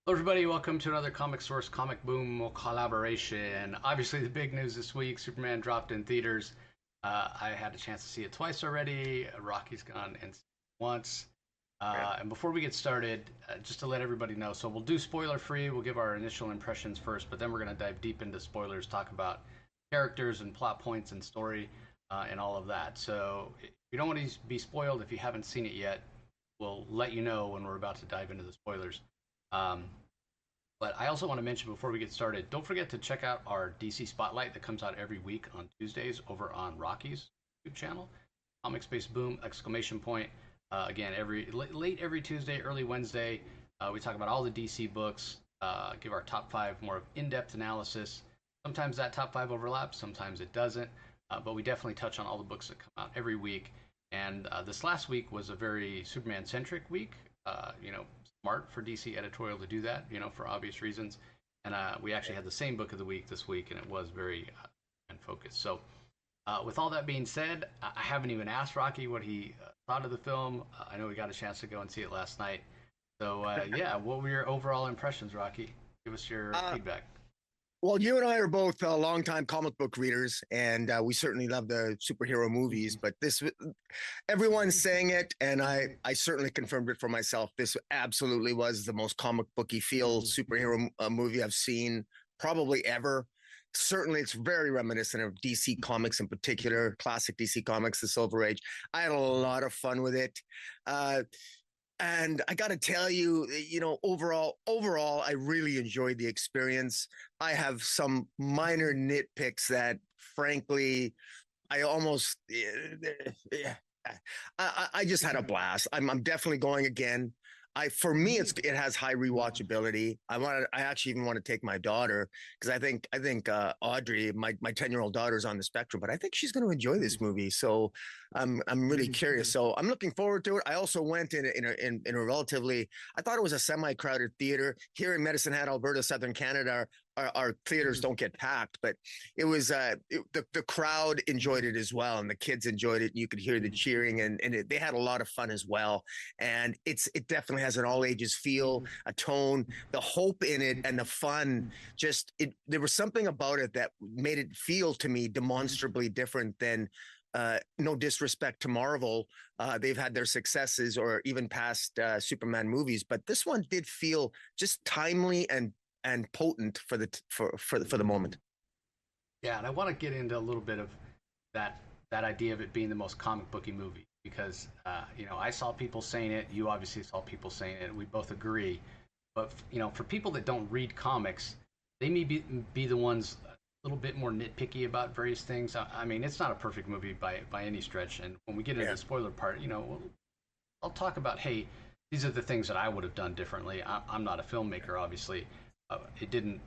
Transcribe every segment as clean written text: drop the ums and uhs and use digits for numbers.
Hello, everybody. Welcome to another Comic Source Comic Boom collaboration. Obviously, the big news this week: Superman dropped in theaters. I had a chance to see it twice already. Rocky's gone and once. Yeah. And before we get started, just to let everybody know, so we'll do spoiler free. We'll give our initial impressions first, but then we're going to dive deep into spoilers, talk about characters and plot points and story and all of that. So if you don't want to be spoiled, if you haven't seen it yet, we'll let you know when we're about to dive into the spoilers. Um, but I also want to mention before we get started, don't forget to check out our DC Spotlight that comes out every week on Tuesdays over on Rocky's YouTube channel. Comic Space Boom! Exclamation point. Again, every late every Tuesday, early Wednesday, we talk about all the DC books. Give our top five more in-depth analysis. Sometimes that top five overlaps, sometimes it doesn't. But we definitely touch on all the books that come out every week. And this last week was a very Superman-centric week. Smart for DC editorial to do that, for obvious reasons. And we actually had the same book of the week this week, and it was very focused. So, with all that being said, I haven't even asked Rocky what he thought of the film. I know we got a chance to go and see it last night. So, yeah, what were your overall impressions, Rocky? Give us your Uh, feedback. well, you and I are both longtime comic book readers, and we certainly love the superhero movies. But everyone's saying it, and I certainly confirmed it for myself. This absolutely was the most comic booky feel superhero movie I've seen probably ever. Certainly, it's very reminiscent of DC Comics in particular, classic DC Comics, the Silver Age. I had a lot of fun with it. Uh, and I got to tell you, overall, I really enjoyed the experience. I have some minor nitpicks that, frankly, I almost, I just had a blast. I'm definitely going again. For me, it has high rewatchability. I actually even want to take my daughter because I think Audrey, my 10-year-old daughter, is on the spectrum, but I think she's going to enjoy this movie. So I'm really curious. So I'm looking forward to it. I also went in a relatively, I thought it was a semi-crowded theater here in Medicine Hat, Alberta, Southern Canada. Our theaters don't get packed, but it was the crowd enjoyed it as well, and the kids enjoyed it. You could hear the cheering, and they had a lot of fun as well. And it definitely has an all ages feel, a tone, the hope in it, and the fun. Just there was something about it that made it feel to me demonstrably different than. No disrespect to Marvel, they've had their successes or even past Superman movies, but this one did feel just timely and potent for the moment. Yeah, and I want to get into a little bit of that that idea of it being the most comic booky movie because I saw people saying it. You obviously saw people saying it. We both agree. But for people that don't read comics, they may be the ones a little bit more nitpicky about various things. I mean, it's not a perfect movie by any stretch. And when we get into Yeah. the spoiler part, I'll talk about, hey, these are the things that I would have done differently. I'm not a filmmaker, obviously. It didn't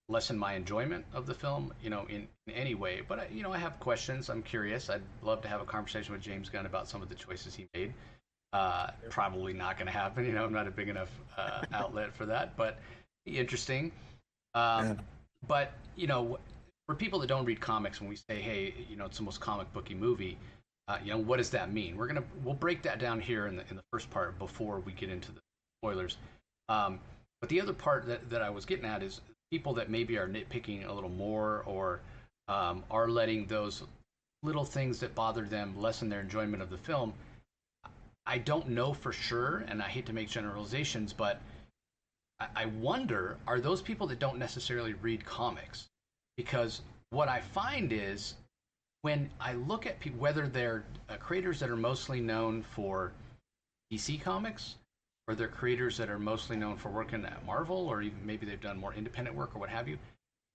lessen my enjoyment of the film, in any way. But I have questions. I'm curious. I'd love to have a conversation with James Gunn about some of the choices he made. Probably not going to happen. I'm not a big enough outlet for that, but interesting. Yeah. Um, but for people that don't read comics, when we say, hey, it's the most comic booky movie, what does that mean? We'll break that down here in the first part before we get into the spoilers. Um, but the other part that I was getting at is people that maybe are nitpicking a little more or are letting those little things that bother them lessen their enjoyment of the film. I don't know for sure, and I hate to make generalizations, but I wonder, are those people that don't necessarily read comics? Because what I find is when I look at people, whether they're creators that are mostly known for DC Comics, or they're creators that are mostly known for working at Marvel, or even maybe they've done more independent work or what have you.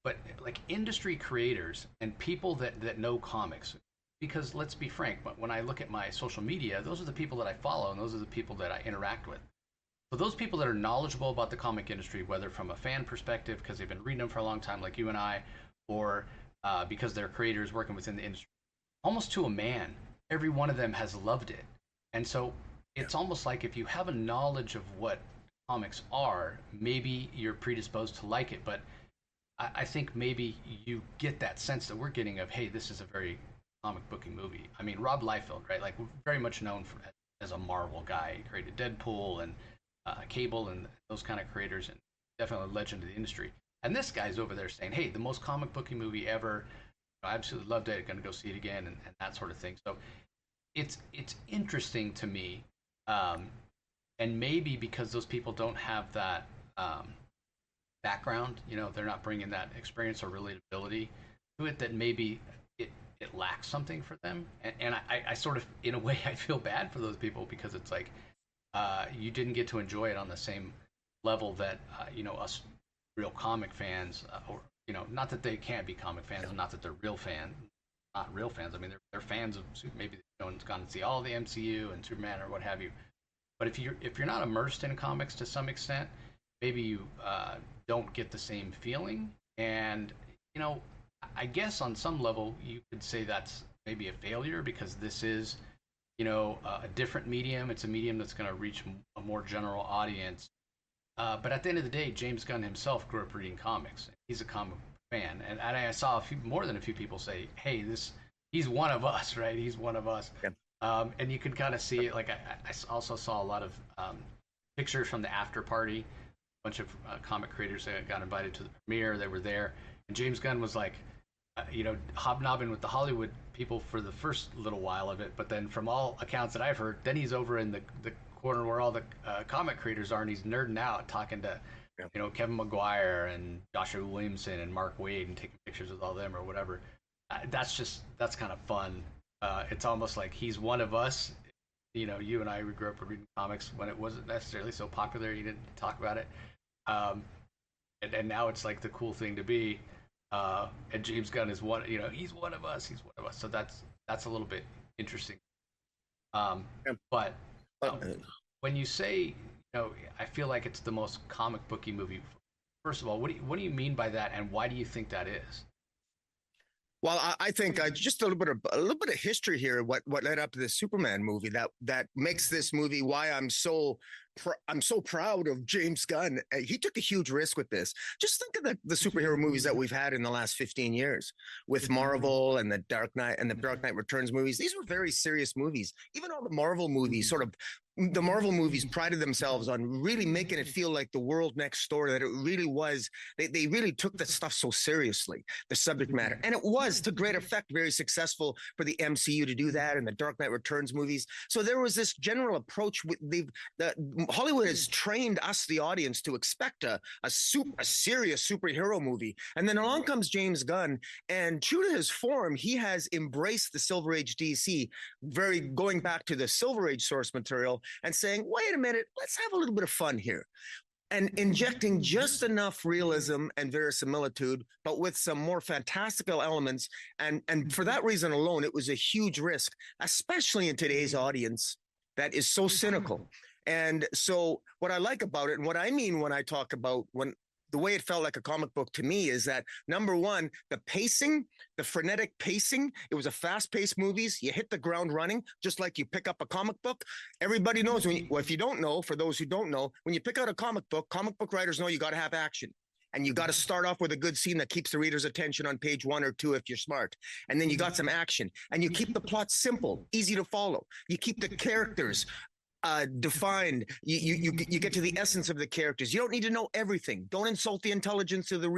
But like industry creators and people that know comics, because let's be frank, but when I look at my social media, those are the people that I follow and those are the people that I interact with. So those people that are knowledgeable about the comic industry, whether from a fan perspective because they've been reading them for a long time, like you and I, or because they're creators working within the industry, almost to a man, every one of them has loved it. And so it's almost like if you have a knowledge of what comics are, maybe you're predisposed to like it. But I think maybe you get that sense that we're getting of, hey, this is a very comic booky movie. I mean, Rob Liefeld, right? Like very much known as a Marvel guy. He created Deadpool and Cable and those kind of creators, and definitely a legend of the industry. And this guy's over there saying, "Hey, the most comic booky movie ever. I absolutely loved it. Going to go see it again," and that sort of thing. So it's interesting to me, and maybe because those people don't have that background, they're not bringing that experience or relatability to it, that maybe it lacks something for them. And I sort of, in a way, I feel bad for those people, because it's like, you didn't get to enjoy it on the same level that us real comic fans, or not that they can't be comic fans, and not that they're not real fans. I mean, they're fans of maybe they've gone to see all the MCU and Superman or what have you. But if you're not immersed in comics to some extent, maybe you don't get the same feeling. And I guess on some level you could say that's maybe a failure, because this is a different medium. It's a medium that's going to reach a more general audience. But at the end of the day, James Gunn himself grew up reading comics. He's a comic fan, and I saw more than a few people say, "Hey, he's one of us, right? He's one of us." Yeah. And you can kind of see it. Like I also saw a lot of pictures from the after party. A bunch of comic creators that got invited to the premiere. They were there, and James Gunn was like, hobnobbing with the Hollywood people for the first little while of it. But then, from all accounts that I've heard, then he's over in the corner where all the comic creators are, and he's nerding out, talking to Kevin McGuire and Joshua Williamson and Mark Waid, and taking pictures with all them or whatever. That's kind of fun. It's almost like he's one of us. You and I, we grew up reading comics when it wasn't necessarily so popular. You didn't talk about it, and now it's like the cool thing to be. And James Gunn is one. He's one of us. He's one of us. So that's a little bit interesting. But when you say, I feel like it's the most comic booky movie. First of all, what do you mean by that, and why do you think that is? Well, I think just a little bit of history here. What led up to the Superman movie that makes this movie why I'm so proud of James Gunn. He took a huge risk with this. Just think of the superhero movies that we've had in the last 15 years with Marvel and the Dark Knight and the Dark Knight Returns movies. These were very serious movies. Even all the Marvel movies, the Marvel movies prided themselves on really making it feel like the world next door, that it really was. They really took that stuff so seriously, the subject matter. And it was, to great effect, very successful for the MCU to do that, and the Dark Knight Returns movies. So there was this general approach. Hollywood has trained us, the audience, to expect a serious superhero movie. And then along comes James Gunn, and true to his form, he has embraced the Silver Age DC, going back to the Silver Age source material, and saying, wait a minute, let's have a little bit of fun here. And injecting just enough realism and verisimilitude, but with some more fantastical elements. And for that reason alone, it was a huge risk, especially in today's audience that is so cynical. And so what I like about it, and what I mean when I talk about the way it felt like a comic book to me, is that, number one, the pacing, the frenetic pacing. It was a fast-paced movies. You hit the ground running, just like you pick up a comic book. Everybody knows if you don't know, for those who don't know, when you pick out a comic book writers know you got to have action. And you got to start off with a good scene that keeps the reader's attention on page 1 or 2 if you're smart. And then you got some action. And you keep the plot simple, easy to follow. You keep the characters defined. You get to the essence of the characters. You don't need to know everything. Don't insult the intelligence of the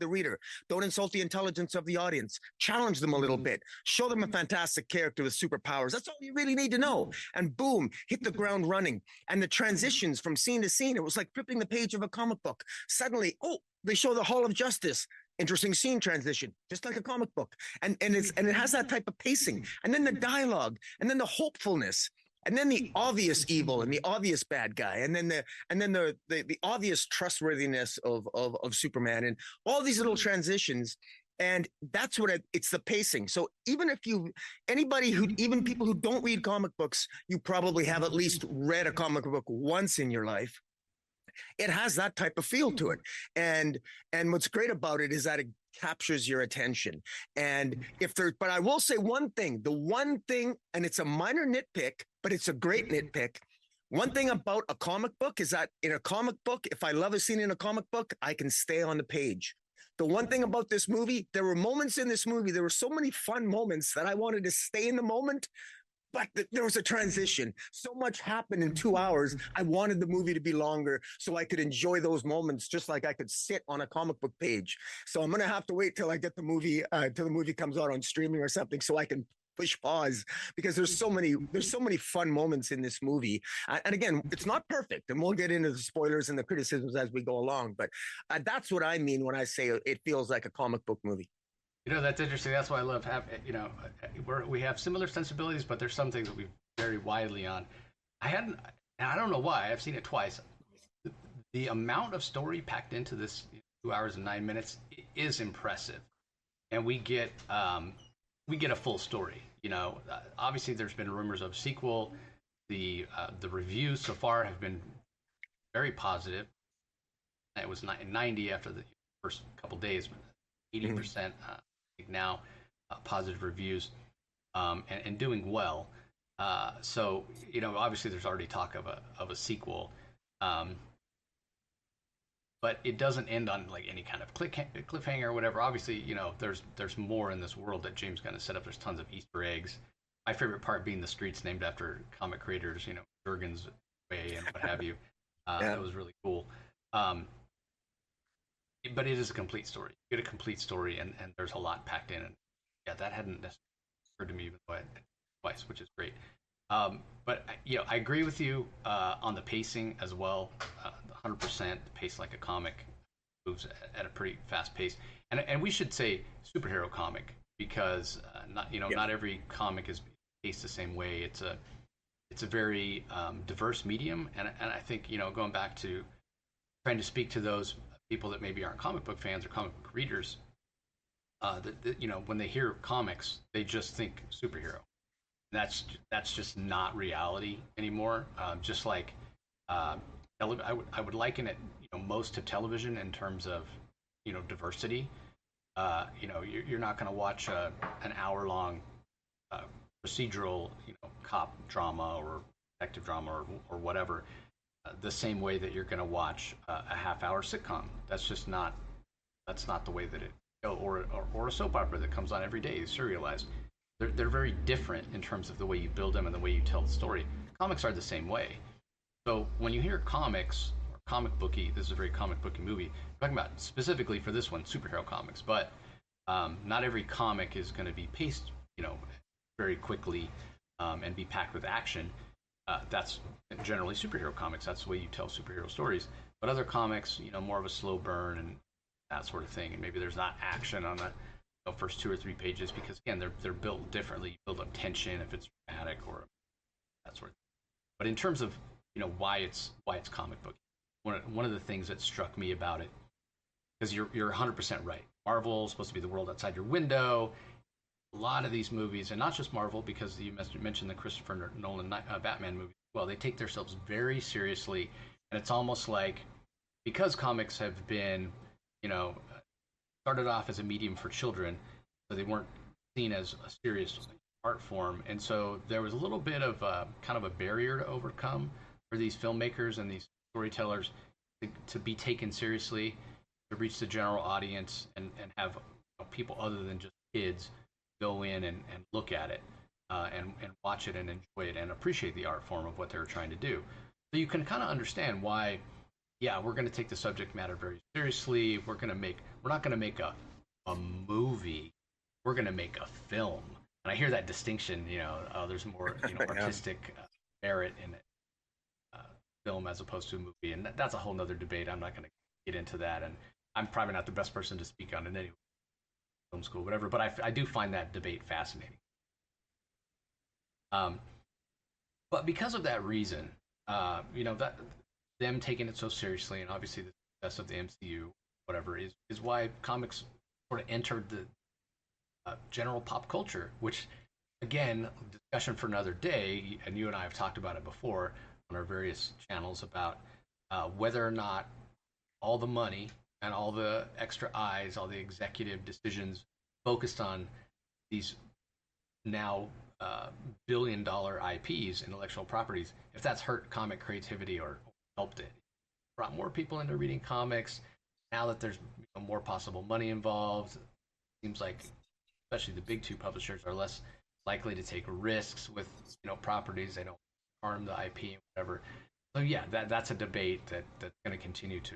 reader. Don't insult the intelligence of the audience. Challenge them a little bit. Show them a fantastic character with superpowers. That's all you really need to know. And boom, hit the ground running. And the transitions from scene to scene, it was like flipping the page of a comic book. Suddenly, they show the Hall of Justice. Interesting scene transition, just like a comic book. And it has that type of pacing. And then the dialogue, and then the hopefulness. And then the obvious evil and the obvious bad guy, and then the obvious trustworthiness of Superman, and all these little transitions. And that's what it's the pacing. So even even people who don't read comic books, you probably have at least read a comic book once in your life. It has that type of feel to it. And what's great about it is that it captures your attention. But I will say one thing, and it's a minor nitpick, but it's a great nitpick. One thing about a comic book is that in a comic book, if I love a scene in a comic book, I can stay on the page. The one thing about this movie, there were moments in this movie, there were so many fun moments that I wanted to stay in the moment, but there was a transition. So much happened in 2 hours. I wanted the movie to be longer so I could enjoy those moments, just like I could sit on a comic book page. So I'm gonna have to wait till I get the movie, till the movie comes out on streaming or something, so I can push pause, because there's so many fun moments in this movie. And again, it's not perfect, and we'll get into the spoilers and the criticisms as we go along, but that's what I mean when I say it feels like a comic book movie. You know, that's interesting. That's why I love we have similar sensibilities, but there's some things that we vary widely on. I hadn't, and I don't know why. I've seen it twice. The amount of story packed into this 2 hours and 9 minutes is impressive, and we get a full story. Obviously there's been rumors of sequel. The reviews so far have been very positive. It was 90 after the first couple days, but 80% now positive reviews, and doing well. So obviously there's already talk of a sequel, but it doesn't end on like any kind of cliffhanger or whatever. Obviously, there's more in this world that James Gunn has set up. There's tons of Easter eggs. My favorite part being the streets named after comic creators, Jurgen's Way and what have you. That was really cool. But it is a complete story. You get a complete story, and there's a lot packed in. And yeah, that hadn't necessarily occurred to me even though I twice, which is great. But I agree with you on the pacing as well. 100% paced like a comic, moves at a pretty fast pace. And we should say superhero comic, because not every comic is paced the same way. It's a very diverse medium, and I think going back to trying to speak to those people that maybe aren't comic book fans or comic book readers, when they hear comics, they just think superhero. That's just not reality anymore. Just like I would liken it, most to television in terms of, diversity. You're not going to watch an hour long procedural, cop drama or detective drama or whatever, the same way that you're going to watch a half-hour sitcom. That's not the way that it or a soap opera that comes on every day, serialized. They're very different in terms of the way you build them and the way you tell the story. Comics are the same way. So when you hear comics or comic booky, this is a very comic booky movie. I'm talking about specifically for this one, superhero comics, but not every comic is going to be paced, very quickly, and be packed with action. That's generally superhero comics. That's the way you tell superhero stories. But other comics, more of a slow burn and that sort of thing. And maybe there's not action on the first 2 or 3 pages, because again, they're built differently. You build up tension if it's dramatic or that sort of thing. But in terms of why it's comic book, one of the things that struck me about it, because you're 100% right. Marvel is supposed to be the world outside your window. A lot of these movies, and not just Marvel, because you mentioned the Christopher Nolan Batman movie. Well, they take themselves very seriously, and it's almost like, because comics have been, started off as a medium for children, so they weren't seen as a serious art form, and so there was a little bit of kind of a barrier to overcome for these filmmakers and these storytellers to be taken seriously, to reach the general audience, and have people other than just kids go in and look at it, and watch it and enjoy it and appreciate the art form of what they're trying to do. So you can kind of understand why, we're going to take the subject matter very seriously. We're not going to make a movie. We're going to make a film. And I hear that distinction. There's more artistic merit in it, film as opposed to a movie, and that's a whole nother debate. I'm not going to get into that, and I'm probably not the best person to speak on it anyway. Film school, whatever. But I do find that debate fascinating. But because of that reason, that them taking it so seriously, and obviously the success of the MCU, whatever, is why comics sort of entered the general pop culture. Which, again, discussion for another day. And you and I have talked about it before on our various channels about whether or not all the money and all the extra eyes, all the executive decisions focused on these now billion-dollar IPs, intellectual properties, if that's hurt comic creativity or helped it. Brought more people into reading comics. Now that there's more possible money involved, seems like especially the big two publishers are less likely to take risks with properties. They don't harm the IP and whatever. So yeah, that's a debate that's going to continue to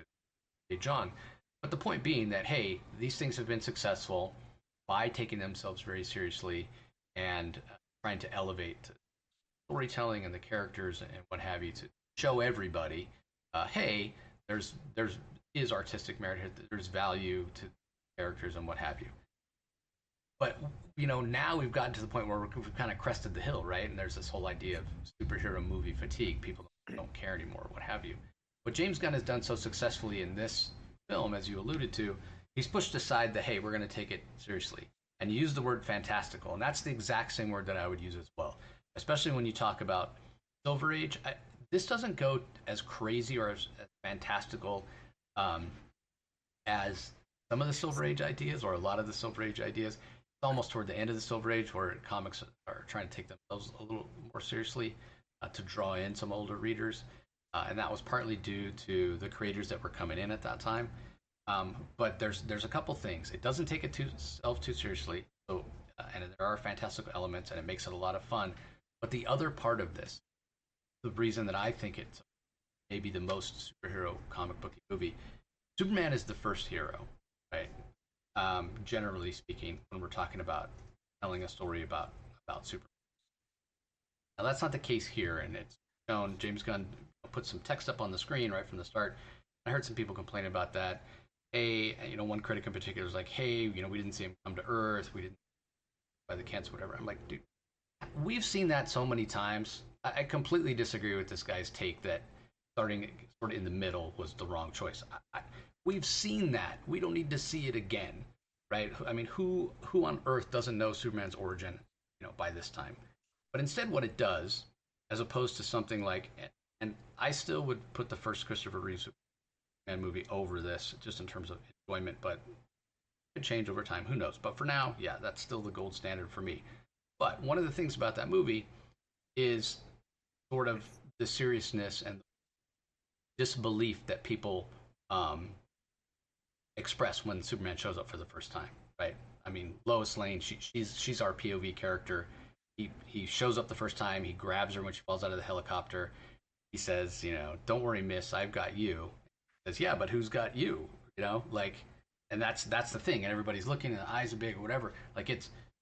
rage on. But the point being that hey, these things have been successful by taking themselves very seriously and trying to elevate storytelling and the characters and what have you to show everybody, hey, there's is artistic merit here. There's value to characters and what have you. But now we've gotten to the point where we've kind of crested the hill, right? And there's this whole idea of superhero movie fatigue. People don't care anymore, what have you. What James Gunn has done so successfully in this film, as you alluded to, he's pushed aside the hey, we're going to take it seriously, and use the word fantastical, and that's the exact same word that I would use as well, especially when you talk about Silver Age. This doesn't go as crazy or as fantastical as some of the Silver Age ideas, or a lot of the Silver Age ideas. It's almost toward the end of the Silver Age where comics are trying to take themselves a little more seriously to draw in some older readers. And that was partly due to the creators that were coming in at that time. But there's a couple things. It doesn't take itself too seriously, so and there are fantastical elements, and it makes it a lot of fun. But the other part of this, the reason that I think it's maybe the most superhero comic booky movie, Superman is the first hero, right? Generally speaking, when we're talking about telling a story about Superman. Now that's not the case here, and it's shown. James Gunn put some text up on the screen right from the start. I heard some people complain about that. Hey, one critic in particular was like, hey, we didn't see him come to Earth. We didn't by the cancer, whatever. I'm like, dude, we've seen that so many times. I completely disagree with this guy's take that starting sort of in the middle was the wrong choice. We've seen that. We don't need to see it again, right? I mean, who on Earth doesn't know Superman's origin, by this time? But instead, what it does, as opposed to something like, and I still would put the first Christopher Reeve Superman movie over this, just in terms of enjoyment, but it could change over time. Who knows? But for now, yeah, that's still the gold standard for me. But one of the things about that movie is sort of the seriousness and disbelief that people express when Superman shows up for the first time, right? I mean, Lois Lane, she's our POV character. He shows up the first time. He grabs her when she falls out of the helicopter. He says, don't worry, miss, I've got you. He says, yeah, but who's got you? And that's the thing. And everybody's looking, and the eyes are big or whatever. Like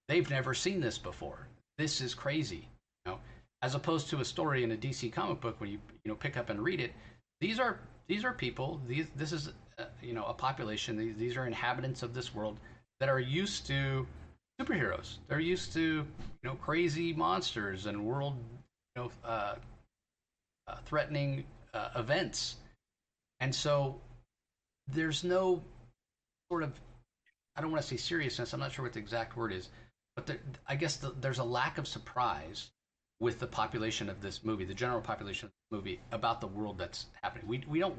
they've never seen this before. This is crazy, As opposed to a story in a DC comic book when you pick up and read it. These are people. This is a population. These are inhabitants of this world that are used to superheroes. They're used to crazy monsters and world threatening events, and so there's no sort of, I don't want to say seriousness. I'm not sure what the exact word is, but I guess there's a lack of surprise with the population of this movie, the general population of the movie, about the world that's happening. We don't,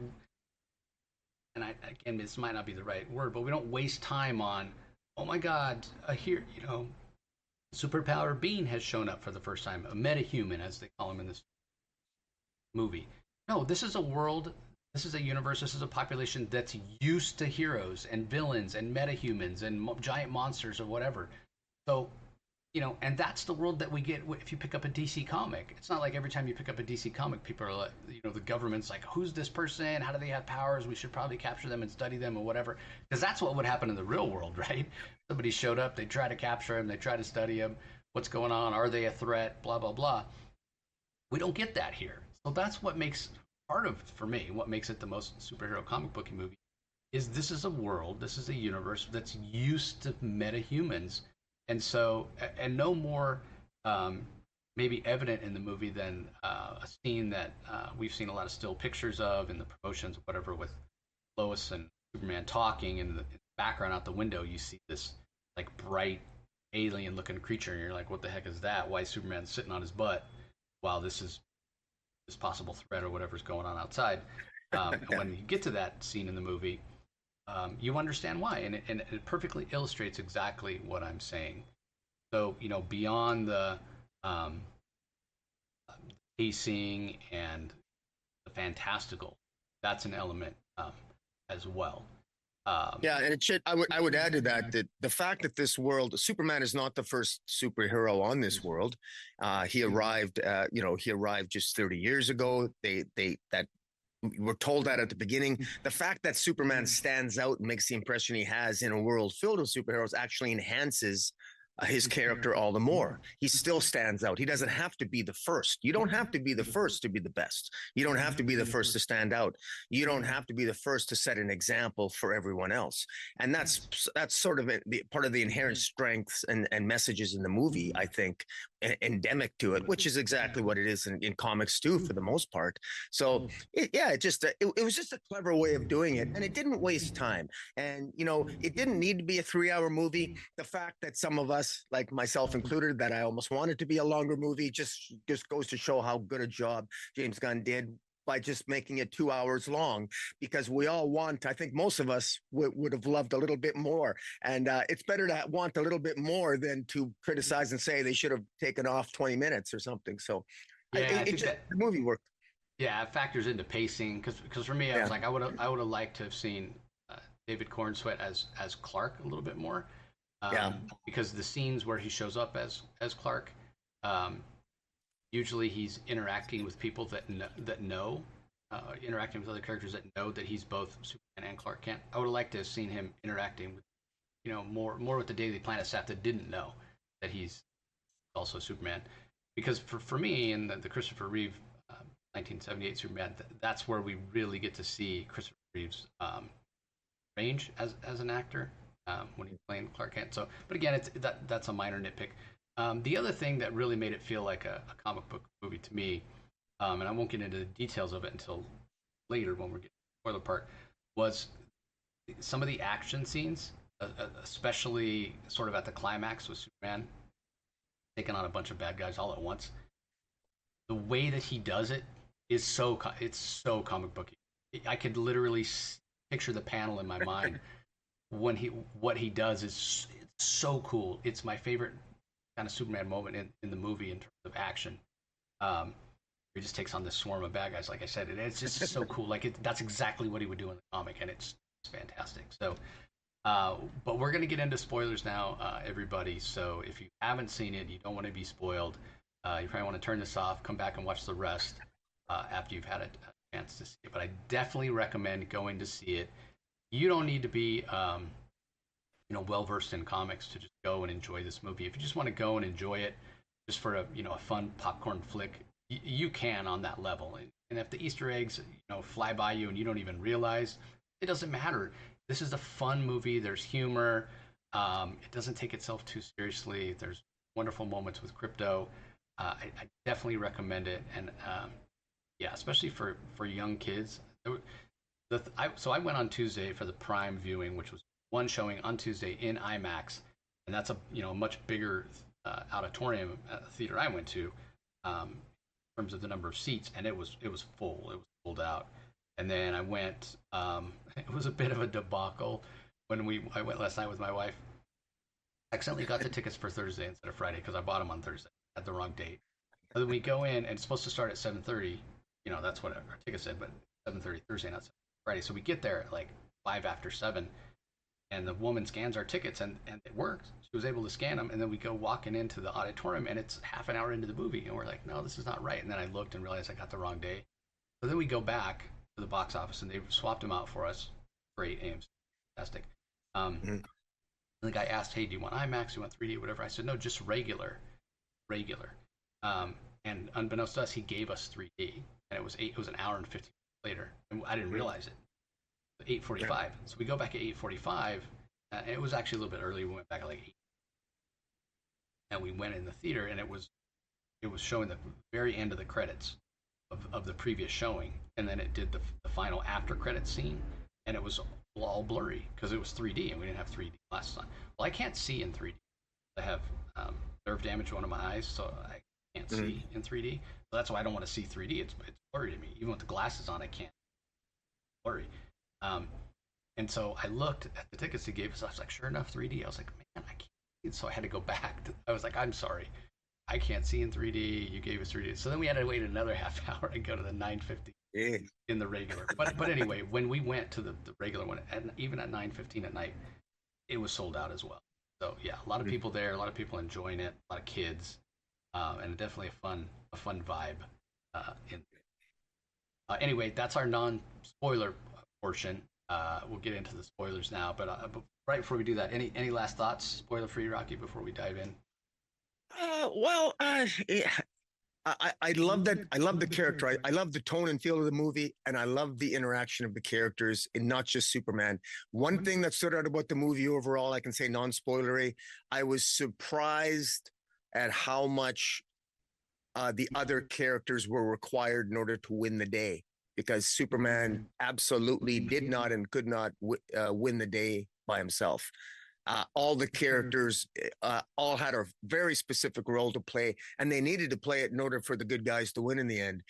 and again, this might not be the right word, but we don't waste time on, oh my God, here, superpower being has shown up for the first time, a metahuman, as they call him in this movie. No, this is a world, this is a universe, this is a population that's used to heroes and villains and metahumans and giant monsters or whatever. So, and that's the world that we get if you pick up a DC comic. It's not like every time you pick up a DC comic, people are like, the government's like, who's this person? How do they have powers? We should probably capture them and study them or whatever. Because that's what would happen in the real world, right? Somebody showed up, they try to capture him, they try to study him. What's going on? Are they a threat? Blah, blah, blah. We don't get that here. So that's what makes, part of, for me, what makes it the most superhero comic booky movie, is this is a world, this is a universe that's used to metahumans. And so, and no more maybe evident in the movie than a scene that we've seen a lot of still pictures of in the promotions, whatever, with Lois and Superman talking, and in the background out the window, you see this like bright alien-looking creature, and you're like, what the heck is that? Why is Superman sitting on his butt while this is this possible threat or whatever's going on outside? And when you get to that scene in the movie, you understand why, and it perfectly illustrates exactly what I'm saying. So, beyond the pacing and the fantastical, that's an element as well. Yeah, and it should. I would add to that that the fact that this world, Superman is not the first superhero on this world. He arrived. He arrived just 30 years ago. They that we're told that at the beginning. The fact that Superman stands out and makes the impression he has in a world filled with superheroes actually enhances his character all the more. He still stands out. He doesn't have to be the first. You don't have to be the first to be the best. You don't have to be the first to stand out. You don't have to be the first to set an example for everyone else. And that's sort of part of the inherent strengths and messages in the movie, I think, endemic to it, which is exactly what it is in comics too, for the most part. So it was just a clever way of doing it, and it didn't waste time. And it didn't need to be a 3-hour movie. The fact that some of us, like myself included, that I almost wanted to be a longer movie, just goes to show how good a job James Gunn did by just making it 2 hours long, because we all want, I think most of us would have loved a little bit more. And it's better to want a little bit more than to criticize and say they should have taken off 20 minutes or something. So the movie worked. Yeah, it factors into pacing, because for me, I was like, I would have liked to have seen David Cornsweet as Clark a little bit more. Because the scenes where he shows up as Clark, usually he's interacting with people that know, interacting with other characters that know that he's both Superman and Clark Kent. I would have liked to have seen him interacting with, more with the Daily Planet staff that didn't know that he's also Superman. Because for me, in the Christopher Reeve 1978 Superman, that's where we really get to see Christopher Reeve's range as an actor. When he's playing Clark Kent. So, but again, that's a minor nitpick. The other thing that really made it feel like a comic book movie to me, and I won't get into the details of it until later when we're getting to the spoiler part, was some of the action scenes, especially sort of at the climax with Superman taking on a bunch of bad guys all at once. The way that he does it is it's so comic booky. I could literally picture the panel in my mind. What he does is it's so cool. It's my favorite kind of Superman moment in the movie in terms of action. He just takes on this swarm of bad guys, like I said, and it's just so cool. That's exactly what he would do in the comic, and it's fantastic. So, but we're gonna get into spoilers now, everybody. So if you haven't seen it, you don't want to be spoiled. You probably want to turn this off, come back and watch the rest after you've had a chance to see it. But I definitely recommend going to see it. You don't need to be, well versed in comics to just go and enjoy this movie. If you just want to go and enjoy it, just for a fun popcorn flick, you can on that level. And if the Easter eggs, fly by you and you don't even realize, it doesn't matter. This is a fun movie. There's humor. It doesn't take itself too seriously. There's wonderful moments with Krypto. I definitely recommend it, and especially for young kids. So I went on Tuesday for the Prime viewing, which was one showing on Tuesday in IMAX, and that's a much bigger auditorium theater I went to in terms of the number of seats, and it was full. It was sold out. And then I went. It was a bit of a debacle when I went last night with my wife. I accidentally got the tickets for Thursday instead of Friday because I bought them on Thursday. I had the wrong date. But then we go in, and it's supposed to start at 7:30. That's what our ticket said, but 7:30 Thursday, not Friday. So we get there at like 7:05, and the woman scans our tickets, and it works. She was able to scan them, and then we go walking into the auditorium, and it's half an hour into the movie, and we're like, no, this is not right. And then I looked and realized I got the wrong day. So then we go back to the box office, and they swapped them out for us. Great, AMC, fantastic. And the guy asked, hey, do you want IMAX? Do you want 3D, whatever? I said, no, just regular. And unbeknownst to us, he gave us 3D, and it was an hour and 50 later, and I didn't realize it. 8:45. So we go back at 8:45. And it was actually a little bit early. We went back at like 8, and we went in the theater, and it was showing the very end of the credits of the previous showing, and then it did the final after credits scene, and it was all blurry because it was 3D, and we didn't have 3D last time. Well, I can't see in 3D. I have nerve damage in one of my eyes, so I can't see in 3D. So that's why I don't want to see 3D. It's blurry to me. Even with the glasses on, I can't. Blurry. And so I looked at the tickets he gave us. I was like, sure enough, 3D. I was like, man, I can't. So I had to go back. I was like, I'm sorry, I can't see in 3D. You gave us 3D. So then we had to wait another half hour and go to the 9:50 Yeah. in the regular. But anyway, when we went to the regular one, and even at 9:15 at night, it was sold out as well. So yeah, a lot of people there, a lot of people enjoying it, a lot of kids, and definitely a fun vibe. In Anyway, that's our non-spoiler portion. We'll get into the spoilers now, but right before we do that, any last thoughts, spoiler-free, Rocky, before we dive in? Yeah, I love that. I love the character. I love the tone and feel of the movie, and I love the interaction of the characters, and not just Superman. One thing that stood out about the movie overall, I can say non-spoilery, I was surprised at how much the other characters were required in order to win the day, because Superman absolutely did not and could not win the day by himself. All the characters all had a very specific role to play, and they needed to play it in order for the good guys to win in the end,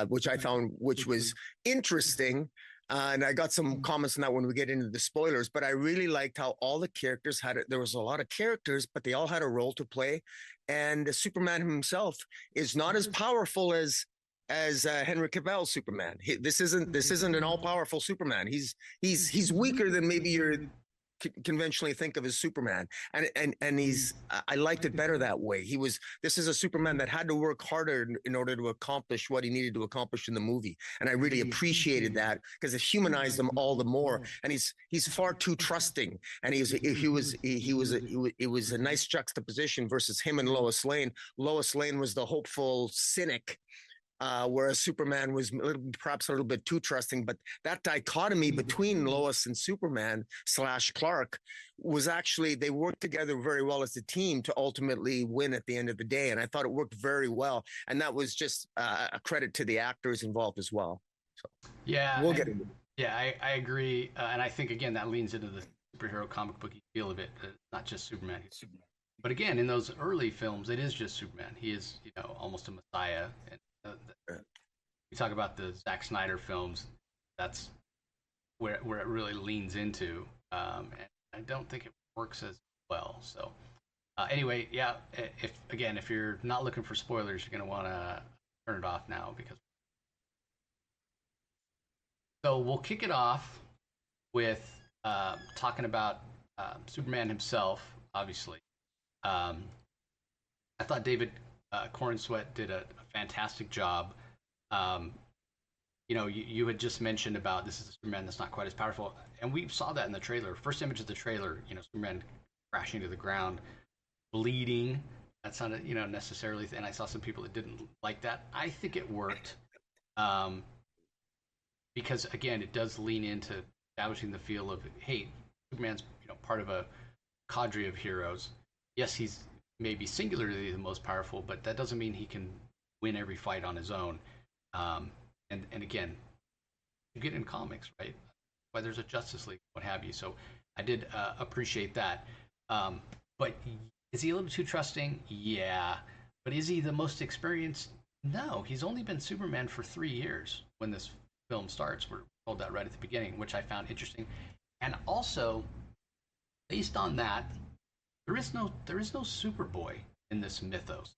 which I found, which was interesting. And I got some comments on that when we get into the spoilers, but I really liked how all the characters had it. There was a lot of characters, but they all had a role to play. And Superman himself is not as powerful as Henry Cavill's Superman. This isn't an all powerful Superman. He's weaker than maybe your conventionally think of as Superman, and he's I liked it better that way. This is a Superman that had to work harder in order to accomplish what he needed to accomplish in the movie, and I really appreciated that because it humanized him all the more. And he's far too trusting, and it was a nice juxtaposition versus him and Lois Lane. Lois Lane was the hopeful cynic, whereas Superman was perhaps a little bit too trusting. But that dichotomy between Lois and Superman / Clark was actually, they worked together very well as a team to ultimately win at the end of the day. And I thought it worked very well. And that was just a credit to the actors involved as well. So Yeah, we'll get into it. Yeah, I agree, and I think again that leans into the superhero comic booky feel of it. Not just Superman, he's Superman. But again, in those early films, it is just Superman. He is, almost a messiah. And we talk about the Zack Snyder films. That's where it really leans into, and I don't think it works as well. So anyway, yeah. If you're not looking for spoilers, you're gonna want to turn it off now because. So we'll kick it off with talking about Superman himself. Obviously, I thought David Cornsweet did a fantastic job. You had just mentioned about this is a Superman that's not quite as powerful, and we saw that in the trailer. First image of the trailer, Superman crashing to the ground, bleeding. That's not, necessarily. And I saw some people that didn't like that. I think it worked, because again, it does lean into establishing the feel of, hey, Superman's part of a cadre of heroes. Yes, he's maybe singularly the most powerful, but that doesn't mean he can win every fight on his own. And again, you get in comics, right? Why there's a Justice League, what have you. So I did appreciate that. But is he a little too trusting? Yeah. But is he the most experienced? No. He's only been Superman for 3 years when this film starts. We're told that right at the beginning, which I found interesting. And also, based on that, there is no Superboy in this mythos,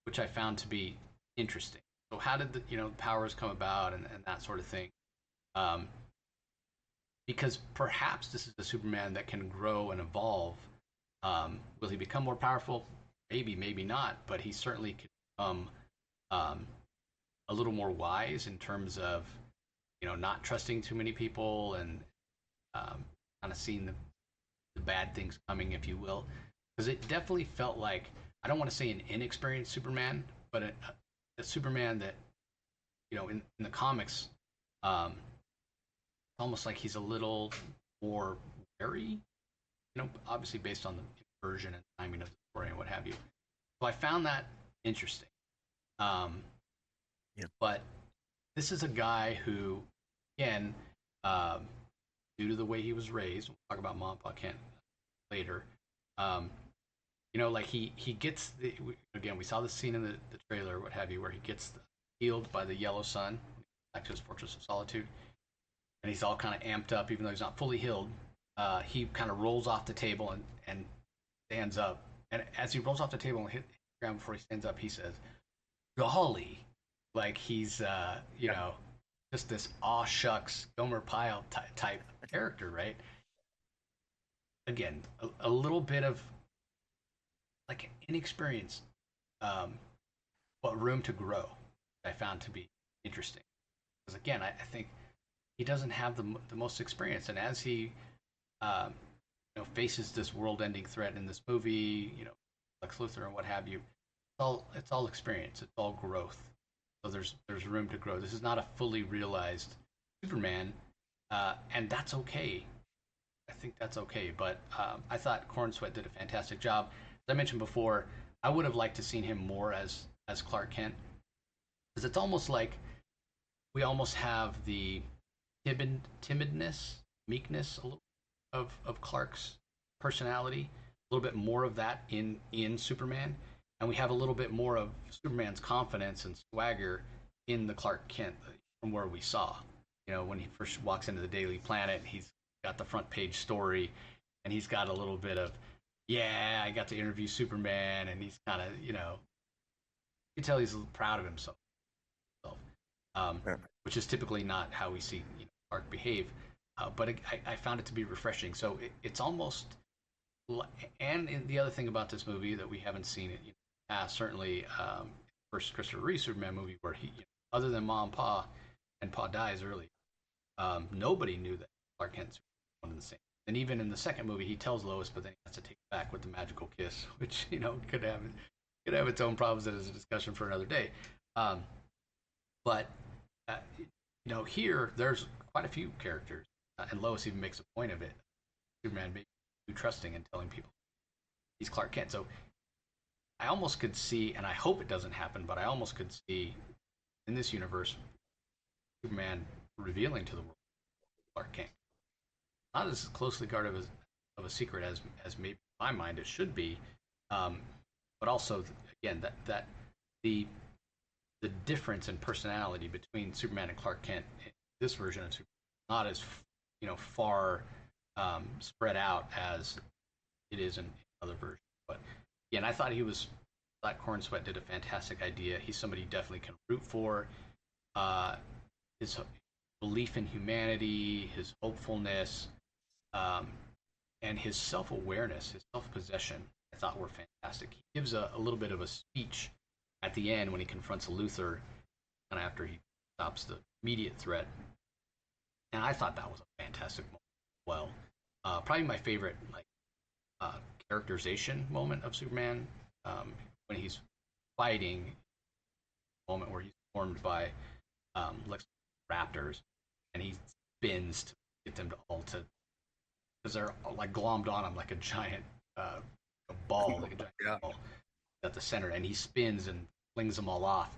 which I found to be interesting. So how did the powers come about and that sort of thing? Because perhaps this is the Superman that can grow and evolve. Will he become more powerful? Maybe, maybe not. But he certainly could become a little more wise in terms of not trusting too many people and kind of seeing the bad things coming, if you will. Because it definitely felt like, I don't want to say an inexperienced Superman, but a Superman that, in the comics, almost like he's a little more wary, obviously based on the version and timing of the story and what have you. So I found that interesting. Yeah. But this is a guy who, again, due to the way he was raised, we'll talk about Mom Pa Kent later. Like he gets again, we saw the scene in the trailer, what have you, where he gets healed by the yellow sun back to his Fortress of Solitude, and he's all kind of amped up, even though he's not fully healed. He kind of rolls off the table and stands up, and as he rolls off the table and hit the ground before he stands up, he says, "Golly," like he's just this aw shucks Gomer Pyle type character, right? Again, a little bit of like inexperience, um, but room to grow. I found to be interesting because again, I think he doesn't have the most experience, and as he um, faces this world-ending threat in this movie, Lex Luthor and what have you, it's all experience, it's all growth. So there's room to grow. This is not a fully realized Superman, and that's okay. I think that's okay. But I thought Corn Sweat did a fantastic job. As I mentioned before, I would have liked to seen him more as Clark Kent, because it's almost like we almost have the timidness, meekness a little of Clark's personality, a little bit more of that in Superman, and we have a little bit more of Superman's confidence and swagger in the Clark Kent from where we saw. When he first walks into the Daily Planet, he's got the front page story, and he's got a little bit of, yeah, I got to interview Superman, and he's kind of, you can tell he's a little proud of himself, which is typically not how we see Clark behave. But I found it to be refreshing. So it's almost, and the other thing about this movie that we haven't seen it, certainly first Christopher Reeve Superman movie where he, other than Mom and Pa dies early, nobody knew that Clark Kent one and the same. And even in the second movie, he tells Lois, but then he has to take it back with the magical kiss, which could have its own problems. That is a discussion for another day. But here there's quite a few characters, and Lois even makes a point of it. Superman being too trusting and telling people he's Clark Kent. So I almost could see, and I hope it doesn't happen, but I almost could see in this universe Superman revealing to the world Clark Kent. Not as closely guarded of a secret as maybe in my mind it should be, but also again that the difference in personality between Superman and Clark Kent in this version of Superman not as far spread out as it is in other versions. But again, I thought Corn Sweat did a fantastic idea. He's somebody you definitely can root for. His belief in humanity, his hopefulness, and his self-awareness, his self-possession, I thought were fantastic. He gives a little bit of a speech at the end when he confronts Luthor, and after he stops the immediate threat. And I thought that was a fantastic moment as well. Probably my favorite characterization moment of Superman, when he's fighting, moment where he's formed by Lex Raptors, and he spins to get them to all to, because they're like glommed on him like a giant ball, like a giant ball at the center, and he spins and flings them all off.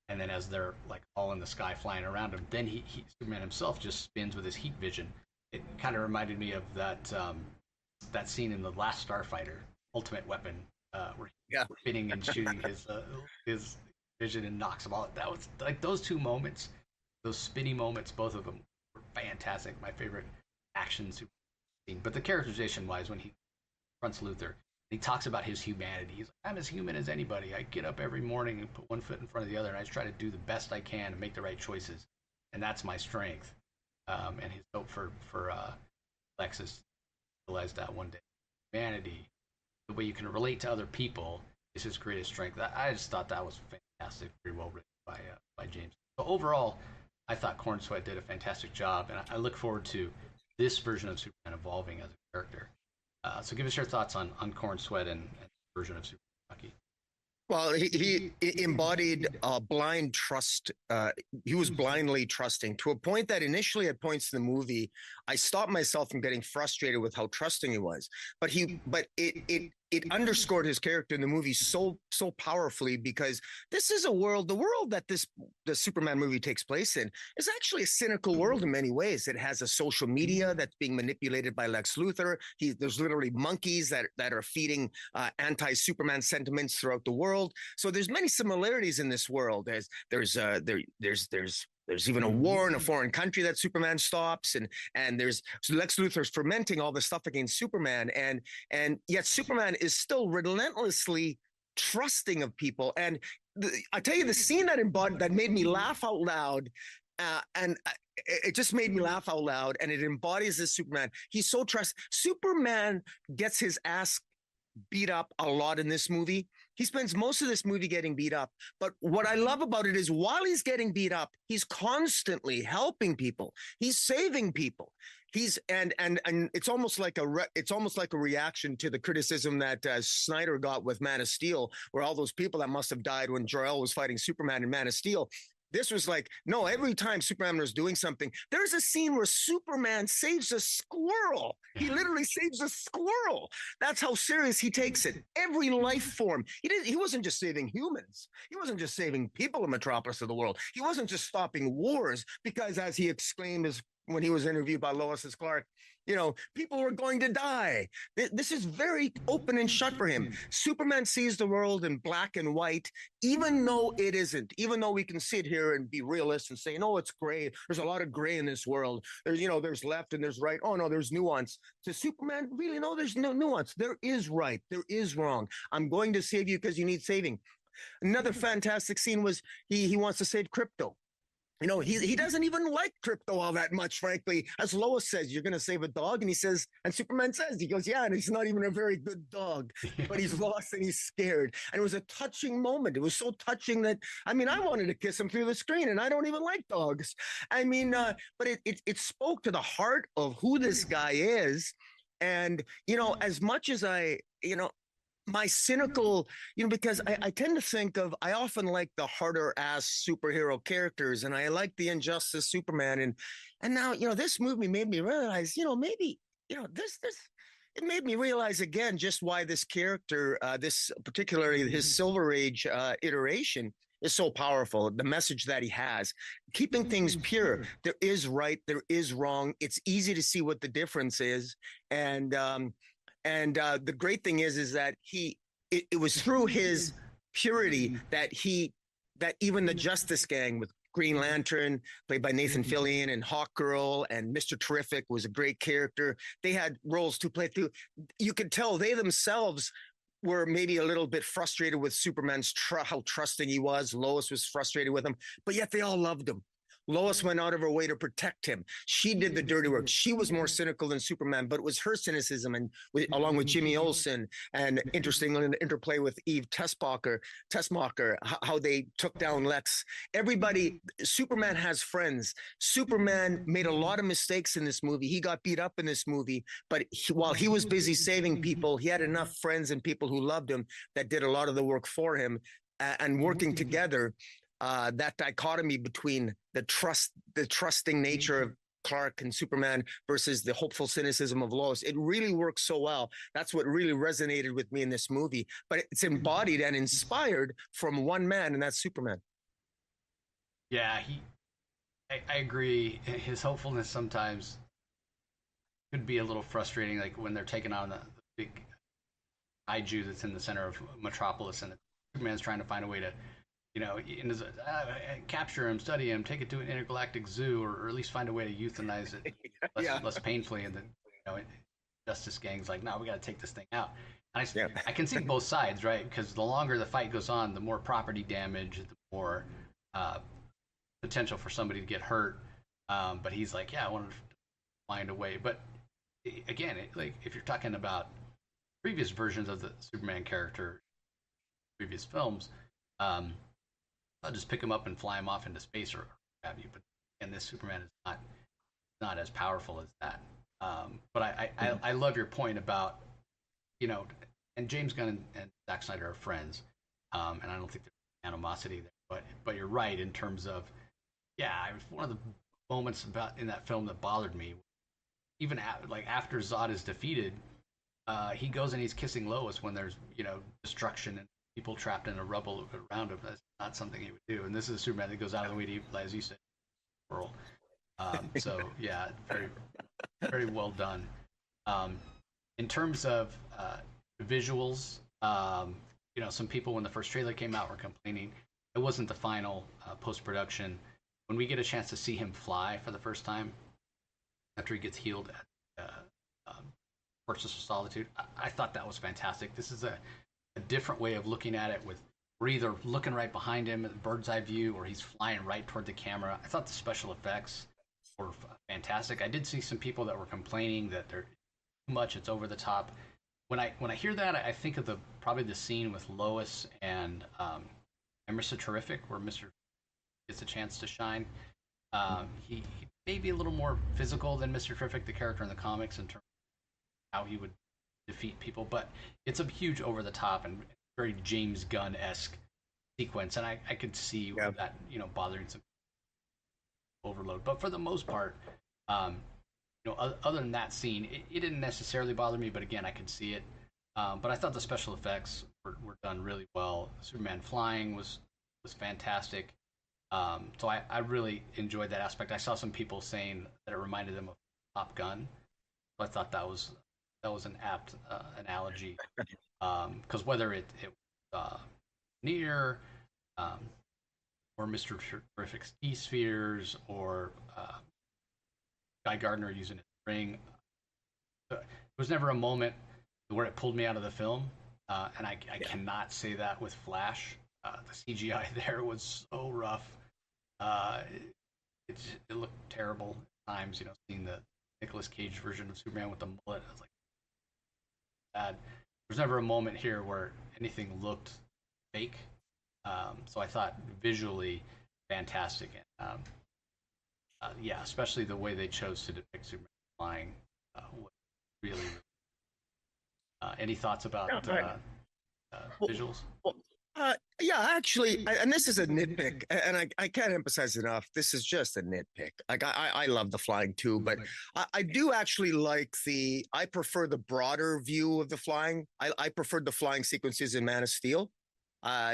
And then as they're like all in the sky flying around him, then he Superman himself just spins with his heat vision. It kind of reminded me of that scene in the Last Starfighter, Ultimate Weapon, where he's spinning and shooting his vision and knocks them all. That was like those two moments, those spinny moments, both of them were fantastic. My favorite action Superman scene. But the characterization wise, when he confronts Luthor, he talks about his humanity. He's like, I'm as human as anybody. I get up every morning and put one foot in front of the other, and I just try to do the best I can and make the right choices, and that's my strength. And his hope for Lexus realized that one day. Humanity, the way you can relate to other people, is his greatest strength. I just thought that was fantastic, very well written by James. So overall, I thought Corn Sweat did a fantastic job, and I look forward to this version of Superman evolving as a character. So give us your thoughts on Corn Sweat and version of Superman Rocky. Well, he embodied blind trust. He was blindly trusting to a point that initially at points in the movie, I stopped myself from getting frustrated with how trusting he was. But it underscored his character in the movie so powerfully, because this is the world that the Superman movie takes place in is actually a cynical world in many ways. It has a social media that's being manipulated by Lex Luthor. There's literally monkeys that are feeding anti-Superman sentiments throughout the world. So there's many similarities in this world. There's even a war in a foreign country that Superman stops, and there's Lex Luthor's fermenting all this stuff against Superman, and yet Superman is still relentlessly trusting of people. And I tell you, the scene that made me laugh out loud And it just made me laugh out loud, and it embodies this Superman. He's so Superman gets his ass beat up a lot in this movie. He spends most of this movie getting beat up. But what I love about it is while he's getting beat up, he's constantly helping people. He's saving people. He's and it's almost like a reaction to the criticism that Snyder got with Man of Steel, where all those people that must have died when Jor-El was fighting Superman in Man of Steel. This was like, no, every time Superman was doing something, there's a scene where Superman saves a squirrel. He literally saves a squirrel. That's how serious he takes it. Every life form. He wasn't just saving humans. He wasn't just saving people in Metropolis of the world. He wasn't just stopping wars, because as he exclaimed when he was interviewed by Lois and Clark, people were going to die. This is very open and shut for him. Superman sees the world in black and white, even though it isn't, even though we can sit here and be realists and say, no, it's gray. There's a lot of gray in this world. There's left and there's right. Oh, no, there's nuance. To Superman, really, no, there's no nuance. There is right. There is wrong. I'm going to save you because you need saving. Another fantastic scene was he wants to save Krypto. He doesn't even like Krypto all that much, frankly. As Lois says, you're going to save a dog? And Superman says, he goes, yeah, and he's not even a very good dog, but he's lost and he's scared. And it was a touching moment. It was so touching that, I wanted to kiss him through the screen, and I don't even like dogs. But it spoke to the heart of who this guy is. And, as much as my cynical, because I tend to think I often like the harder ass superhero characters, and I like the Injustice Superman. And now, this movie made me realize, maybe, it made me realize again, just why this character, particularly his Silver Age iteration, is so powerful. The message that he has, keeping things pure. There is right, there is wrong. It's easy to see what the difference is. And the great thing is that it was through his purity that even the Justice Gang with Green Lantern, played by Nathan Fillion, and Hawkgirl and Mr. Terrific was a great character. They had roles to play through. You could tell they themselves were maybe a little bit frustrated with Superman's how trusting he was. Lois was frustrated with him, but yet they all loved him. Lois went out of her way to protect him. She did the dirty work. She was more cynical than Superman, but it was her cynicism, and along with Jimmy Olsen, and interestingly, the interplay with Eve Tessmacher, how they took down Lex. Superman has friends. Superman made a lot of mistakes in this movie. He got beat up in this movie, but while he was busy saving people, he had enough friends and people who loved him that did a lot of the work for him, and working together. That dichotomy between the trusting nature of Clark and Superman versus the hopeful cynicism of Lois, it really works so well. That's what really resonated with me in this movie. But it's embodied and inspired from one man, and that's Superman. Yeah, I agree. His hopefulness sometimes could be a little frustrating, like when they're taking on the big kaiju that's in the center of Metropolis, and Superman's trying to find a way to capture him, study him, take it to an intergalactic zoo, or at least find a way to euthanize it less painfully. And then, Justice Gang's like, no, we got to take this thing out. And I can see both sides, right? Because the longer the fight goes on, the more property damage, the more potential for somebody to get hurt. But he's like, yeah, I want to find a way. But again, if you're talking about previous versions of the Superman character, previous films, I'll just pick him up and fly him off into space or have you. But and this Superman is not as powerful as that. But I love your point about and James Gunn and Zack Snyder are friends, and I don't think there's animosity there. But you're right in terms of one of the moments in that film that bothered me, even after Zod is defeated, he goes and he's kissing Lois when there's destruction and people trapped in a rubble around him. That's not something he would do. And this is a Superman that goes out of the way to, as you said, world. So yeah, very, very well done. In terms of visuals, some people when the first trailer came out were complaining it wasn't the final post-production. When we get a chance to see him fly for the first time after he gets healed at Fortress of Solitude, I thought that was fantastic. This is a different way of looking at it with we're either looking right behind him, bird's eye view, or he's flying right toward the camera. I thought the special effects were fantastic. I did see some people that were complaining that they're too much, it's over the top. When I hear that, I think of the probably the scene with Lois and Mr. Terrific, where Mr. gets a chance to shine. He may be a little more physical than Mr. Terrific, the character in the comics, in terms of how he would defeat people, but it's a huge over the top and very James Gunn esque sequence, and I could see that bothering some overload. But for the most part, other than that scene, it didn't necessarily bother me. But again, I could see it. But I thought the special effects were done really well. Superman flying was fantastic. So I really enjoyed that aspect. I saw some people saying that it reminded them of Top Gun. So I thought that was an apt analogy, because whether it near or Mr. Terrific's E-spheres or Guy Gardner using his ring, there was never a moment where it pulled me out of the film, and I cannot say that with Flash. The CGI there was so rough. It looked terrible at times. Seeing the Nicolas Cage version of Superman with the mullet, I was like, bad. There's never a moment here where anything looked fake. So I thought visually fantastic. And, especially the way they chose to depict Superman flying was really. Any thoughts about visuals? Actually, and this is a nitpick, and I can't emphasize enough. This is just a nitpick. Like I love the flying too, but I do actually like I prefer the broader view of the flying. I preferred the flying sequences in Man of Steel.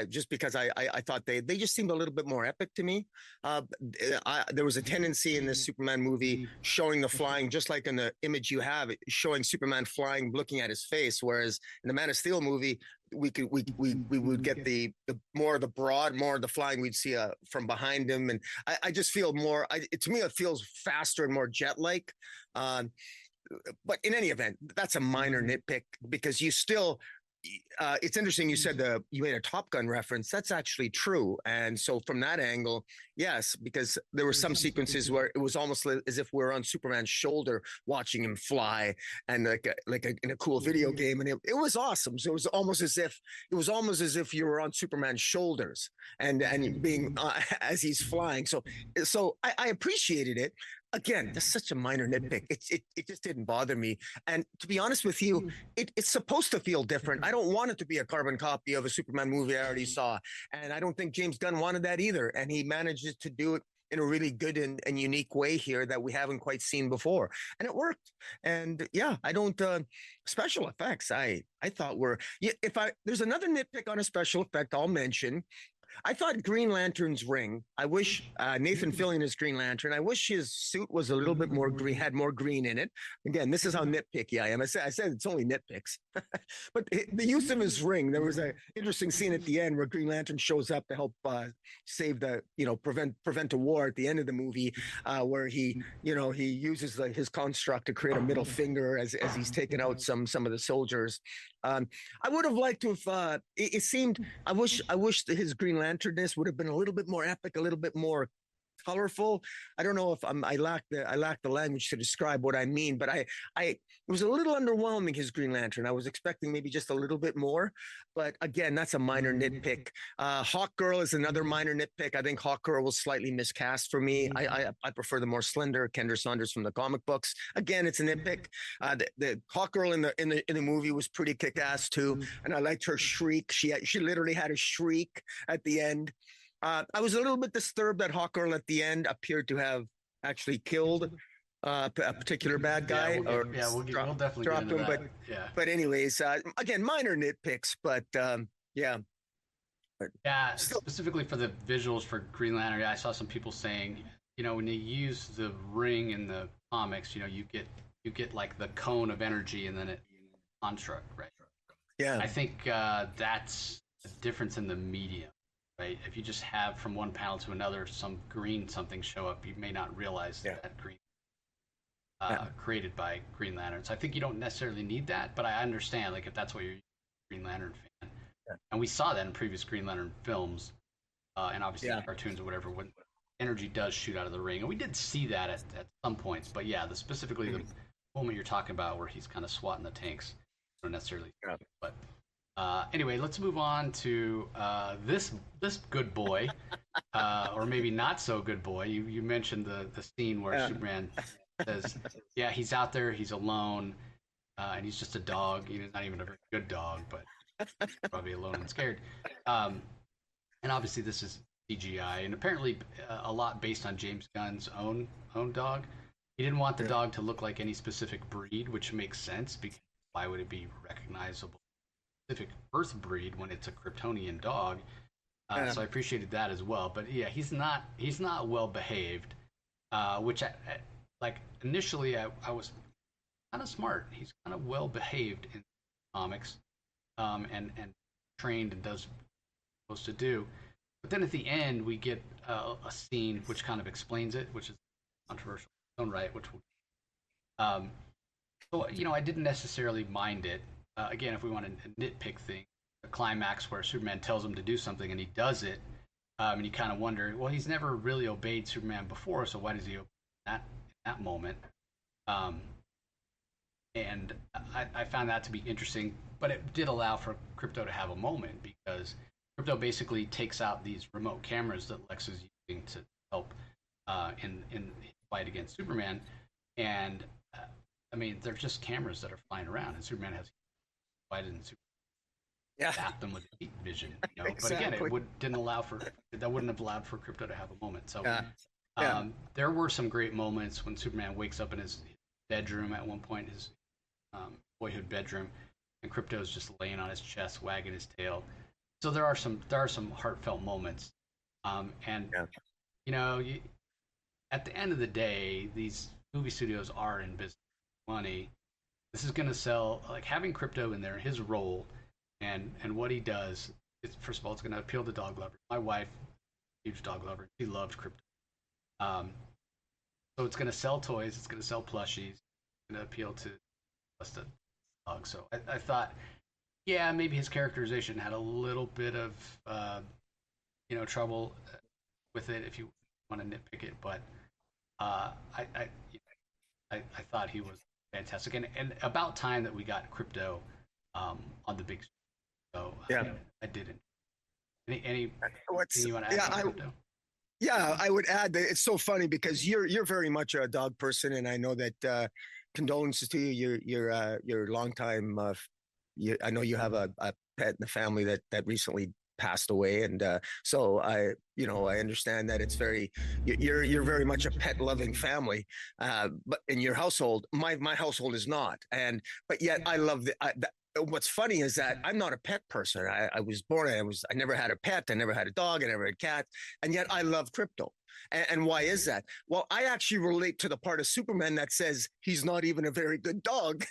Just because I thought they just seemed a little bit more epic to me. There was a tendency in this Superman movie showing the flying, just like in the image you have, showing Superman flying, looking at his face. Whereas in the Man of Steel movie, we would get the more of the broad, more of the flying we'd see from behind him. And I just feel more, to me, it feels faster and more jet-like. But in any event, that's a minor nitpick, because you still, it's interesting you said you made a Top Gun reference. That's actually true. And so from that angle, yes, because there were some sequences where it was almost as if we're on Superman's shoulder watching him fly, and in a cool video game, and it was awesome. So it was almost as if you were on Superman's shoulders and being as he's flying. So I appreciated it. Again, that's such a minor nitpick. It just didn't bother me. And to be honest with you, it's supposed to feel different. I don't want it to be a carbon copy of a Superman movie I already saw. And I don't think James Gunn wanted that either. And he manages to do it in a really good and unique way here that we haven't quite seen before. And it worked. And I don't, special effects, I thought there's another nitpick on a special effect I'll mention. I thought Green Lantern's ring, I wish Nathan Fillion is Green Lantern. I wish his suit was a little bit more green, had more green in it. Again, this is how nitpicky I am. I said it's only nitpicks. But the use of his ring, there was an interesting scene at the end where Green Lantern shows up to help save prevent a war at the end of the movie, where he uses his construct to create a middle finger as he's taking out some of the soldiers. I would have liked to have. It seemed. I wish his Green Lanternness would have been a little bit more epic, a little bit more colorful. I don't know if I lack the language to describe what I mean, but it was a little underwhelming, his Green Lantern. I was expecting maybe just a little bit more, but again, that's a minor nitpick. Hawkgirl is another minor nitpick. I think Hawkgirl was slightly miscast for me. I prefer the more slender Kendra Saunders from the comic books. Again, it's a nitpick. The Hawkgirl in the movie was pretty kick-ass too, and I liked her shriek. She literally had a shriek at the end. I was a little bit disturbed that Hawkgirl at the end appeared to have actually killed a particular bad guy. We'll definitely drop get into him. that. But anyways, again, minor nitpicks, but yeah. Yeah, specifically for the visuals for Green Lantern, I saw some people saying, when you use the ring in the comics, you get like the cone of energy and then it construct, right? Yeah. I think that's a difference in the medium. Right? If you just have from one panel to another some green something show up, you may not realize that green created by Green Lantern. So I think you don't necessarily need that, but I understand, like, if that's what you're a Green Lantern fan, And we saw that in previous Green Lantern films, and obviously Yeah. cartoons or whatever, when energy does shoot out of the ring. And we did see that at some points, but yeah, specifically the moment you're talking about where he's kind of swatting the tanks, don't necessarily. Yeah. But anyway, let's move on to this good boy, or maybe not so good boy. You mentioned the scene where Superman says, "Yeah, he's out there, he's alone, and he's just a dog. He's not even a very good dog, but probably alone and scared." And obviously, this is CGI, and apparently a lot based on James Gunn's own dog. He didn't want the dog to look like any specific breed, which makes sense because why would it be recognizable specific Earth breed when it's a Kryptonian dog? So I appreciated that as well. But yeah, he's not well behaved, which like initially I was kind of smart. He's kind of well behaved in comics, and trained and does what he's supposed to do. But then at the end we get a scene which kind of explains it, which is controversial in its own right. Which um, so I didn't necessarily mind it. Again, if we want to nitpick things, a climax where Superman tells him to do something and he does it, and you kind of wonder, well, he's never really obeyed Superman before, so why does he obey that moment? Um, and I found that to be interesting, but it did allow for Krypto to have a moment because Krypto basically takes out these remote cameras that Lex is using to help in his fight against Superman, and I mean they're just cameras that are flying around, and Superman has fight in Superman. Zap them with heat vision, Exactly. But again, didn't allow for that. Wouldn't have allowed for Krypto to have a moment. So there were some great moments when Superman wakes up in his bedroom at one point, his boyhood bedroom, and Krypto's just laying on his chest, wagging his tail. So there are some heartfelt moments, and at the end of the day, these movie studios are in business with money. This is going to sell. Like having Krypto in there, his role, and what he does. First of all, it's going to appeal to dog lovers. My wife, huge dog lover, she loves Krypto. So it's going to sell toys. It's going to sell plushies. It's going to appeal to us the dog. So I thought, yeah, maybe his characterization had a little bit of trouble with it if you want to nitpick it, but I thought he was fantastic, and about time that we got Krypto on the big screen. So I didn't. Anything you want to add to Krypto? Yeah, I would add that it's so funny because you're very much a dog person, and I know that condolences to you. You're a long time. I know you have a pet in the family that recently passed away, and so I understand that it's you're very much a pet loving family, but in your household, my household is not, but yet I love what's funny is that I'm not a pet person. I was born, I never had a pet. I never had a dog. I never had cats. And yet I love Krypto. And why is that? Well, I actually relate to the part of Superman that says he's not even a very good dog.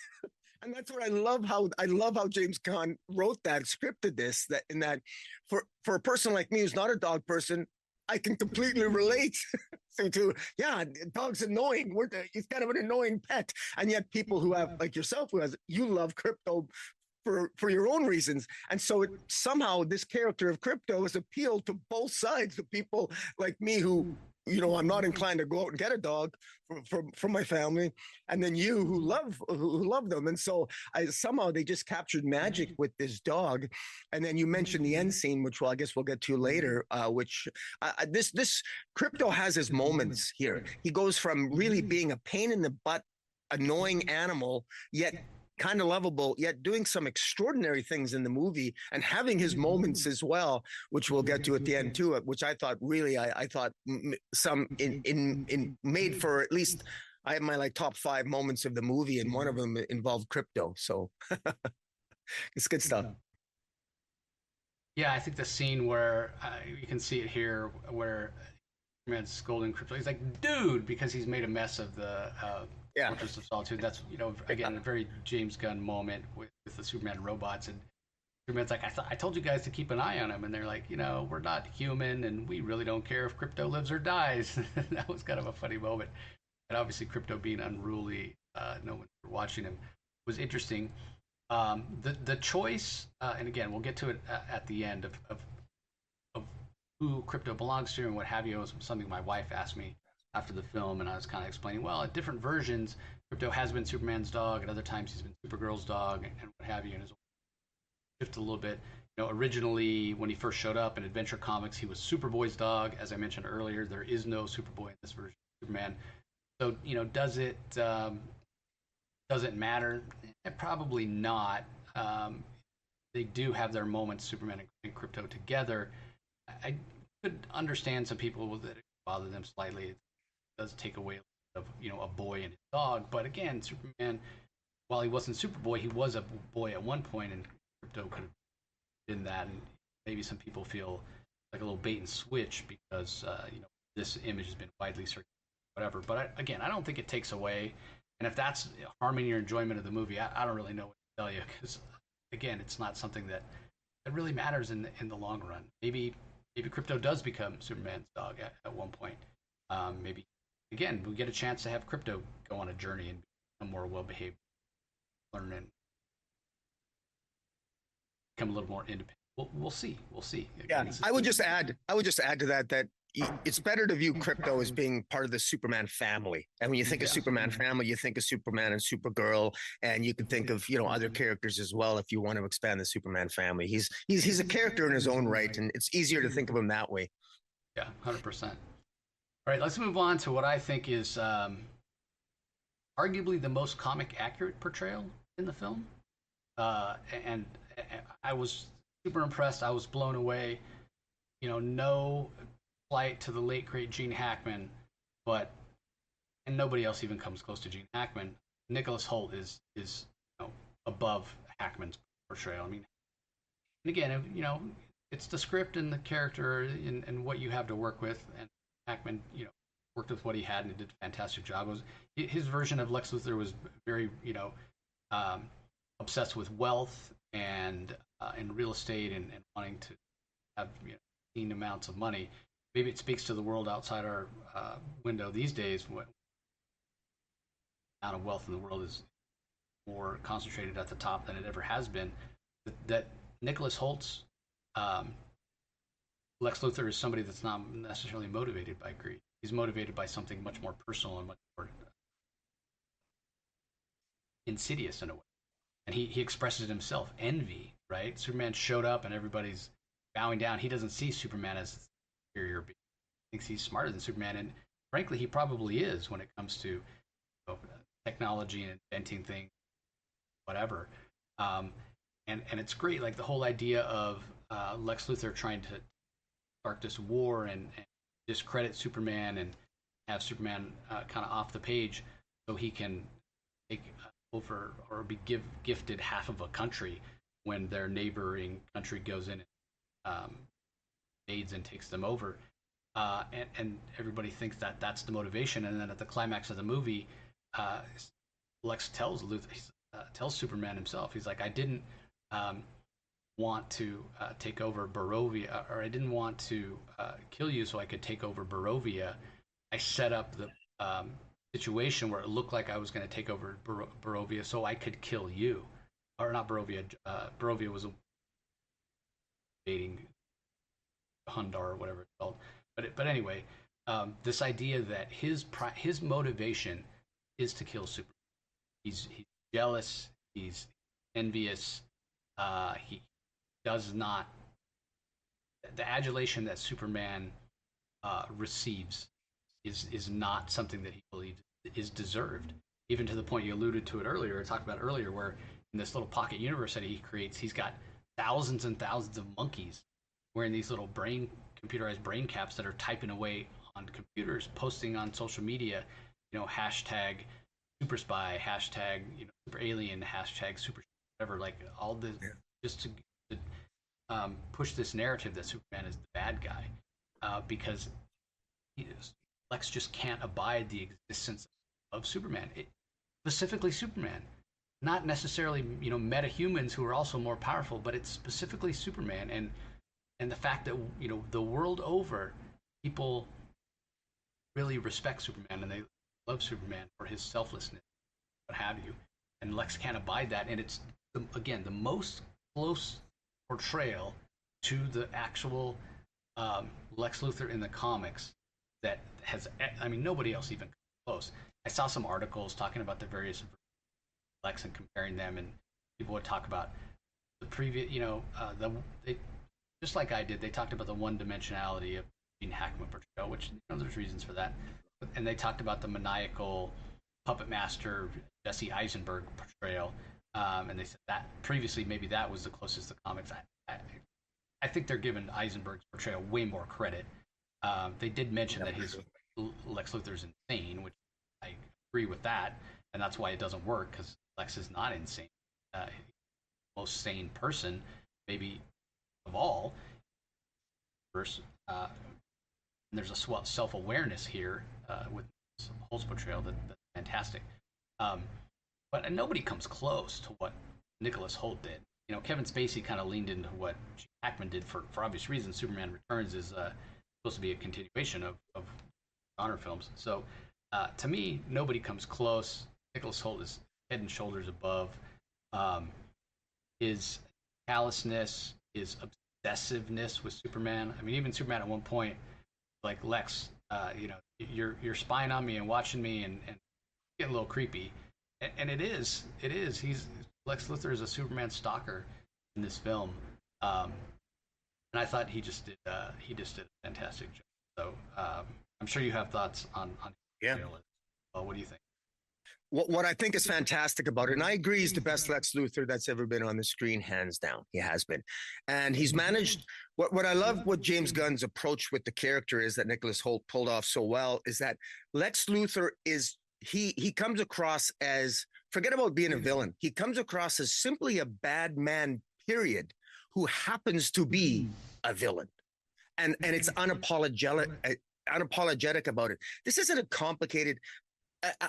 And that's what I love how James Gunn wrote that, scripted this, that for a person like me who's not a dog person, I can completely relate dog's annoying. He's kind of an annoying pet. And yet people who have, like yourself, you love Krypto for your own reasons. And so somehow this character of Krypto has appealed to both sides, the people like me who, I'm not inclined to go out and get a dog from my family, and then you who love them. And so somehow they just captured magic with this dog. And then you mentioned the end scene, which I guess we'll get to later, which this Krypto has his moments here. He goes from really being a pain in the butt, annoying animal, yet kind of lovable, yet doing some extraordinary things in the movie and having his moments as well, which we'll get to at the end too, which I thought really, I thought some in made for at least, I have my top 5 moments of the movie, and one of them involved Krypto. So it's good stuff. Yeah, I think the scene where you can see it here, where Superman's scolding Krypto, he's like, dude, because he's made a mess of the Fortress of Solitude. That's, again, a very James Gunn moment with the Superman robots. And Superman's like, I told you guys to keep an eye on him. And they're like, we're not human, and we really don't care if Krypto lives or dies. That was kind of a funny moment. And obviously, Krypto being unruly, no one watching him, was interesting. The choice, and again, we'll get to it at the end of who Krypto belongs to and what have you. It was something my wife asked me after the film, and I was kind of explaining. Well, at different versions, Krypto has been Superman's dog, and other times he's been Supergirl's dog, and what have you, and has shifted a little bit. Originally when he first showed up in Adventure Comics, he was Superboy's dog. As I mentioned earlier, there is no Superboy in this version of Superman. So, does it matter? Probably not. They do have their moments, Superman and Krypto together. I could understand some people that it bother them slightly. It does take away of a boy and his dog. But again, Superman, while he wasn't Superboy, he was a boy at one point, and Krypto could have been that. And maybe some people feel like a little bait and switch because this image has been widely circulated, whatever. But again, I don't think it takes away. And if that's harming your enjoyment of the movie, I don't really know what to tell you because, again, it's not something that really matters in the long run. Maybe Krypto does become Superman's dog at one point. Maybe again we get a chance to have Krypto go on a journey and become more well behaved, learn and become a little more independent. We'll see. Again, yeah, I would just add to that it's better to view Krypto as being part of the Superman family. And when you think of Superman family, you think of Superman and Supergirl, and you can think of other characters as well if you want to expand the Superman family. He's a character in his own right, and it's easier to think of him that way. Yeah, 100%. All right, let's move on to what I think is arguably the most comic accurate portrayal in the film, and I was super impressed. I was blown away. No flight to the late great Gene Hackman, and nobody else even comes close to Gene Hackman. Nicholas Hoult is above Hackman's portrayal. I mean, and again, it's the script and the character and what you have to work with. And Hackman, worked with what he had and did a fantastic job. His version of Lex Luthor was very, obsessed with wealth and real estate and wanting to have obscene amounts of money. Maybe it speaks to the world outside our window these days. What amount of wealth in the world is more concentrated at the top than it ever has been. That Nicholas Holt's Lex Luthor is somebody that's not necessarily motivated by greed. He's motivated by something much more personal and much more insidious in a way. And he expresses it himself, envy, right? Superman showed up and everybody's bowing down. He doesn't see Superman as superior being. He thinks he's smarter than Superman, and frankly, he probably is when it comes to technology and inventing things, whatever. And it's great, like the whole idea of Lex Luthor trying to start this war and discredit Superman and have Superman kind of off the page so he can take over or be gifted half of a country when their neighboring country goes in and aids and takes them over. And everybody thinks that that's the motivation. And then at the climax of the movie, Lex tells Superman himself, he's like, I didn't want to take over Barovia, or I didn't want to kill you so I could take over Barovia. I set up the situation where it looked like I was going to take over Barovia so I could kill you. Or not Barovia. Barovia was invading Hundar or whatever it's called. But anyway, this idea that his motivation is to kill Superman. He's jealous. He's envious. He does not. The adulation that Superman receives is not something that he believes is deserved. Even to the point you alluded to it earlier, or talked about earlier, where in this little pocket universe that he creates, he's got thousands and thousands of monkeys wearing these little computerized brain caps that are typing away on computers, posting on social media, hashtag super spy, hashtag super alien, hashtag super whatever, like all this, just to push this narrative that Superman is the bad guy, because Lex just can't abide the existence of Superman, specifically Superman. Not necessarily metahumans who are also more powerful, but it's specifically Superman, and the fact that the world over, people really respect Superman and they love Superman for his selflessness, what have you. And Lex can't abide that, and it's again, the most close portrayal to the actual Lex Luthor in the comics that has. I mean, nobody else even comes close. I saw some articles talking about the various Lex and comparing them, and people would talk about the previous, they, just like I did, they talked about the one dimensionality of Gene Hackman portrayal, which there's reasons for that, and they talked about the maniacal puppet master Jesse Eisenberg portrayal, and they said that previously maybe that was the closest to comics. I think they're giving Eisenberg's portrayal way more credit. They did mention that his Lex Luthor's insane, which I agree with that, and that's why it doesn't work because Lex is not insane. Most sane person, maybe of all. First, there's a self-awareness here with Holt's portrayal that's fantastic. But nobody comes close to what Nicholas Hoult did. Kevin Spacey kind of leaned into what Hackman did for obvious reasons. Superman Returns is supposed to be a continuation of genre films. So to me, nobody comes close. Nicholas Hoult is head and shoulders above. His callousness, his obsessiveness with Superman. I mean, even Superman at one point, like Lex, you're spying on me and watching me and getting a little creepy. And it is. He's Lex Luthor is a Superman stalker in this film, and I thought he just did a fantastic job. So I'm sure you have thoughts on yeah. What do you think? What I think is fantastic about it, and I agree, he's the best Lex Luthor that's ever been on the screen, hands down. He has been, and he's managed. What I love, what James Gunn's approach with the character is that Nicholas Hoult pulled off so well, is that Lex Luthor is. He comes across as, forget about being a villain. He comes across as simply a bad man, period, who happens to be a villain. And it's unapologetic about it. This isn't a complicated,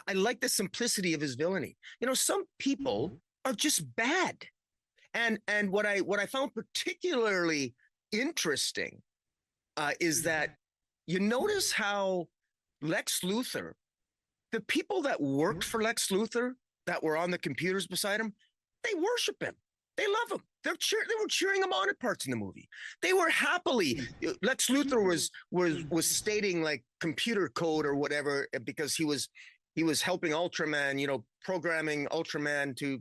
I like the simplicity of his villainy. Some people are just bad. And what I found particularly interesting is that you notice how Lex Luthor, the people that worked for Lex Luthor, that were on the computers beside him, they worship him. They love him. They were cheering him on at parts in the movie. They were happily. Lex Luthor was stating like computer code or whatever because he was helping Ultraman, programming Ultraman to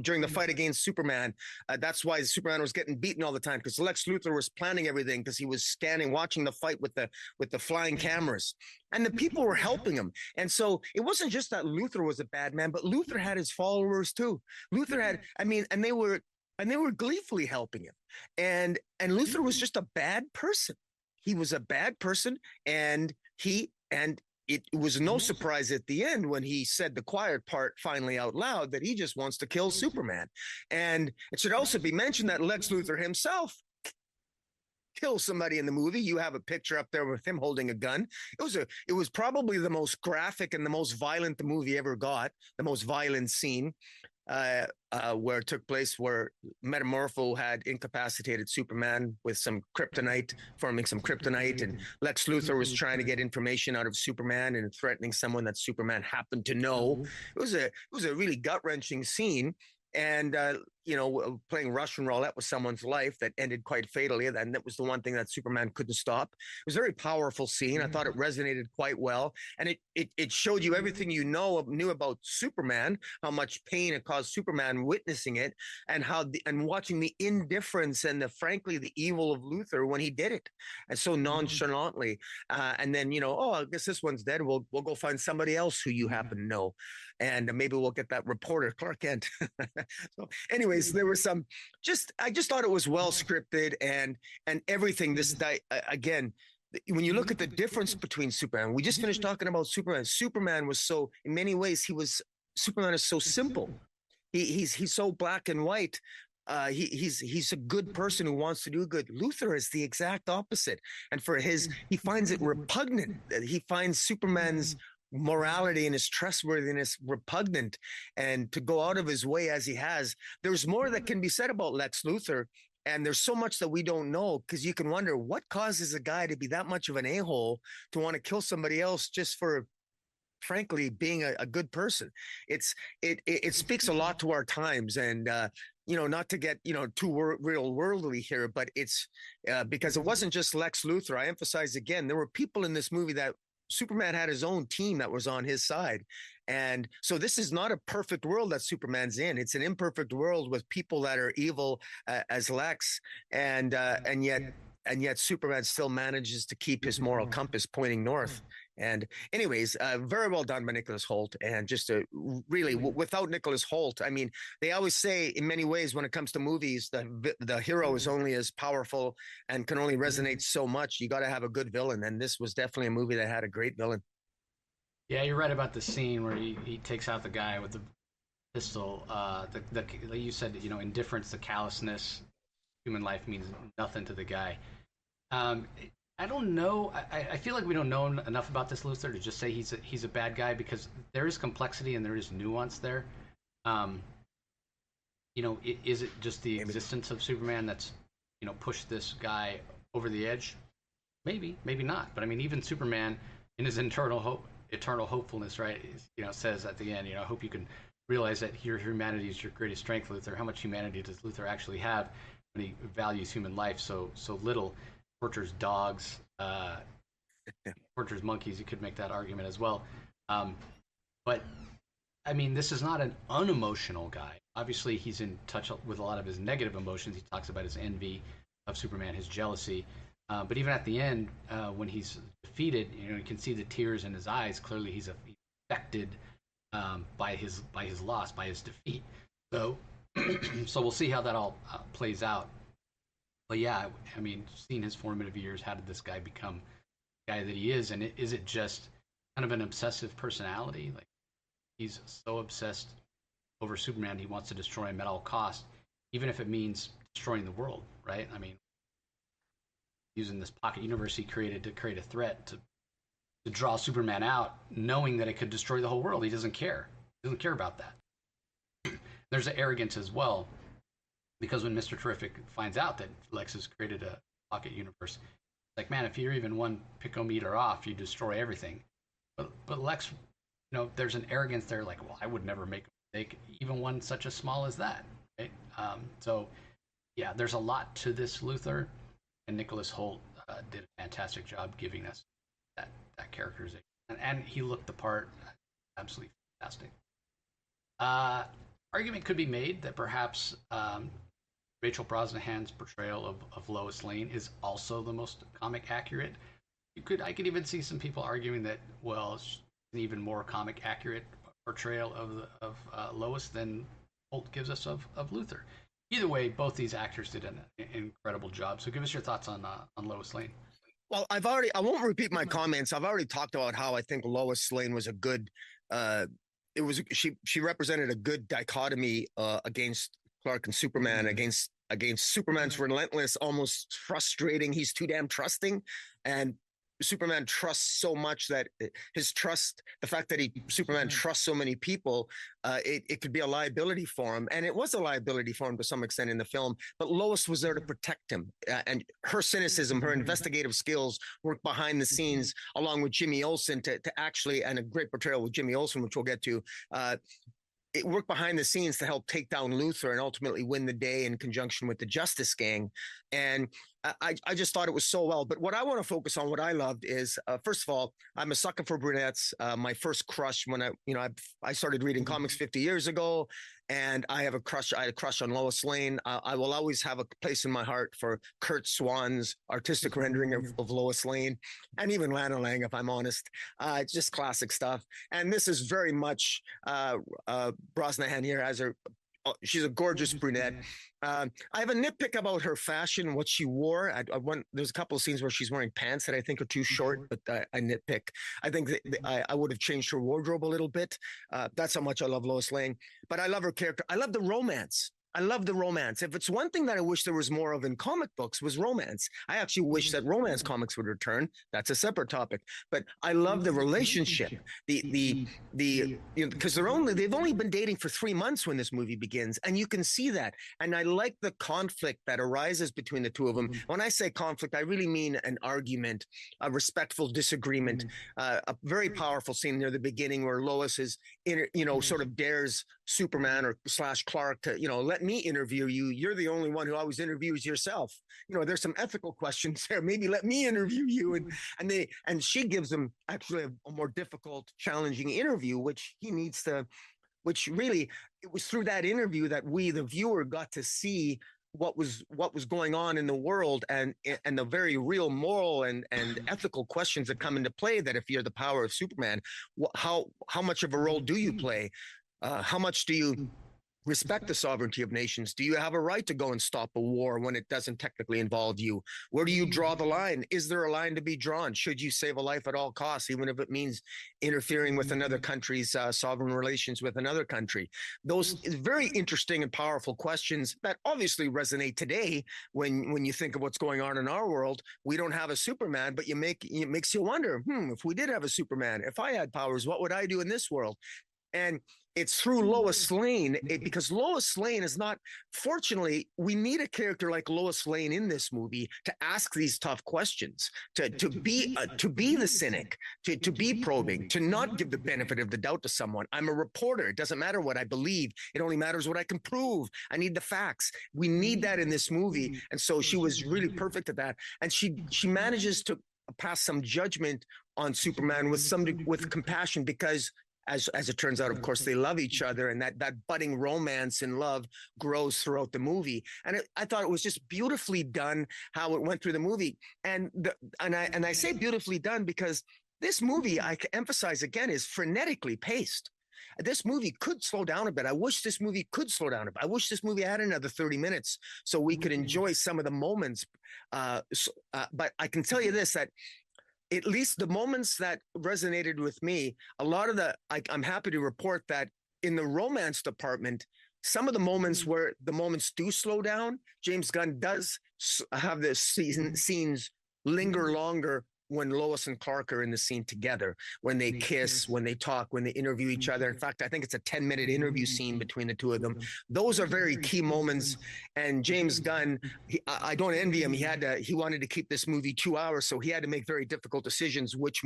during the fight against Superman. That's why Superman was getting beaten all the time, because Lex Luthor was planning everything, because he was watching the fight with the flying cameras, and the people were helping him. And so it wasn't just that Luthor was a bad man, but Luthor had his followers too. Luthor had, and they were gleefully helping him. And Luthor was just a bad person. He was a bad person, and it was no surprise at the end when he said the quiet part finally out loud that he just wants to kill Superman. And it should also be mentioned that Lex Luthor himself killed somebody in the movie. You have a picture up there with him holding a gun. It was probably the most graphic and the most violent the movie ever got, the most violent scene. Where it took place, where Metamorpho had incapacitated Superman with some kryptonite, forming some kryptonite, and Lex Luthor was trying to get information out of Superman and threatening someone that Superman happened to know. It was a really gut-wrenching scene, and playing Russian roulette with someone's life that ended quite fatally, and that was the one thing that Superman couldn't stop. It was a very powerful scene. I thought it resonated quite well, and it showed you everything you knew about Superman, how much pain it caused Superman witnessing it, and watching the indifference and frankly the evil of Luthor when he did it, and so nonchalantly. And then I guess this one's dead. We'll go find somebody else who you happen to know, and maybe we'll get that reporter Clark Kent. So anyways, there were some I just thought it was well scripted and everything. Again, when you look at the difference between Superman, we just finished talking about Superman. Superman was so, in many ways, Superman is so simple. He's so black and white. He's a good person who wants to do good. Luthor is the exact opposite, and he finds it repugnant. He finds Superman's morality and his trustworthiness repugnant, and to go out of his way as he has. There's more that can be said about Lex Luthor, and there's so much that we don't know, because you can wonder what causes a guy to be that much of an a-hole to want to kill somebody else just for frankly being a good person. It speaks a lot to our times, and not to get too real worldly here, but it's because it wasn't just Lex Luthor. I emphasize again, there were people in this movie that Superman had his own team that was on his side. And so this is not a perfect world that Superman's in. It's an imperfect world with people that are evil as Lex, and yet Superman still manages to keep his moral compass pointing north. And anyways, very well done by Nicholas Hoult. And just really, without Nicholas Hoult, I mean, they always say in many ways when it comes to movies, the hero is only as powerful and can only resonate so much. You got to have a good villain. And this was definitely a movie that had a great villain. Yeah, you're right about the scene where he takes out the guy with the pistol. You said, indifference, the callousness, human life means nothing to the guy. I don't know. I feel like we don't know enough about this Luthor to just say he's a bad guy, because there is complexity and there is nuance there. Is it just the existence of Superman that's pushed this guy over the edge? Maybe not. But I mean, even Superman in his eternal hopefulness, right? Says at the end, I hope you can realize that your humanity is your greatest strength, Luthor. How much humanity does Luthor actually have when he values human life so little? Tortures dogs, tortures monkeys. You could make that argument as well. But I mean, this is not an unemotional guy. Obviously, he's in touch with a lot of his negative emotions. He talks about his envy of Superman, his jealousy. But even at the end, when he's defeated, you can see the tears in his eyes. Clearly, he's affected by his loss, by his defeat. So, so we'll see how that all plays out. But yeah, I mean, seeing his formative years, how did this guy become the guy that he is? And is it just kind of an obsessive personality? Like, he's so obsessed over Superman, he wants to destroy him at all costs, even if it means destroying the world, right? I mean, using this pocket universe he created to create a threat to draw Superman out, knowing that it could destroy the whole world. He doesn't care. He doesn't care about that. There's an arrogance as well, because when Mr. Terrific finds out that Lex has created a pocket universe, like, man, if you're even one picometer off, you destroy everything. But Lex, there's an arrogance there, like, well, I would never make a mistake, even one such as small as that, right? So, yeah, there's a lot to this Luthor, and Nicholas Hoult did a fantastic job giving us that characterization, and he looked the part, absolutely fantastic. Argument could be made that perhaps Rachel Brosnahan's portrayal of Lois Lane is also the most comic accurate. I could even see some people arguing that, well, it's an even more comic accurate portrayal of Lois than Holt gives us of Luthor. Either way, both these actors did an incredible job. So give us your thoughts on Lois Lane. Well, I won't repeat my comments. I've already talked about how I think Lois Lane was a good, she represented a good dichotomy against Clark and Superman, against Superman's relentless, almost frustrating. He's too damn trusting, and Superman trusts so much that his trust, the fact that Superman trusts so many people, it could be a liability for him. And it was a liability for him to some extent in the film, but Lois was there to protect him. And her cynicism, her investigative skills worked behind the scenes along with Jimmy Olsen to actually, and a great portrayal with Jimmy Olsen, which we'll get to, it worked behind the scenes to help take down Luthor and ultimately win the day in conjunction with the Justice Gang. And I just thought it was so well. But what I want to focus on, what I loved is, first of all, I'm a sucker for brunettes. My first crush when I started reading comics 50 years ago, and I had a crush on Lois Lane. I will always have a place in my heart for Kurt Swan's artistic rendering of Lois Lane, and even Lana Lang, if I'm honest. It's just classic stuff. And this is very much Brosnahan here as she's a gorgeous brunette. I have a nitpick about her fashion, what she wore. There's a couple of scenes where she's wearing pants that I think are too short, but I nitpick. I think I would have changed her wardrobe a little bit. That's how much I love Lois Lane. But I love her character. I love the romance. I love the romance. If it's one thing that I wish there was more of in comic books was romance. I actually wish that romance comics would return. That's a separate topic. But I love the relationship. Because they've only been dating for 3 months when this movie begins, and you can see that. And I like the conflict that arises between the two of them. When I say conflict, I really mean an argument, a respectful disagreement. A very powerful scene near the beginning where Lois is, sort of dares Superman or slash Clark to, let me interview you. You're the only one who always interviews yourself. There's some ethical questions there. Maybe let me interview you. And she gives him actually a more difficult, challenging interview, which really, it was through that interview that we, the viewer, got to see what was going on in the world, and the very real moral and ethical questions that come into play. That if you're the power of Superman, how much of a role do you play? How much do you respect the sovereignty of nations? Do you have a right to go and stop a war when it doesn't technically involve you? Where do you draw the line? Is there a line to be drawn? Should you save a life at all costs, even if it means interfering with another country's sovereign relations with another country? Those very interesting and powerful questions that obviously resonate today when you think of what's going on in our world. We don't have a Superman, but it makes you wonder, if we did have a Superman, if I had powers, what would I do in this world? And it's through Lois Lane, because Lois Lane is not, fortunately, we need a character like Lois Lane in this movie to ask these tough questions, to be the cynic, to be probing, to not give the benefit of the doubt to someone. I'm a reporter. It doesn't matter what I believe. It only matters what I can prove. I need the facts. We need that in this movie. And so she was really perfect at that. And she manages to pass some judgment on Superman with compassion, because as it turns out, of course, they love each other, and that budding romance and love grows throughout the movie. And I thought it was just beautifully done how it went through the movie. And I say beautifully done because this movie, I emphasize again, is frenetically paced. This movie could slow down a bit. I wish this movie could slow down a bit. I wish this movie had another 30 minutes so we could enjoy some of the moments. But I can tell you this, that at least the moments that resonated with me, a lot of I'm happy to report that in the romance department, some of the moments where the moments do slow down, James Gunn does have the scenes linger longer when Lois and Clark are in the scene together, when they kiss, when they talk, when they interview each other. In fact, I think it's a 10-minute interview scene between the two of them. Those are very key moments. And James Gunn, I don't envy him. He wanted to keep this movie 2 hours, so he had to make very difficult decisions, which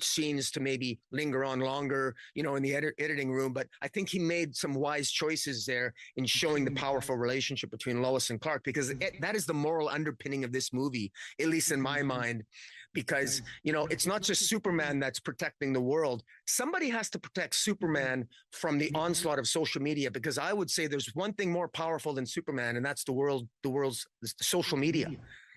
scenes to maybe linger on longer, in the editing room. But I think he made some wise choices there in showing the powerful relationship between Lois and Clark, because that is the moral underpinning of this movie, at least in my mind. Because, it's not just Superman that's protecting the world. Somebody has to protect Superman from the onslaught of social media, because I would say there's one thing more powerful than Superman, and that's the world's social media.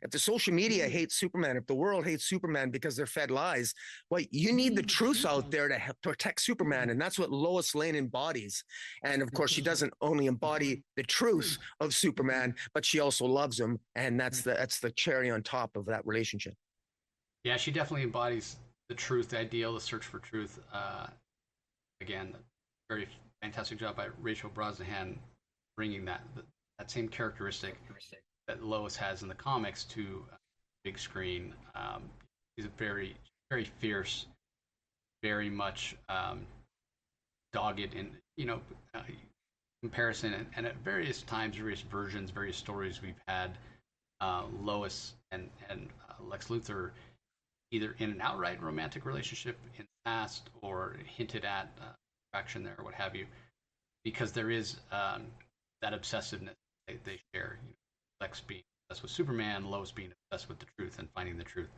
If the social media hates Superman, if the world hates Superman because they're fed lies, well, you need the truth out there to help protect Superman. And that's what Lois Lane embodies. And of course, she doesn't only embody the truth of Superman, but she also loves him. And that's the cherry on top of that relationship. Yeah, she definitely embodies the truth, the ideal, the search for truth. Again, very fantastic job by Rachel Brosnahan bringing that same characteristic that Lois has in the comics to big screen. She's a very, very fierce, very much dogged in comparison, and at various times, various versions, various stories we've had Lois and Lex Luthor either in an outright romantic relationship in the past or hinted at attraction there or what have you, because there is that obsessiveness they share. Lex being obsessed with Superman, Lois being obsessed with the truth and finding the truth.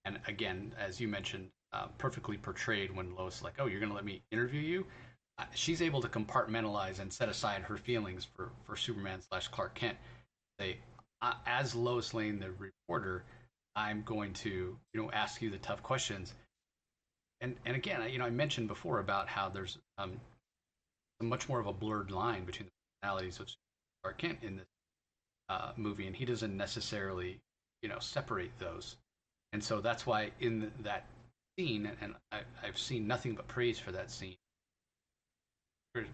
And again, as you mentioned, perfectly portrayed when Lois is like, "Oh, you're going to let me interview you?" She's able to compartmentalize and set aside her feelings for Superman / Clark Kent. Say, as Lois Lane, the reporter, I'm going to, ask you the tough questions. And again, I mentioned before about how there's much more of a blurred line between the personalities of Clark Kent in this movie, and he doesn't necessarily, separate those. And so that's why in that scene, and I've seen nothing but praise for that scene,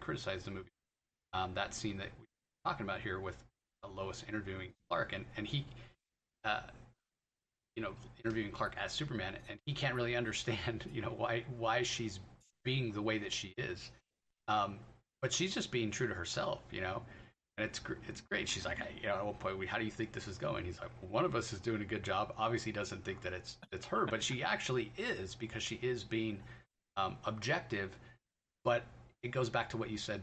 criticize the movie, that scene that talking about here with Lois interviewing Clark, and he, uh, interviewing Clark as Superman, and he can't really understand, why she's being the way that she is. But she's just being true to herself, and it's great. She's like, at one point, how do you think this is going? He's like, well, one of us is doing a good job. Obviously, doesn't think that it's her, but she actually is, because she is being objective. But it goes back to what you said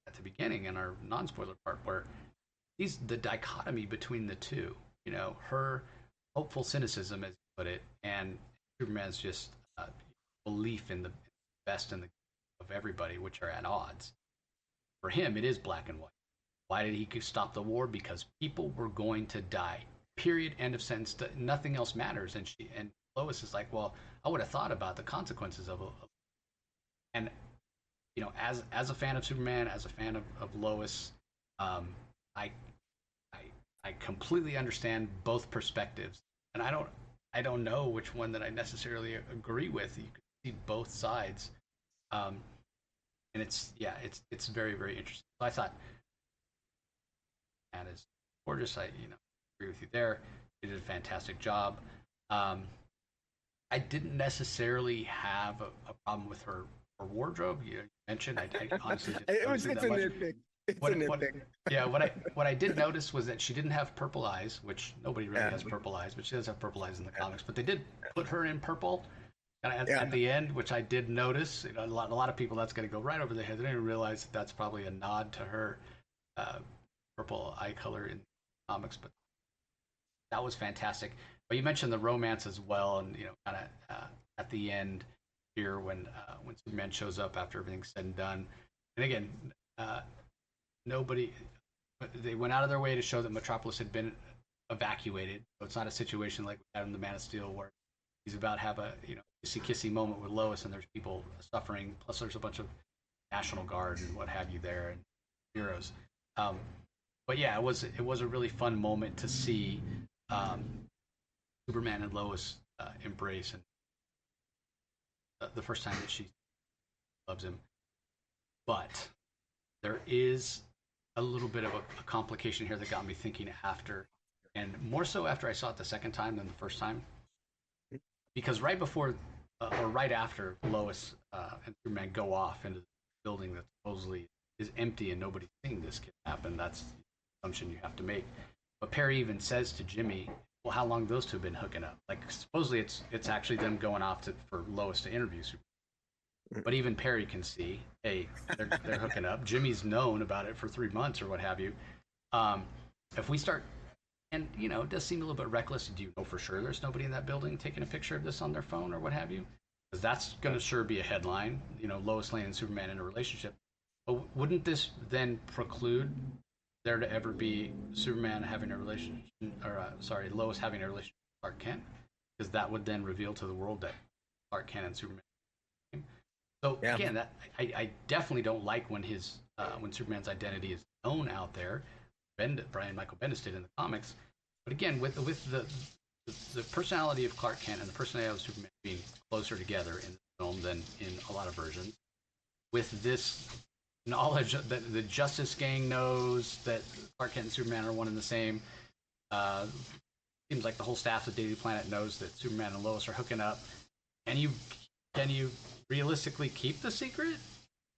at the beginning in our non-spoiler part, where the dichotomy between the two, her hopeful cynicism, as you put it, and Superman's just belief in the best and the of everybody, which are at odds. For him, it is black and white. Why did he stop the war? Because people were going to die. Period. End of sentence. Nothing else matters. And Lois is like, well, I would have thought about the consequences of and as a fan of Superman, as a fan of Lois, I completely understand both perspectives, and I don't know which one that I necessarily agree with. You can see both sides, and it's very, very interesting. So I thought that is gorgeous. I agree with you there. They did a fantastic job. I didn't necessarily have a problem with her wardrobe. You mentioned I honestly didn't notice it that much. Nitpick. It's a nitpick. Yeah, what I did notice was that she didn't have purple eyes, which nobody really has purple eyes, but she does have purple eyes in the comics. But they did put her in purple at the end, which I did notice. A lot of people, that's going to go right over their head. They didn't even realize that's probably a nod to her purple eye color in comics, but that was fantastic. But you mentioned the romance as well, and kind of at the end here when Superman shows up after everything's said and done. And again, they went out of their way to show that Metropolis had been evacuated, so it's not a situation like we had in the Man of Steel where he's about to have a kissy moment with Lois and there's people suffering, plus there's a bunch of National Guard and what have you there and heroes. But yeah, it was a really fun moment to see Superman and Lois embrace, and the first time that she loves him. But there is a little bit of a complication here that got me thinking after, and more so after I saw it the second time than the first time, because right before or right after Lois and Superman go off into the building that supposedly is empty and nobody's seeing this kid happen, that's the assumption you have to make. But Perry even says to Jimmy, well, how long those two have been hooking up? Like, supposedly it's actually them going off for Lois to interview Superman. But even Perry can see, hey, they're hooking up. Jimmy's known about it for 3 months or what have you. If we start, and it does seem a little bit reckless. Do you know for sure there's nobody in that building taking a picture of this on their phone or what have you? Because that's going to sure be a headline. Lois Lane and Superman in a relationship. But wouldn't this then preclude there to ever be Superman having a relationship, or Lois having a relationship with Clark Kent? Because that would then reveal to the world that Clark Kent and Superman. So again, that I definitely don't like when when Superman's identity is known out there. Brian Michael Bendis did in the comics, but again, with the personality of Clark Kent and the personality of Superman being closer together in the film than in a lot of versions, with this knowledge that the Justice Gang knows that Clark Kent and Superman are one and the same. Seems like the whole staff of Daily Planet knows that Superman and Lois are hooking up. Can you realistically keep the secret?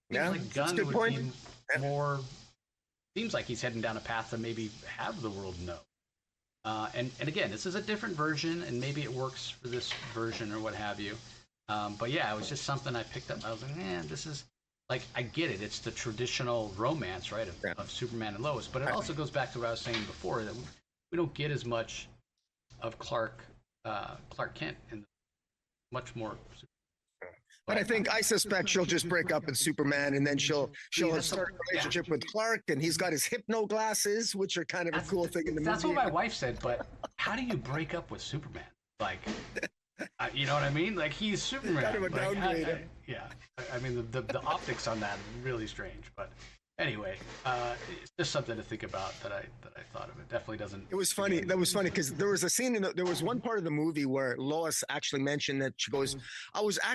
Yeah, like Gunn would point. Be more. Seems like he's heading down a path to maybe have the world know. And again, this is a different version, and maybe it works for this version or what have you. But yeah, it was just something I picked up. I was like, man, this is like, I get it. It's the traditional romance, right, of Superman and Lois. But it also goes back to what I was saying before, that we don't get as much of Clark Kent and much more. But I suspect she'll just break up with Superman, and then she'll start a relationship with Clark, and he's got his hypno glasses, which are kind of a cool thing in the movie. That's what my wife said. But how do you break up with Superman? Like, you know what I mean? Like, he's Superman. Kind of a downgrade. I mean, the optics on that are really strange. But Anyway, it's just something to think about that I thought of. It definitely doesn't. It was funny. That was funny because there was a scene there was one part of the movie where Lois actually mentioned that she goes,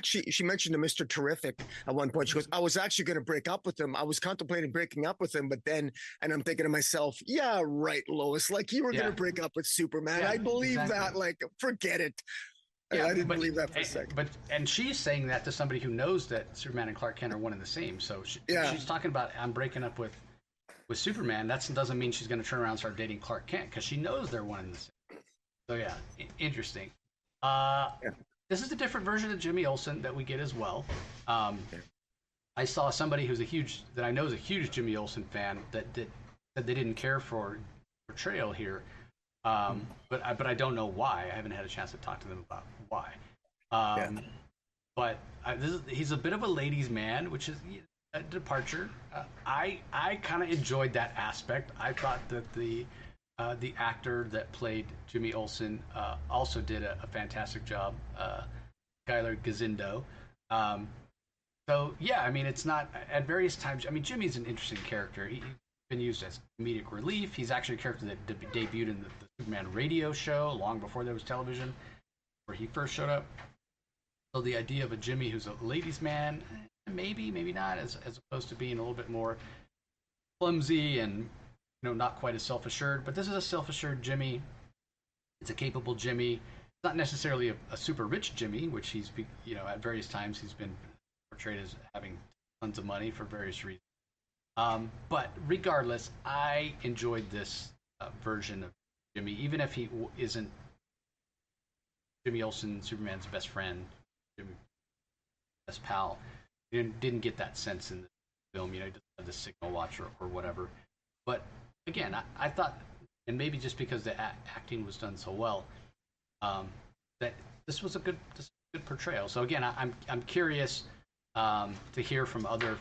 she mentioned to Mr. Terrific at one point. She goes, I was actually going to break up with him. I was contemplating breaking up with him, but then, and I'm thinking to myself, yeah, right, Lois, like you were going to break up with Superman. Yeah, I believe exactly. that. Like, forget it. Yeah, I didn't but believe that for a second. and she's saying that to somebody who knows that Superman and Clark Kent are one and the same. So Yeah. she's talking about I'm breaking up with Superman. That doesn't mean she's going to turn around and start dating Clark Kent because she knows they're one and the same. So yeah, interesting. Yeah. This is a different version of Jimmy Olsen that we get as well. I saw somebody that I know is a huge Jimmy Olsen fan that they didn't care for portrayal here. But I don't know why. I haven't had a chance to talk to them about why. But he's a bit of a ladies' man, which is a departure. I kind of enjoyed that aspect. I thought that the actor that played Jimmy Olsen also did a fantastic job, Skylar Gazindo. So yeah, I mean, it's not at various times. I mean, Jimmy's an interesting character. He's been used as comedic relief. He's actually a character that debuted in the Superman radio show long before there was television, where he first showed up. So the idea of a Jimmy who's a ladies' man, maybe, maybe not, as opposed to being a little bit more clumsy and not quite as self-assured. But this is a self-assured Jimmy. It's a capable Jimmy. It's not necessarily a super rich Jimmy, which he's at various times he's been portrayed as having tons of money for various reasons. But regardless, I enjoyed this version of Jimmy, even if he isn't Jimmy Olsen, Superman's best friend, Jimmy, best pal. You didn't get that sense in the film. He doesn't have the signal watch or whatever. But again, I thought, and maybe just because the acting was done so well, that this was a good portrayal. So again, I'm curious to hear from other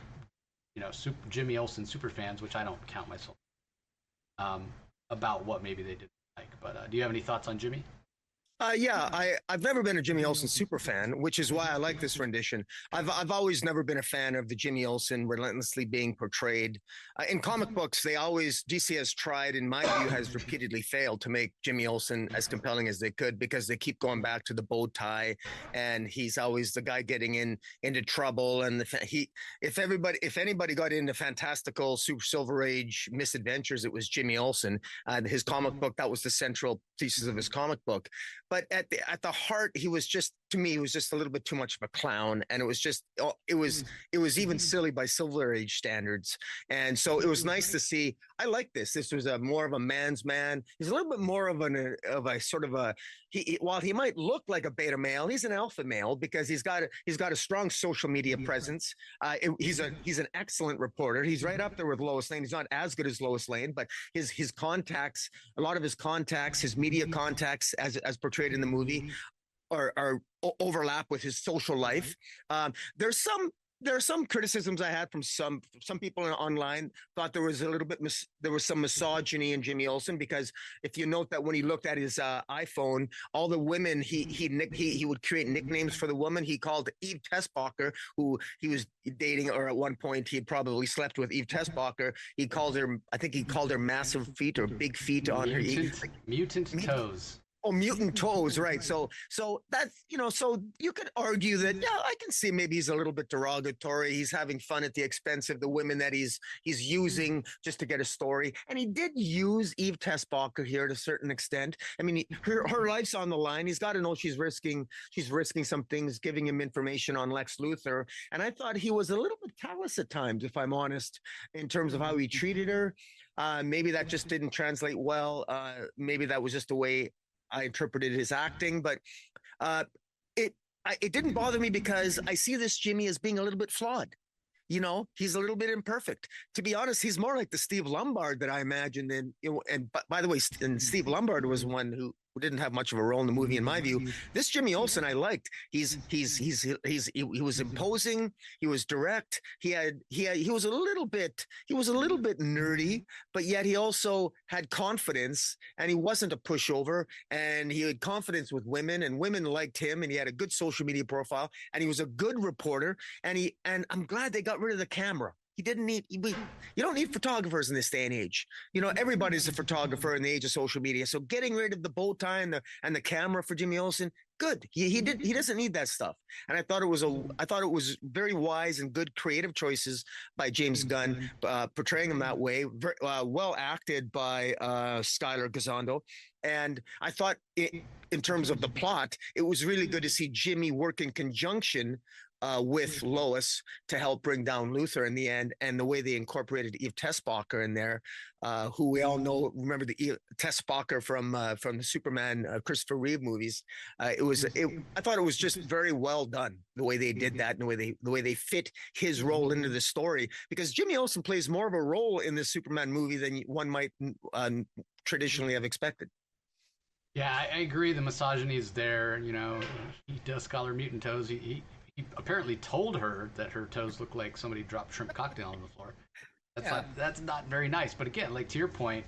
Jimmy Olsen super fans, which I don't count myself, about what maybe they didn't like. But do you have any thoughts on Jimmy? I've never been a Jimmy Olsen super fan, which is why I like this rendition. I've always never been a fan of the Jimmy Olsen relentlessly being portrayed. In comic books, DC has tried, in my view, has repeatedly failed to make Jimmy Olsen as compelling as they could because they keep going back to the bow tie, and he's always the guy getting into trouble. And if anybody got into fantastical Super Silver Age misadventures, it was Jimmy Olsen. His comic book, that was the central thesis of his comic book. But at the heart, he was just a little bit too much of a clown, and it was even silly by Silver Age standards. And so it was nice to see. I like this. This was more of a man's man. He's a little bit more of a sort of a. While he might look like a beta male, he's an alpha male because he's got a strong social media presence. He's an excellent reporter. He's right up there with Lois Lane. He's not as good as Lois Lane, but his contacts, a lot of his contacts, his media contacts, as portrayed in the movie, are overlap with his social life. There are some criticisms I had from some people online. Thought there was some misogyny in Jimmy Olsen, because if you note that when he looked at his iPhone, all the women he would create nicknames for the woman. He called Eve Tessbacher, who he was dating, or at one point he had probably slept with Eve Tessbacher. I think he called her massive feet or big feet on her. Mutant toes. Oh, mutant toes, right? So that's so you could argue that I can see maybe he's a little bit derogatory. He's having fun at the expense of the women that he's using just to get a story. And he did use Eve Tessbacher here to a certain extent. I mean, her life's on the line. He's got to know she's risking some things, giving him information on Lex Luthor. And I thought he was a little bit callous at times, if I'm honest, in terms of how he treated her. Maybe that just didn't translate well. Maybe that was just the way I interpreted his acting, but it didn't bother me because I see this Jimmy as being a little bit flawed. He's a little bit imperfect. To be honest, he's more like the Steve Lombard that I imagined. And by the way, Steve Lombard was one who didn't have much of a role in the movie, in my view. This Jimmy Olsen I liked. He was imposing. He was direct. He was a little bit nerdy, but yet he also had confidence, and he wasn't a pushover, and he had confidence with women, and women liked him, and he had a good social media profile, and he was a good reporter, and I'm glad they got rid of the camera. He didn't need. You don't need photographers in this day and age. You know, everybody's a photographer in the age of social media. So getting rid of the bow tie and the camera for Jimmy Olsen, good. He doesn't need that stuff. And I thought it was very wise and good creative choices by James Gunn, portraying him that way. Well acted by Skylar Gazondo. And I thought in terms of the plot, it was really good to see Jimmy work in conjunction with Lois to help bring down Luthor in the end, and the way they incorporated Eve Tessbacher in there, who we all know, remember the Tessbacher from the Superman Christopher Reeve movies. I thought it was just very well done the way they did that, and the way they fit his role into the story, because Jimmy Olsen plays more of a role in the Superman movie than one might traditionally have expected. Yeah, I agree. The misogyny is there. You know, he does call her mutant toes. He apparently told her that her toes look like somebody dropped shrimp cocktail on the floor. That's not very nice. But again, like to your point,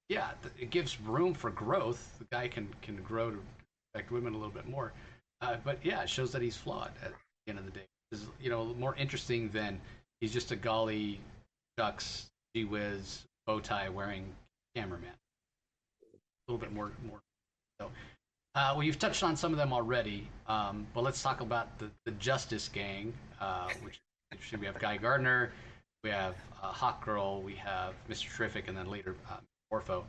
yeah, it gives room for growth. The guy can grow to respect women a little bit more. But yeah, it shows that he's flawed at the end of the day. It's, you know, more interesting than he's just a golly shucks gee whiz bow tie wearing cameraman. A little bit more. So, well, you've touched on some of them already, but let's talk about the Justice Gang, which we have Guy Gardner, we have Hawk Girl, we have Mr. Terrific, and then later Orpho.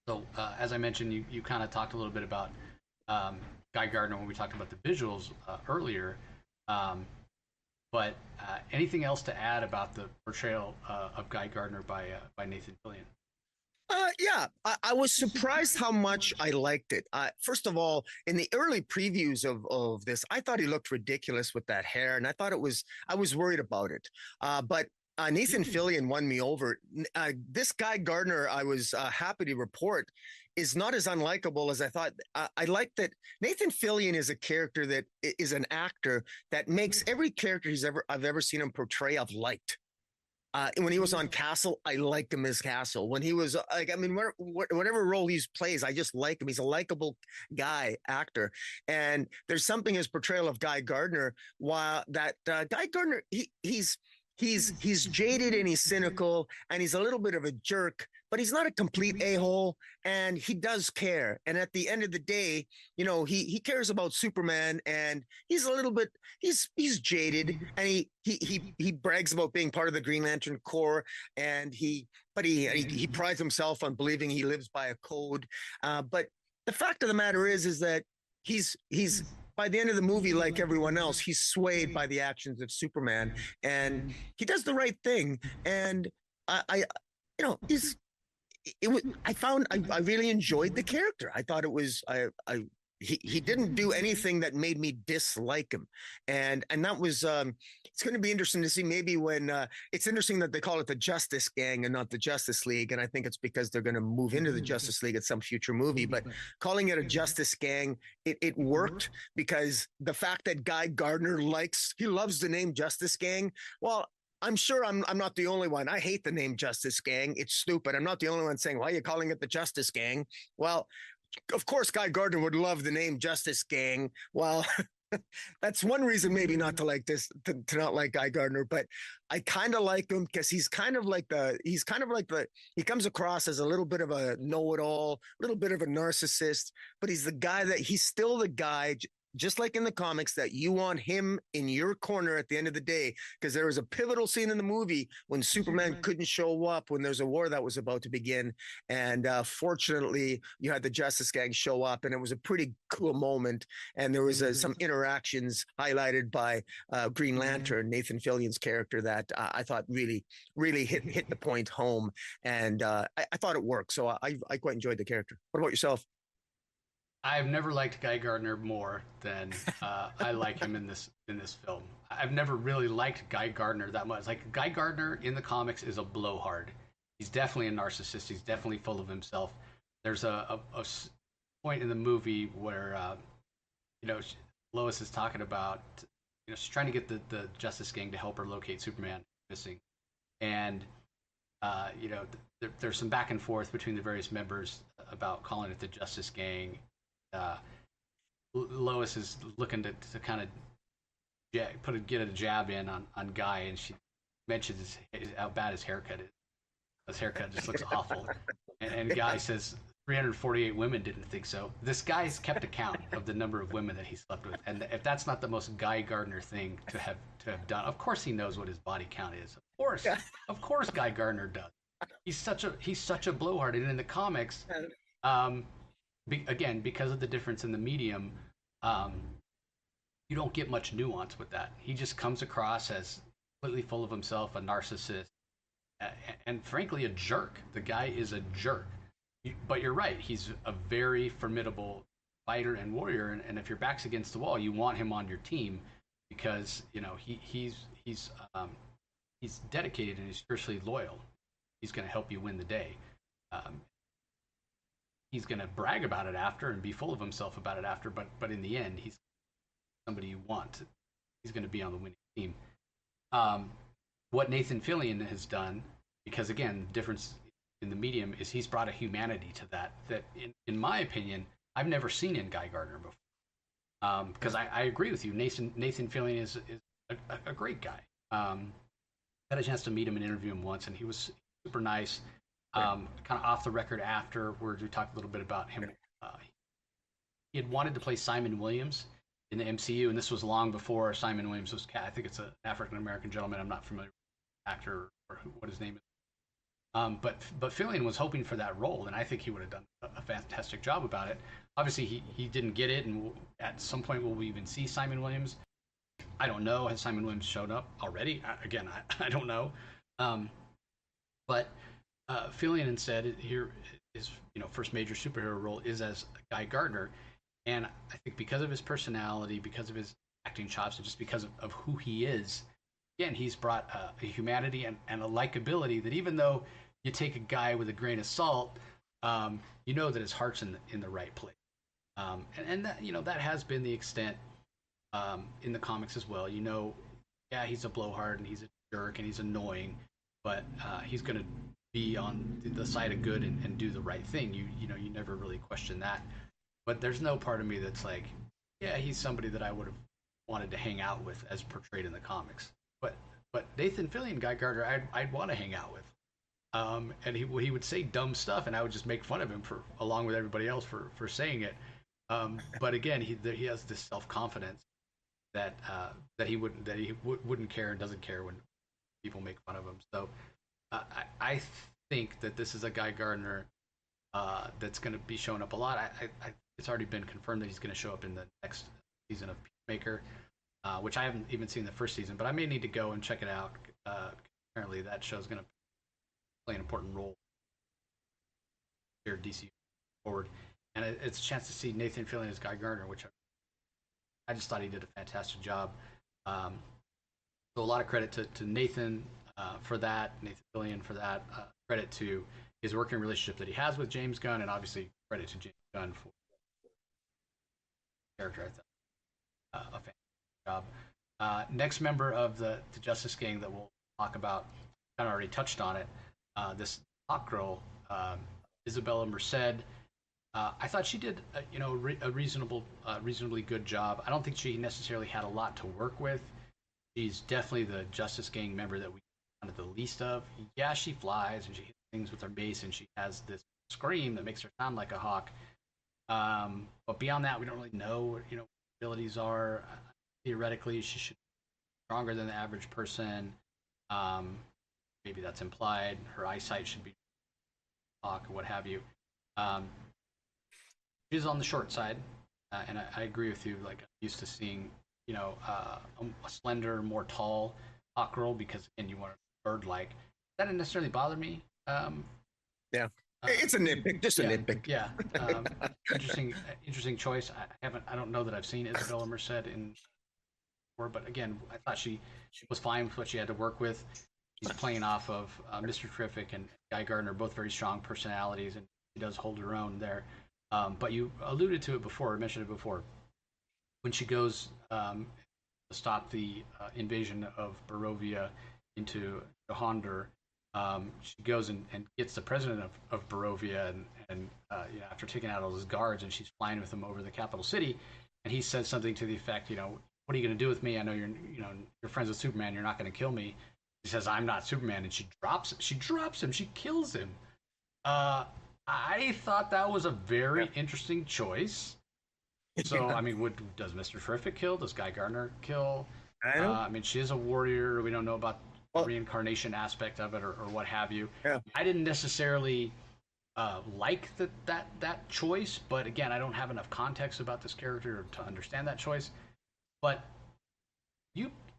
So, as I mentioned, you kind of talked a little bit about Guy Gardner when we talked about the visuals earlier. But anything else to add about the portrayal of Guy Gardner by Nathan Fillion? Yeah, I was surprised how much I liked it. First of all, in the early previews of this, I thought he looked ridiculous with that hair, and I was worried about it. But Nathan Fillion won me over. This Guy Gardner, I was happy to report, is not as unlikable as I thought. I like that Nathan Fillion is a character that is an actor that makes every character I've ever seen him portray, I've liked. When he was on Castle, I liked him as Castle. When he was like, I mean, whatever role he plays, I just like him. He's a likable actor. And there's something in his portrayal of Guy Gardner, while that Guy Gardner, he's jaded and he's cynical and he's a little bit of a jerk, but he's not a complete a-hole, and he does care. And at the end of the day, you know, he cares about Superman, and he's a little bit, he's jaded, and he brags about being part of the Green Lantern Corps, and he prides himself on believing he lives by a code. But the fact of the matter is that he's by the end of the movie, like everyone else, he's swayed by the actions of Superman, and he does the right thing. And I I really enjoyed the character. I thought it was, he didn't do anything that made me dislike him. And that was, it's going to be interesting to see maybe when, it's interesting that they call it the Justice Gang and not the Justice League. And I think it's because they're going to move into the Justice League at some future movie, but calling it a Justice Gang, it worked, because the fact that Guy Gardner loves the name Justice Gang. Well, I'm sure I'm not the only one. I hate the name Justice Gang. It's stupid. I'm not the only one saying, why are you calling it the Justice Gang? Well, of course, Guy Gardner would love the name Justice Gang. Well, that's one reason maybe not to like this, to not like Guy Gardner, but I kind of like him because he comes across as a little bit of a know-it-all, a little bit of a narcissist, but he's still the guy, just like in the comics, that you want him in your corner at the end of the day, because there was a pivotal scene in the movie when Superman couldn't show up when there's a war that was about to begin. And fortunately, you had the Justice Gang show up, and it was a pretty cool moment. And there was some interactions highlighted by Green Lantern, Nathan Fillion's character, that I thought really, really hit the point home. And I thought it worked. So I quite enjoyed the character. What about yourself? I've never liked Guy Gardner more than I like him in this film. I've never really liked Guy Gardner that much. Like, Guy Gardner in the comics is a blowhard. He's definitely a narcissist. He's definitely full of himself. There's a point in the movie where Lois is talking about, she's trying to get the Justice Gang to help her locate Superman missing, and there's some back and forth between the various members about calling it the Justice Gang. Lois is looking to kind of get a jab in on Guy, and she mentions how bad his haircut is. His haircut just looks awful. And Guy says 348 women didn't think so. This guy's kept account of the number of women that he slept with, and if that's not the most Guy Gardner thing to have done, of course he knows what his body count is. Of course, Guy Gardner does. He's such a blowhard, and in the comics, again, because of the difference in the medium, you don't get much nuance with that. He just comes across as completely full of himself, a narcissist, and frankly, a jerk. The guy is a jerk. But you're right. He's a very formidable fighter and warrior, and if your back's against the wall, you want him on your team because he's dedicated and he's fiercely loyal. He's going to help you win the day. He's going to brag about it after and be full of himself about it after, but in the end, he's somebody you want. He's going to be on the winning team. What Nathan Fillion has done, because again, the difference in the medium is he's brought a humanity to that in my opinion, I've never seen in Guy Gardner before. Because I agree with you. Nathan Fillion is a great guy. Had a chance to meet him and interview him once, and he was super nice. Kind of off the record afterwards, we talked a little bit about him. He had wanted to play Simon Williams in the MCU, and this was long before Simon Williams was cast. I think it's an African American gentleman. I'm not familiar with the actor or what his name is. But Fillion was hoping for that role, and I think he would have done a fantastic job about it. Obviously, he didn't get it, and at some point, will we even see Simon Williams? I don't know. Has Simon Williams showed up already? I don't know. But Fillion instead here his first major superhero role is as Guy Gardner, and I think because of his personality, because of his acting chops, and just because of who he is, again, he's brought a humanity and a likability that even though you take a guy with a grain of salt, you know that his heart's in the right place. And that that has been the extent in the comics as well. Yeah, he's a blowhard and he's a jerk and he's annoying, but he's going to be on the side of good and do the right thing. You never really question that. But there's no part of me that's like, yeah, he's somebody that I would have wanted to hang out with as portrayed in the comics. But Nathan Fillion, Guy Gardner, I'd want to hang out with. And he would say dumb stuff, and I would just make fun of him along with everybody else for saying it. But again, he has this self confidence that he wouldn't care and doesn't care when people make fun of him. So I think that this is a Guy Gardner that's going to be showing up a lot. It's already been confirmed that he's going to show up in the next season of Peacemaker, which I haven't even seen the first season, but I may need to go and check it out. Apparently, that show's going to play an important role here DC forward, and it's a chance to see Nathan Fillion as Guy Gardner, which I just thought he did a fantastic job. So a lot of credit to Nathan for that, Nathan Fillion for that. Credit to his working relationship that he has with James Gunn, and obviously credit to James Gunn for the character. I thought a fantastic job. Next member of the Justice Gang that we'll talk about, kind of already touched on it. This hot girl, Isabella Merced. I thought she did a reasonably good job. I don't think she necessarily had a lot to work with. She's definitely the Justice Gang member that we wanted the least of. Yeah, she flies and she hits things with her mace, and she has this scream that makes her sound like a hawk. But beyond that, we don't really know what her abilities are. Theoretically, she should be stronger than the average person. Maybe that's implied. Her eyesight should be hawk or what have you. She's on the short side, and I agree with you. Like, I'm used to seeing a slender, more tall hawk girl because again, you want a bird-like. That didn't necessarily bother me. Yeah. It's a nitpick, just a nitpick. Yeah. Interesting choice. I don't know that I've seen Isabella Merced in before, but again, I thought she was fine with what she had to work with. She's playing off of Mr. Terrific and Guy Gardner, both very strong personalities, and she does hold her own there. But you alluded to it before, mentioned it before. When she goes to stop the invasion of Barovia into Hondur, she goes and gets the president of Barovia, and after taking out all his guards, and she's flying with him over the capital city, and he says something to the effect, what are you going to do with me? I know you're friends with Superman. You're not going to kill me. She says, "I'm not Superman," and she drops him, she kills him. I thought that was a very interesting choice. So, I mean, does Mr. Terrific kill? Does Guy Gardner kill? I know. I mean, she is a warrior. We don't know about the Well, reincarnation aspect of it, or what have you. yeah. I didn't necessarily like that choice, but again, I don't have enough context about this character to understand that choice. But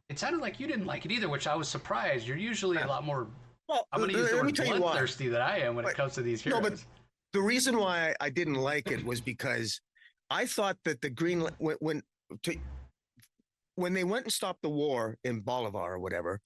it sounded like you didn't like it either, which I was surprised. You're usually a lot more. Well, I'm going to use the let me word tell you why. bloodthirsty than I am when it comes to these heroes. No, but the reason why I didn't like it was because I thought that the Green when they went and stopped the war in Bolivar or whatever,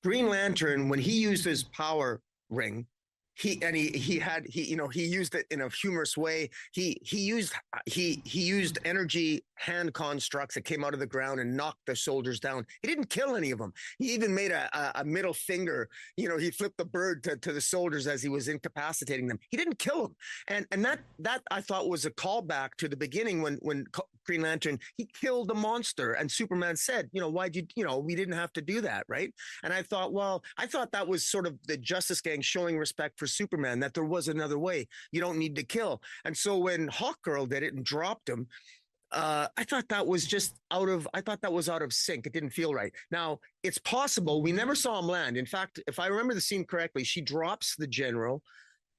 Green Lantern, when he used his power ring, he used it in a humorous way. He used energy hand constructs that came out of the ground and knocked the soldiers down. He didn't kill any of them. He even made a middle finger. He flipped the bird to the soldiers as he was incapacitating them. He didn't kill them. And that I thought was a callback to the beginning when Green Lantern, he killed the monster, and Superman said, why'd we didn't have to do that, right? And I thought that was sort of the Justice Gang showing respect for Superman, that there was another way. You don't need to kill. And so when Hawkgirl did it and dropped him, I thought that was out of sync. It didn't feel right. Now, it's possible we never saw him land. In fact, if I remember the scene correctly, she drops the general,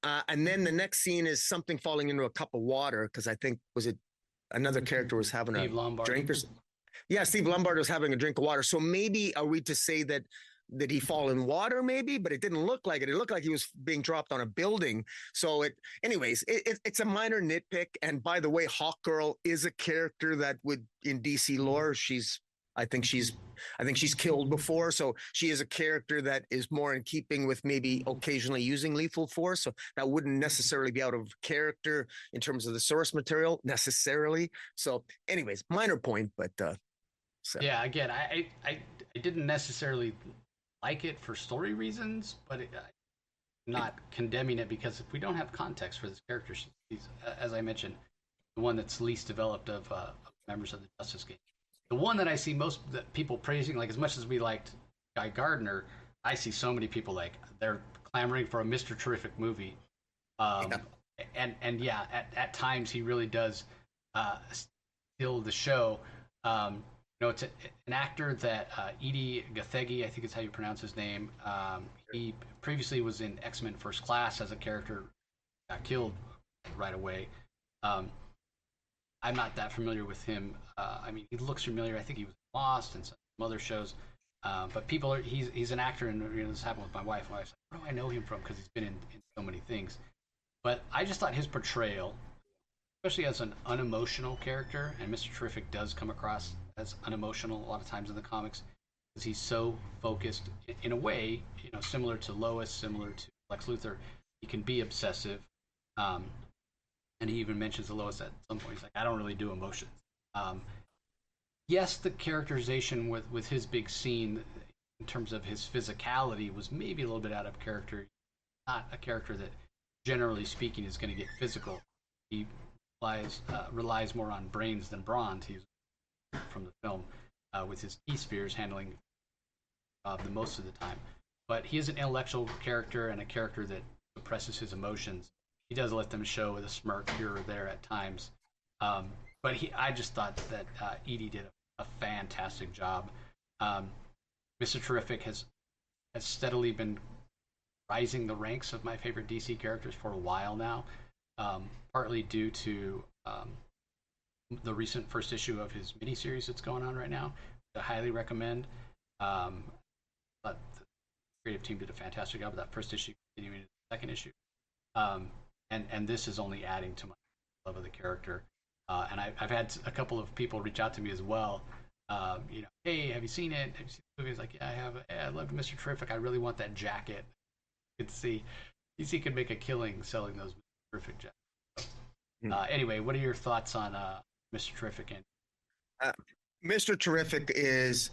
and then the next scene is something falling into a cup of water, because I think, was it another character was having Steve a Lombard. drink or something? Yeah, Steve Lombard was having a drink of water. So maybe are we to say that he fall in water, maybe, but it didn't look like it. It looked like he was being dropped on a building. So it's a minor nitpick. And by the way, Hawkgirl is a character that would, in DC lore, I think she's killed before. So she is a character that is more in keeping with maybe occasionally using lethal force. So that wouldn't necessarily be out of character in terms of the source material necessarily. So anyways, minor point, but so. Yeah, again, I didn't necessarily like it for story reasons, but I'm not condemning it, because if we don't have context for this character, she's, as I mentioned, the one that's least developed of members of the Justice Gang. The one that I see most that people praising, like as much as we liked Guy Gardner, I see so many people like they're clamoring for a Mr. Terrific movie. And yeah, at times he really does steal the show. It's an actor that Edie Gathegi, I think is how you pronounce his name. He previously was in X-Men First Class as a character, got killed right away. I'm not that familiar with him. I mean, he looks familiar. I think he was Lost and some other shows. But he's an actor, and this happened with my wife. My wife's like, where do I know him from? Because he's been in so many things. But I just thought his portrayal, especially as an unemotional character, and Mr. Terrific does come across as unemotional a lot of times in the comics, because he's so focused in a way, similar to Lois, similar to Lex Luthor. He can be obsessive, and he even mentions to Lois at some point, he's like, I don't really do emotions. Yes, the characterization with his big scene in terms of his physicality was maybe a little bit out of character. Not a character that, generally speaking, is going to get physical. He relies more on brains than brawn, to use from the film, with his T-spheres handling the most of the time. But he is an intellectual character, and a character that suppresses his emotions. He does let them show with a smirk here or there at times. But I just thought that Edie did a fantastic job. Mr. Terrific has steadily been rising the ranks of my favorite DC characters for a while now, partly due to the recent first issue of his miniseries that's going on right now. I highly recommend. But the creative team did a fantastic job of that first issue, continuing to the second issue. And this is only adding to my love of the character. And I've had a couple of people reach out to me as well. Hey, have you seen it? Have you seen the movie? It's like, yeah, I have. Hey, I loved Mr. Terrific. I really want that jacket. You could see DC could make a killing selling those Mr. Terrific jackets. So, anyway, what are your thoughts on Mr. Terrific? Mr. Terrific is.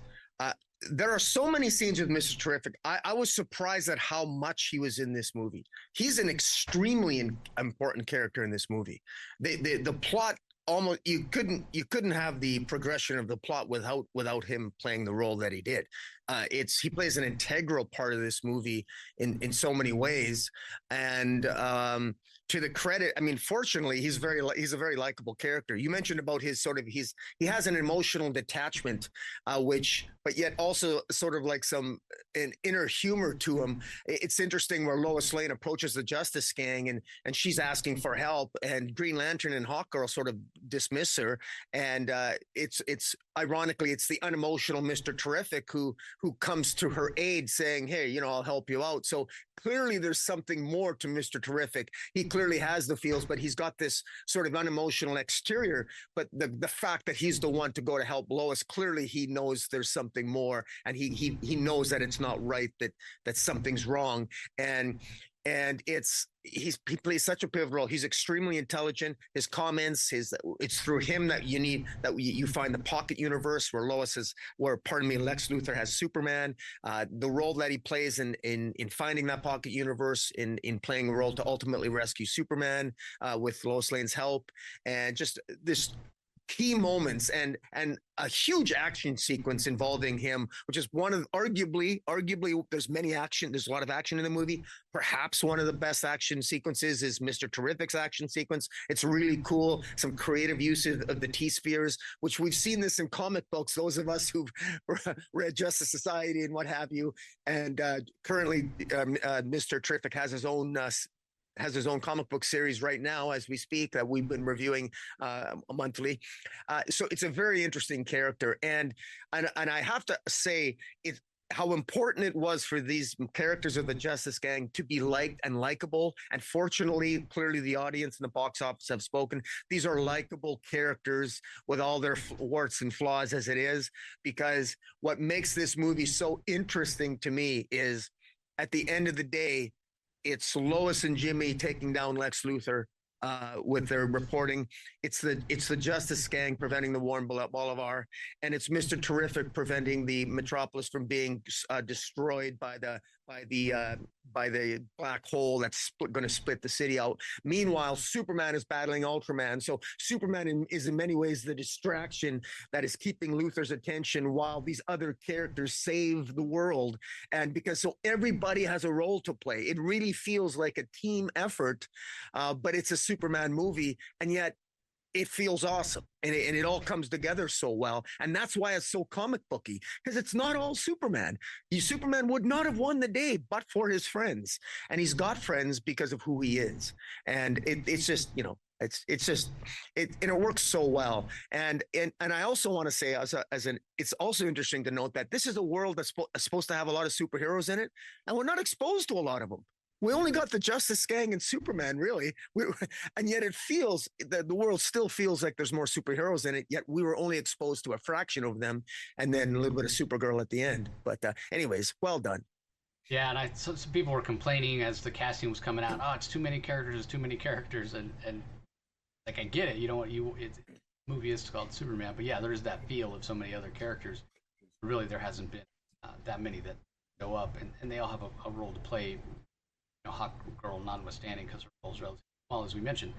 There are so many scenes with Mr. Terrific. I was surprised at how much he was in this movie. He's an extremely important character in this movie. The plot, almost you couldn't have the progression of the plot without him playing the role that he did. He plays an integral part of this movie in so many ways, and to the credit, I mean, fortunately, he's a very likable character. You mentioned about his sort of he has an emotional detachment, which but yet also sort of like an inner humor to him. It's interesting where Lois Lane approaches the Justice Gang and she's asking for help, and Green Lantern and Hawkgirl sort of dismiss her, and it's ironically it's the unemotional Mr. Terrific who comes to her aid, saying, "Hey, I'll help you out." So clearly, there's something more to Mr. Terrific. He clearly has the feels, but he's got this sort of unemotional exterior. But the fact that he's the one to go to help Lois, clearly he knows there's something more, and he knows that it's not right, that something's wrong, and he plays such a pivotal role. He's extremely intelligent. His comments, it's through him that you find the pocket universe where Lex Luthor has Superman. The role that he plays in finding that pocket universe, in playing a role to ultimately rescue Superman with Lois Lane's help, and just this key moments and a huge action sequence involving him, which is one of arguably there's a lot of action in the movie. Perhaps one of the best action sequences is Mr. Terrific's action sequence. It's really cool. Some creative use of the T-spheres, which we've seen this in comic books, those of us who've read Justice Society and what have you. And currently Mr. Terrific has his own comic book series right now as we speak that we've been reviewing monthly. So it's a very interesting character. And I have to say how important it was for these characters of the Justice Gang to be liked and likable. And fortunately, clearly the audience and the box office have spoken. These are likable characters with all their warts and flaws as it is, because what makes this movie so interesting to me is at the end of the day, it's Lois and Jimmy taking down Lex Luthor with their reporting. It's the Justice Gang preventing the Warren Bolivar, and it's Mr. Terrific preventing the Metropolis from being destroyed by the black hole that's going to split the city out. Meanwhile, Superman is battling Ultraman. So Superman is in many ways the distraction that is keeping Luthor's attention while these other characters save the world. And so everybody has a role to play. It really feels like a team effort, but it's a Superman movie, and yet it feels awesome, and it all comes together so well. And that's why it's so comic booky, because it's not all Superman. Superman would not have won the day but for his friends, and he's got friends because of who he is. And it's just, and it works so well. And I also want to say it's also interesting to note that this is a world that's supposed to have a lot of superheroes in it, and we're not exposed to a lot of them. We only got the Justice Gang and Superman, really. And yet it feels that the world still feels like there's more superheroes in it, yet we were only exposed to a fraction of them, and then a little bit of Supergirl at the end. But anyways, well done. Yeah, and some people were complaining as the casting was coming out, it's too many characters, and like, I get it, the movie is called Superman, but yeah, there is that feel of so many other characters. Really, there hasn't been that many that show up, and they all have a role to play. Hawk Girl notwithstanding, because her role is relatively small, as we mentioned.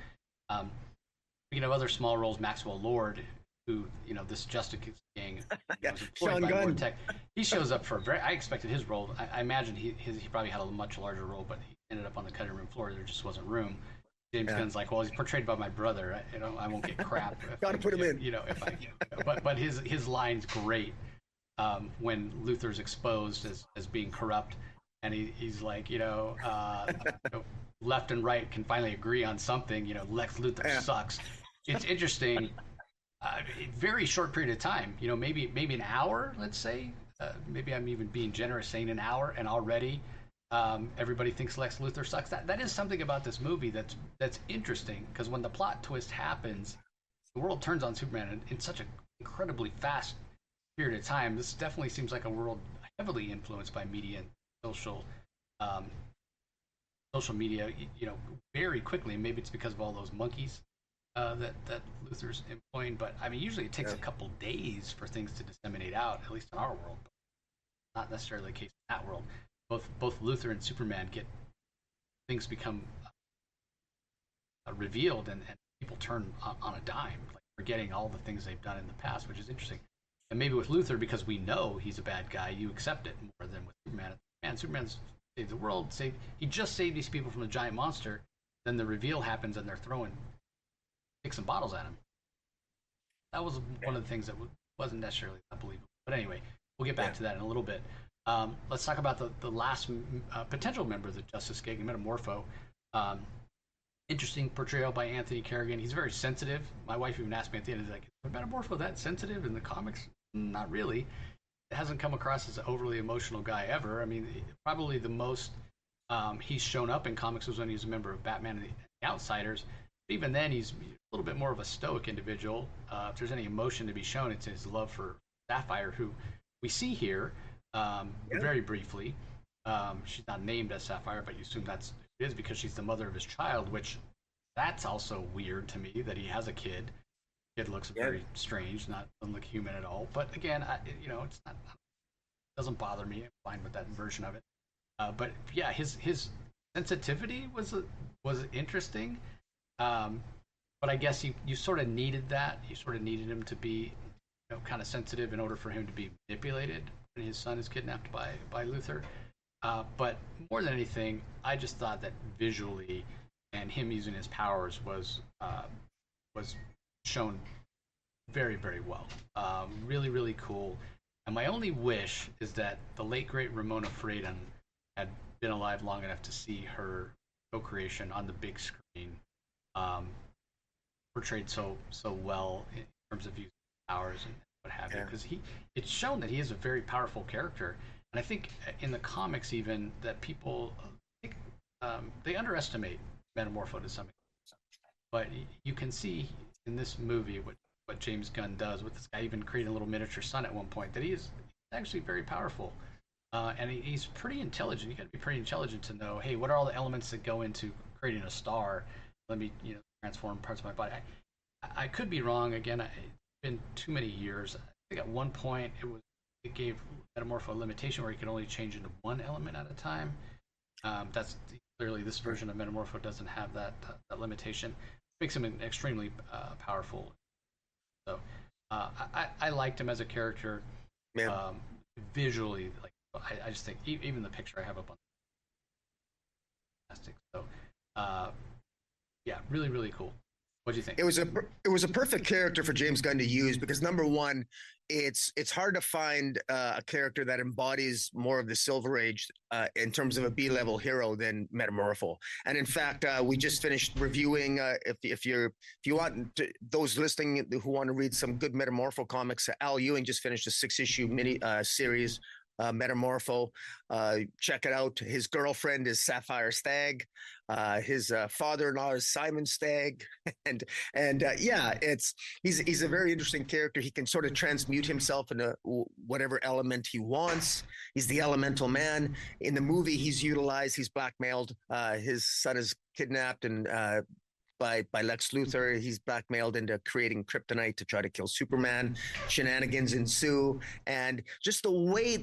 Speaking of other small roles, Maxwell Lord, who this Justice Gang was employed by Vortex, he shows up for I expected his role. I imagine he probably had a much larger role, but he ended up on the cutting room floor. There just wasn't room. James Gunn's like, well, he's portrayed by my brother. I won't get crap. Got to put him in. But his line's great when Luthor's exposed as being corrupt. And he's like, left and right can finally agree on something. Lex Luthor sucks. It's interesting. Very short period of time. Maybe an hour. Let's say. Maybe I'm even being generous, saying an hour, and already everybody thinks Lex Luthor sucks. That is something about this movie that's interesting, because when the plot twist happens, the world turns on Superman in such an incredibly fast period of time. This definitely seems like a world heavily influenced by media and social media, very quickly. Maybe it's because of all those monkeys that Luthor's employing, but I mean, usually it takes a couple days for things to disseminate out, at least in our world, but not necessarily the case in that world. Both Luthor and Superman things become revealed, and people turn on a dime, like forgetting all the things they've done in the past, which is interesting. And maybe with Luthor, because we know he's a bad guy, you accept it more than with Superman. Man, Superman's saved the world. He just saved these people from a giant monster. Then the reveal happens, and they're throwing sticks and bottles at him. That was one of the things that wasn't necessarily unbelievable. But anyway, we'll get back to that in a little bit. Let's talk about the last potential member of the Justice League, Metamorpho. Interesting portrayal by Anthony Kerrigan. He's very sensitive. My wife even asked me at the end, "Is like, is Metamorpho that sensitive in the comics?" Not really. It hasn't come across as an overly emotional guy ever. I mean, probably the most he's shown up in comics was when he was a member of Batman and the Outsiders. But even then, he's a little bit more of a stoic individual. If there's any emotion to be shown, it's his love for Sapphire, who we see here very briefly. She's not named as Sapphire, but you assume that's it is because she's the mother of his child, which that's also weird to me that he has a kid. Kid looks very strange, doesn't look human at all. But again, it's not. It doesn't bother me. I'm fine with that version of it. But yeah, his sensitivity was interesting. But I guess you sort of needed that. You sort of needed him to be, kind of sensitive in order for him to be manipulated when his son is kidnapped by Luthor. But more than anything, I just thought that visually and him using his powers was shown very, very well. Really, really cool. And my only wish is that the late great Ramona Fradon had been alive long enough to see her co-creation on the big screen portrayed so well in terms of using powers and what have you. Because it's shown that he is a very powerful character. And I think in the comics even that people they underestimate Metamorpho to some extent. But you can see in this movie what James Gunn does with this guy, even creating a little miniature sun at one point, that he is actually very powerful. And he's pretty intelligent. You got to be pretty intelligent to know, hey, what are all the elements that go into creating a star? Let me, transform parts of my body. I could be wrong. Again, it's been too many years. I think at one point it gave Metamorpho a limitation where he could only change into one element at a time. That's clearly this version of Metamorpho doesn't have that limitation. It makes him an extremely powerful. So I liked him as a character. Visually, like I just think even the picture I have up on fantastic. So yeah, really, really cool. What do you think? It was a perfect character for James Gunn to use because number one, it's hard to find a character that embodies more of the Silver Age in terms of a B-level hero than Metamorpho. And in fact, we just finished reviewing. If you want those listening who want to read some good Metamorpho comics, Al Ewing just finished a 6-issue mini series. Metamorpho, check it out. His girlfriend is Sapphire Stagg. His father-in-law is Simon Stagg, and yeah, he's a very interesting character. He can sort of transmute himself into whatever element he wants. He's the elemental man. In the movie, he's blackmailed. His son is kidnapped and by Lex Luthor. He's blackmailed into creating kryptonite to try to kill Superman. Shenanigans ensue, and just the way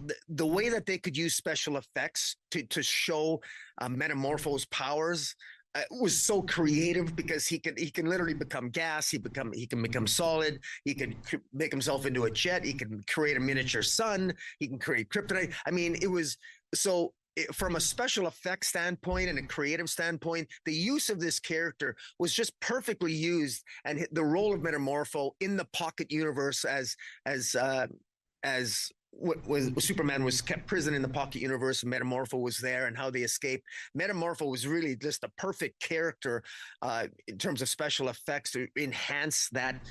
that they could use special effects to show Metamorpho's powers was so creative because he can literally become gas. He can become solid. He can make himself into a jet. He can create a miniature sun. He can create kryptonite. I mean, it was so. From a special effects standpoint and a creative standpoint, the use of this character was just perfectly used, and the role of Metamorpho in the Pocket Universe as Superman was kept prison in the Pocket Universe, Metamorpho was there, and how they escaped. Metamorpho was really just a perfect character in terms of special effects to enhance that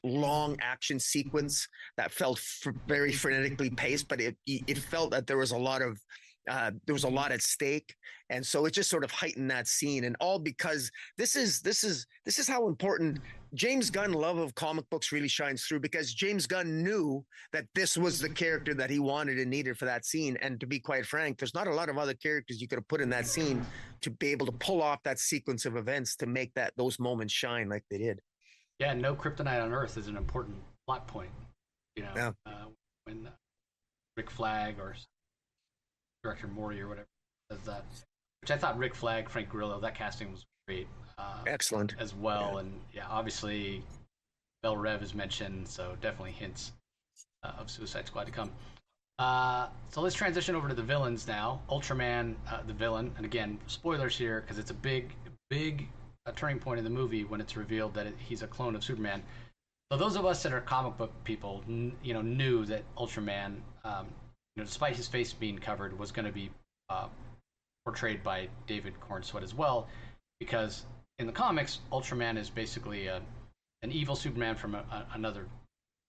long action sequence that felt very frenetically paced, but it felt that there was a lot at stake, and so it just sort of heightened that scene, and all because this is how important James Gunn love of comic books really shines through, because James Gunn knew that this was the character that he wanted and needed for that scene. And to be quite frank, there's not a lot of other characters you could have put in that scene to be able to pull off that sequence of events to make those moments shine like they did. Yeah, no kryptonite on Earth is an important plot point. When Rick Flag or Director Morty or whatever says that, which I thought Rick Flag, Frank Grillo, that casting was great. Excellent as well. Yeah. And yeah, obviously Bell Rev is mentioned, so definitely hints of Suicide Squad to come. So let's transition over to the villains now. Ultraman, the villain, and again, spoilers here because it's a big turning point in the movie when it's revealed that he's a clone of Superman. So those of us that are comic book people, knew that Ultraman, despite his face being covered, was going to be portrayed by David Cornsweet as well, because in the comics, Ultraman is basically an evil Superman from another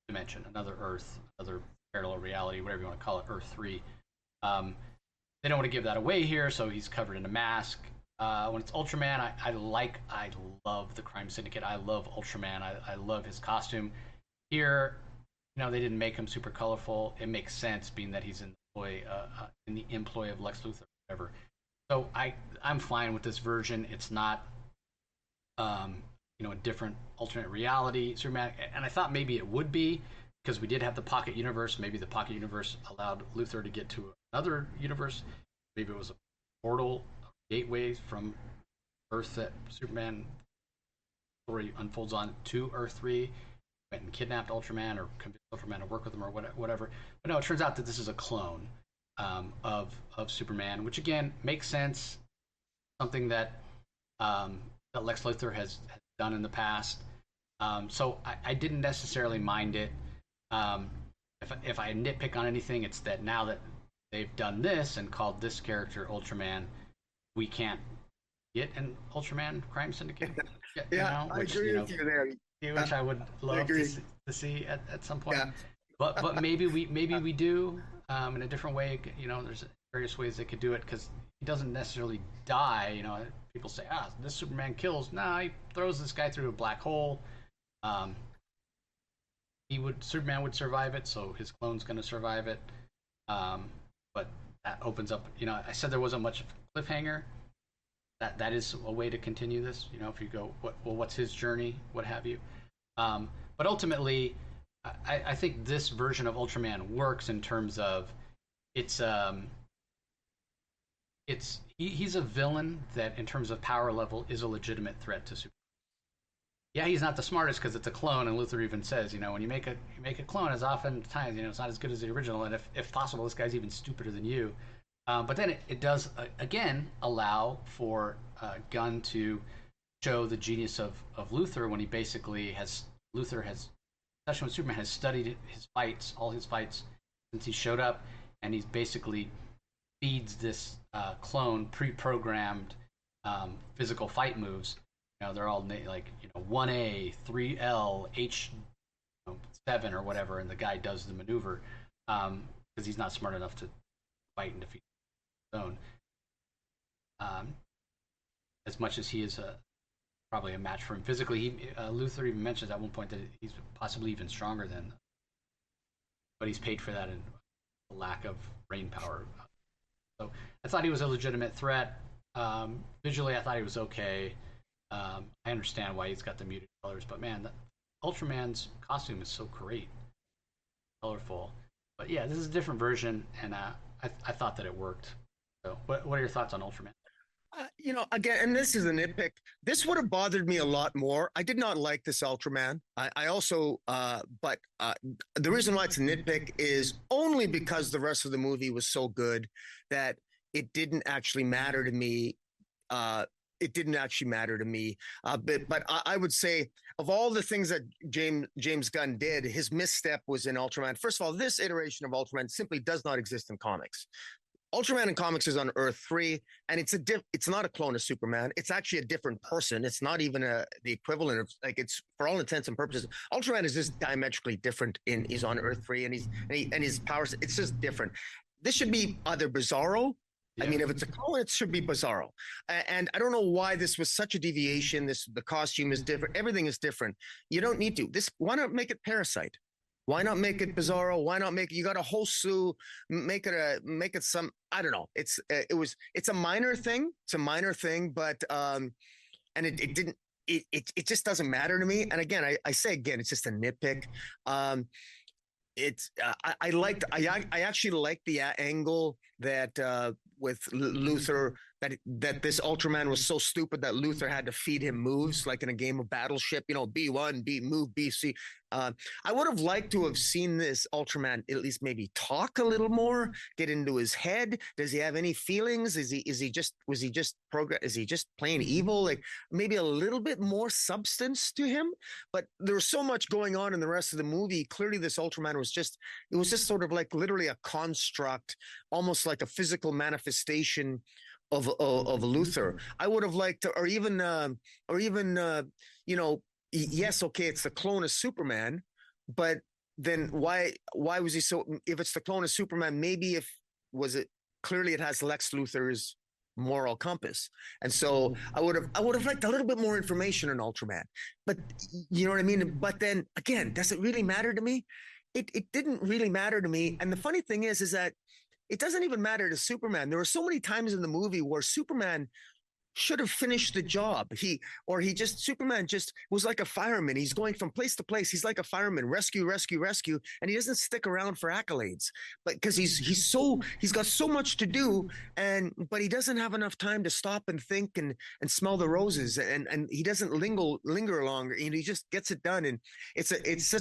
dimension, another Earth, another parallel reality, whatever you want to call it, Earth 3. They don't want to give that away here, so he's covered in a mask. When it's Ultraman, I love the Crime Syndicate. I love Ultraman. I love his costume. Here, they didn't make him super colorful. It makes sense, being that he's in the employ of Lex Luthor, or whatever. So I'm fine with this version. It's not, a different alternate reality Superman, and I thought maybe it would be, because we did have the Pocket Universe. Maybe the Pocket Universe allowed Luthor to get to another universe. Maybe it was a portal, gateway from Earth that Superman story unfolds on to Earth 3, went and kidnapped Ultraman or convinced Ultraman to work with him or whatever. But no, it turns out that this is a clone of Superman, which again makes sense. Something that that Lex Luthor has done in the past. So I didn't necessarily mind it. If I nitpick on anything, it's that now that they've done this and called this character Ultraman, we can't get an Ultraman Crime Syndicate. I agree with you there. Which I would love to see at some point. Yeah. But maybe we do in a different way. There's various ways they could do it, because he doesn't necessarily die. People say, this Superman kills. Nah, he throws this guy through a black hole. Superman would survive it, so his clone's going to survive it. But that opens up. I said there wasn't much of a cliffhanger. That is a way to continue this. If you go, what's his journey, what have you. But ultimately, I think this version of Ultraman works in terms of he's a villain that, in terms of power level, is a legitimate threat to Superman. Yeah, he's not the smartest because it's a clone, and Luthor even says, when you make a clone, as oftentimes, it's not as good as the original, and if possible, this guy's even stupider than you. But then it does again allow for Gunn to show the genius of Luthor, when he basically Luthor has, especially when Superman has studied all his fights since he showed up, and he's basically feeds this clone pre-programmed physical fight moves. They're all like 1A, 3L, H7 or whatever, and the guy does the maneuver because he's not smart enough to fight and defeat his own. As much as he is probably a match for him physically, Luthor even mentions at one point that he's possibly even stronger than, but he's paid for that in a lack of brain power. So I thought he was a legitimate threat. Visually, I thought he was okay. I understand why he's got the muted colors, but man, Ultraman's costume is so great, colorful. But yeah, this is a different version, and I thought that it worked. So, what are your thoughts on Ultraman? Again, and this is a nitpick. This would have bothered me a lot more. I did not like this Ultraman. I also, but the reason why it's a nitpick is only because the rest of the movie was so good that it didn't actually matter to me. But I would say, of all the things that James Gunn did, his misstep was in Ultraman. First of all, this iteration of Ultraman simply does not exist in comics. Ultraman in comics is on Earth 3, and it's not a clone of Superman. It's actually a different person. It's not even the equivalent of, it's, for all intents and purposes, Ultraman is just diametrically different. He's on Earth 3, and his powers, it's just different. This should be either Bizarro. Yeah. I mean, if it's a clone, it should be Bizarro. And I don't know why this was such a deviation. The costume is different. Everything is different. You don't need to. Why not make it Parasite? Why not make it Bizarro? Why not you got a whole slew, make it some, I don't know. It's a minor thing. It's a minor thing, but, and it just doesn't matter to me. And again, I say again, it's just a nitpick. I actually liked the angle that with Luthor that this Ultraman was so stupid that Luthor had to feed him moves like in a game of Battleship, B1, B move, BC. I would have liked to have seen this Ultraman at least maybe talk a little more, get into his head. Does he have any feelings? Is he just playing evil? Like maybe a little bit more substance to him. But there was so much going on in the rest of the movie. Clearly, this Ultraman was just sort of like literally a construct, almost like a physical manifestation of Luthor. I would have liked to, or even yes, okay, it's the clone of Superman, but then why was he so? If it's the clone of Superman, maybe clearly it has Lex Luthor's moral compass, and so I would have liked a little bit more information on Ultraman. But you know what I mean. But then again, does it really matter to me? It didn't really matter to me. And the funny thing is that it doesn't even matter to Superman. There were so many times in the movie where Superman should have finished the job. Superman just was like a fireman. He's going from place to place. He's like a fireman, rescue, and he doesn't stick around for accolades. But because he's got so much to do, but he doesn't have enough time to stop and think and smell the roses, and he doesn't linger longer. He just gets it done. And it's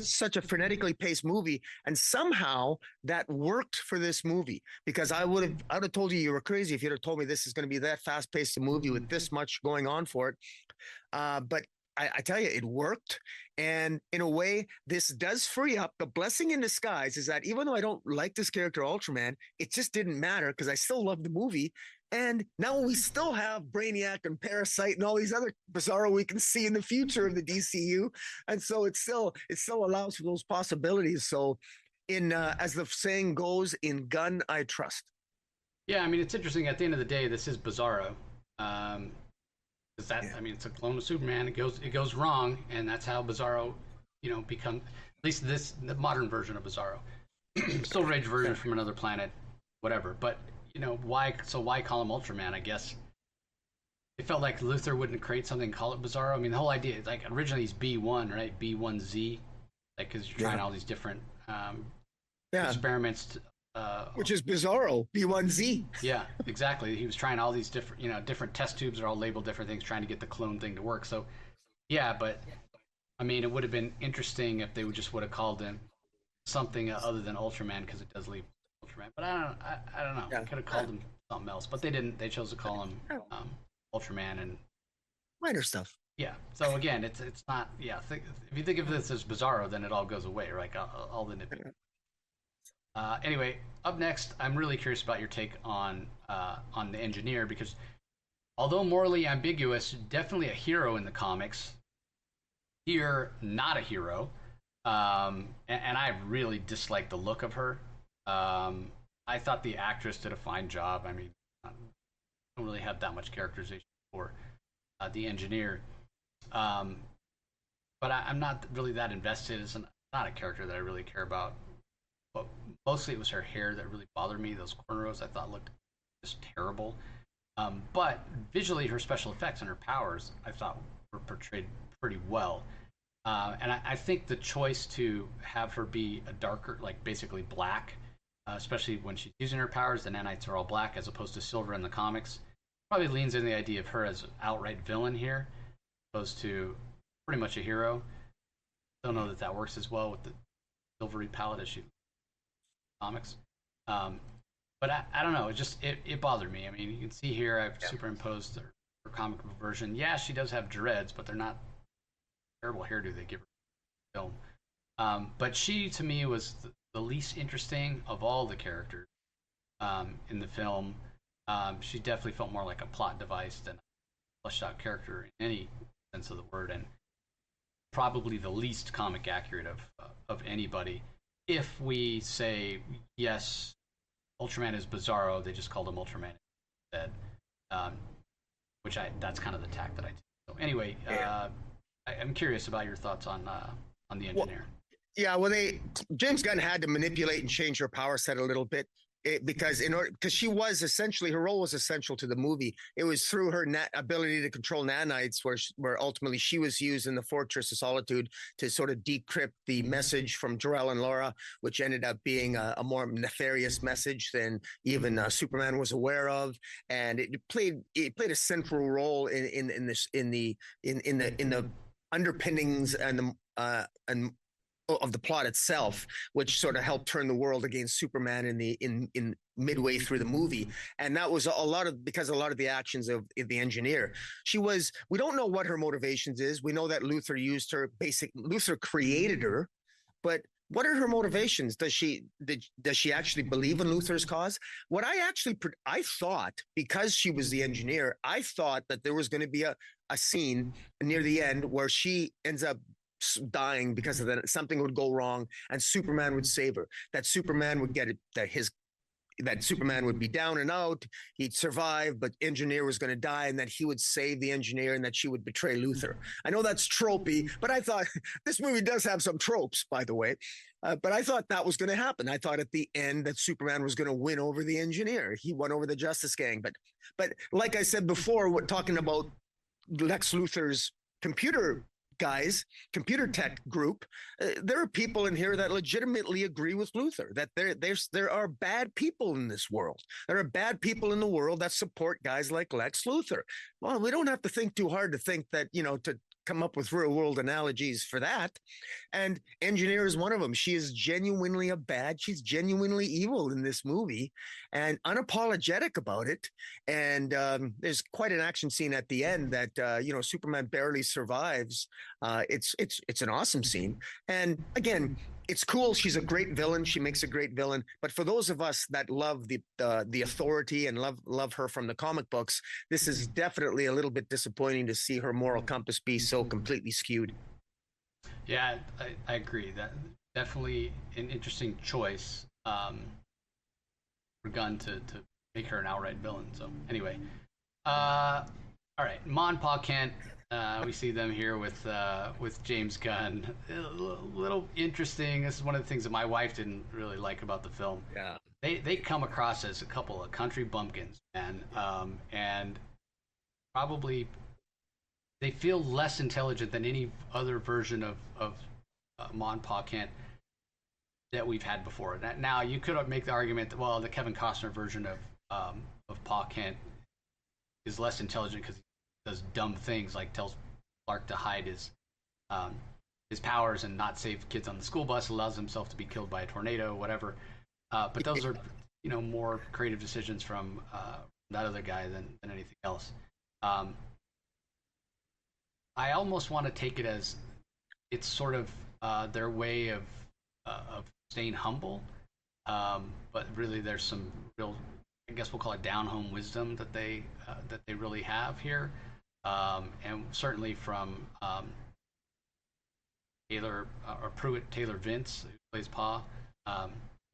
such a frenetically paced movie, and somehow that worked for this movie, because I would have told you were crazy if you'd have told me this is going to be that fast paced a movie with this much going on for it. But I tell you, it worked. And in a way, this does free up. The blessing in disguise is that even though I don't like this character, Ultraman, it just didn't matter because I still love the movie. And now we still have Brainiac and Parasite and all these other Bizarro we can see in the future of the DCU. And so it still allows for those possibilities. So as the saying goes, in Gunn, I trust. Yeah, I mean, it's interesting. At the end of the day, this is Bizarro. It's a clone of Superman. It goes wrong, and that's how Bizarro, becomes, at least the modern version of Bizarro. Still Rage version from another planet, whatever. But why call him Ultraman? I guess it felt like Luthor wouldn't create something and call it Bizarro. I mean, the whole idea is like originally he's B1, right? B1Z, like because you're trying all these different experiments. Which is Bizarro, B1Z. Yeah, exactly. He was trying all these different test tubes are all labeled different things, trying to get the clone thing to work. So, yeah, but I mean, it would have been interesting if they would have called him something other than Ultraman, because it does leave Ultraman. But I don't know. Yeah. Could have called him something else, but they didn't. They chose to call him Ultraman and minor stuff. Yeah. So again, it's not. Yeah. If you think of this as Bizarro, then it all goes away, right? All the nitpicks. Anyway, up next, I'm really curious about your take on the engineer, because although morally ambiguous, definitely a hero in the comics. Here, not a hero, and I really dislike the look of her. I thought the actress did a fine job. I mean, I don't really have that much characterization for the engineer, but I'm not really that invested. It's not a character that I really care about. But mostly it was her hair that really bothered me. Those cornrows I thought looked just terrible. But visually, her special effects and her powers I thought were portrayed pretty well. And I think the choice to have her be a darker, like basically black, especially when she's using her powers, the nanites are all black as opposed to silver in the comics, probably leans in the idea of her as an outright villain here, opposed to pretty much a hero. Don't know that works as well with the silvery palette as she comics. But I don't know, it bothered me. I mean, you can see here I've superimposed her comic book version. Yeah, she does have dreads, but they're not terrible hairdo they give her in the film. But she, to me, was the least interesting of all the characters in the film. She definitely felt more like a plot device than a fleshed out character in any sense of the word, and probably the least comic accurate of anybody. If we say, yes, Ultraman is Bizarro, they just called him Ultraman instead, that's kind of the tack that I take. So anyway, I'm curious about your thoughts on the engineer. James Gunn had to manipulate and change her power set a little bit. because she was essentially, her role was essential to the movie. It was through her ability to control nanites where ultimately she was used in the Fortress of Solitude to sort of decrypt the message from Jor-El and Laura, which ended up being a more nefarious message than even Superman was aware of, and it played a central role in the underpinnings and of the plot itself, which sort of helped turn the world against Superman in midway through the movie. And that was because a lot of the actions of the engineer. We don't know what her motivations is. We know that Luther created her, but what are her motivations? Does she actually believe in Luther's cause? I thought, because she was the engineer, I thought that there was going to be a scene near the end where she ends up dying because of that. Something would go wrong and Superman would save her. That Superman would get it, that Superman would be down and out. He'd survive, but engineer was going to die, and that he would save the engineer, and that she would betray Luther. I know that's tropey, but I thought this movie does have some tropes, by the way. But I thought that was going to happen. I thought at the end that Superman was going to win over the engineer. He won over the Justice Gang. But like I said before, we're talking about Lex Luthor's computer tech group, there are people in here that legitimately agree with Luther, that there are bad people in this world. There are bad people in the world that support guys like Lex Luthor. Well, we don't have to think too hard to think that, to come up with real world analogies for that. And engineer is one of them. She is genuinely she's genuinely evil in this movie and unapologetic about it. And there's quite an action scene at the end that, Superman barely survives. It's an awesome scene. And again, it's cool. She's a great villain. She makes a great villain. But for those of us that love the Authority and love her from the comic books, this is definitely a little bit disappointing to see her moral compass be so completely skewed. Yeah, I agree. That definitely an interesting choice for Gunn to make her an outright villain. So anyway, all right, Ma and Pa Kent. We see them here with James Gunn. A little interesting. This is one of the things that my wife didn't really like about the film. Yeah, they come across as a couple of country bumpkins, and probably they feel less intelligent than any other version of Ma and Pa Kent that we've had before. Now you could make the argument that, well, the Kevin Costner version of Pa Kent is less intelligent because does dumb things like tells Clark to hide his powers and not save kids on the school bus, allows himself to be killed by a tornado, whatever. But those are more creative decisions from that other guy than anything else. I almost want to take it as it's sort of their way of staying humble, but really there's some real, I guess we'll call it down home wisdom that they really have here. And certainly from Taylor Vince, who plays Pa,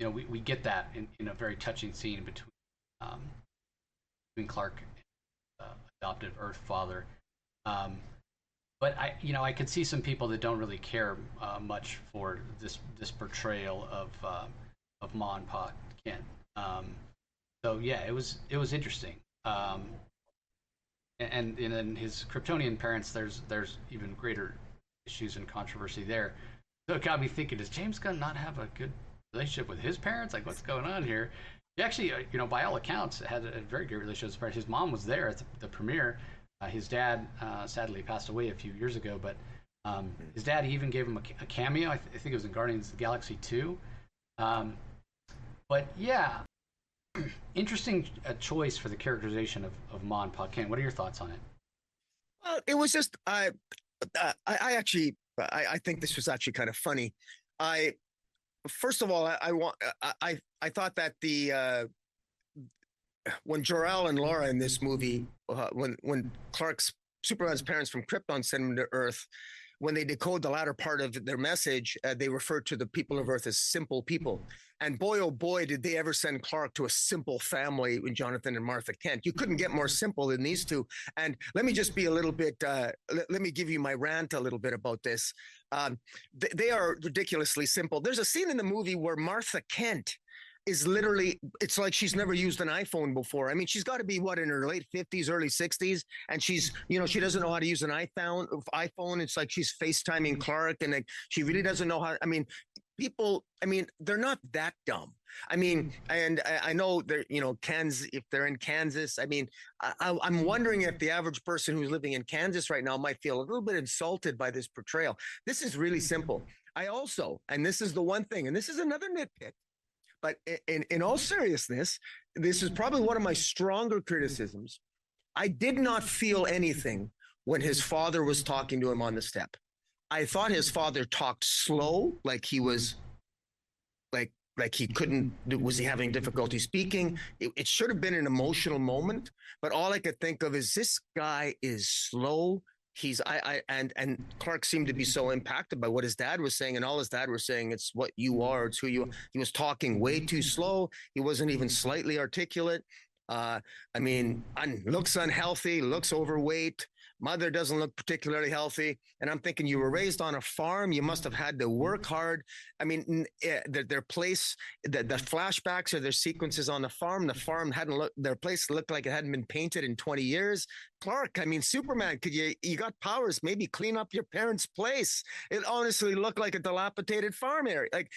we get that in a very touching scene between Clark and adoptive Earth father. But I could see some people that don't really care much for this portrayal of Ma and Pa Kent. So yeah, it was interesting. And in his Kryptonian parents, there's even greater issues and controversy there. So it got me thinking: does James Gunn not have a good relationship with his parents? Like, what's going on here? He actually, by all accounts, had a very good relationship with his parents. His mom was there at the premiere. His dad sadly passed away a few years ago, but his dad even gave him a cameo. I think it was in Guardians of the Galaxy 2. But yeah, interesting choice for the characterization of Ma and Pa Kent. What are your thoughts on it? Well, it was just I think this was actually kind of funny. First of all, I thought that when Jor-El and Laura in this movie, when Superman's parents from Krypton send him to Earth, when they decode the latter part of their message, they refer to the people of Earth as simple people. And boy, oh boy, did they ever send Clark to a simple family with Jonathan and Martha Kent. You couldn't get more simple than these two. And let me just be a little bit, let me give you my rant a little bit about this. They are ridiculously simple. There's a scene in the movie where Martha Kent is literally, it's like she's never used an iPhone before. I mean, she's got to be what, in her late 50s, early 60s, and she's, she doesn't know how to use an iPhone. It's like she's FaceTiming Clark, and like she really doesn't know how. I mean, people, I mean, they're not that dumb. I mean, and I know they're, Kansas, if they're in Kansas, I mean, I'm wondering if the average person who's living in Kansas right now might feel a little bit insulted by this portrayal. This is really simple. I also, and this is the one thing, and this is another nitpick, but in all seriousness, this is probably one of my stronger criticisms. I did not feel anything when his father was talking to him on the step. I thought his father talked slow, like he was like he couldn't, was he having difficulty speaking? It should have been an emotional moment, but all I could think of is this guy is slow. And Clark seemed to be so impacted by what his dad was saying, and all his dad was saying, it's what you are, it's who you are. He was talking way too slow. He wasn't even slightly articulate. I mean, looks unhealthy, looks overweight. Mother doesn't look particularly healthy. And I'm thinking, you were raised on a farm. You must have had to work hard. I mean, their place, the flashbacks or their sequences on the farm hadn't looked, their place looked like it hadn't been painted in 20 years. Clark, I mean, Superman, you got powers, maybe clean up your parents' place. It honestly looked like a dilapidated farm area. Like,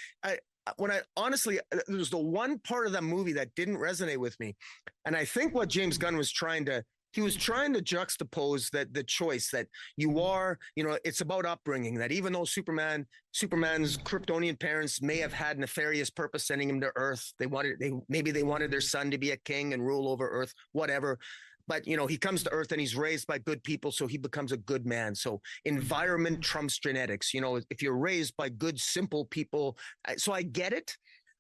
honestly, there was the one part of that movie that didn't resonate with me. And I think what James Gunn was trying to juxtapose that the choice that you are, it's about upbringing, that even though Superman's Kryptonian parents may have had nefarious purpose sending him to Earth, maybe they wanted their son to be a king and rule over Earth, whatever. But, he comes to Earth and he's raised by good people, so he becomes a good man. So environment trumps genetics. If you're raised by good, simple people, so I get it.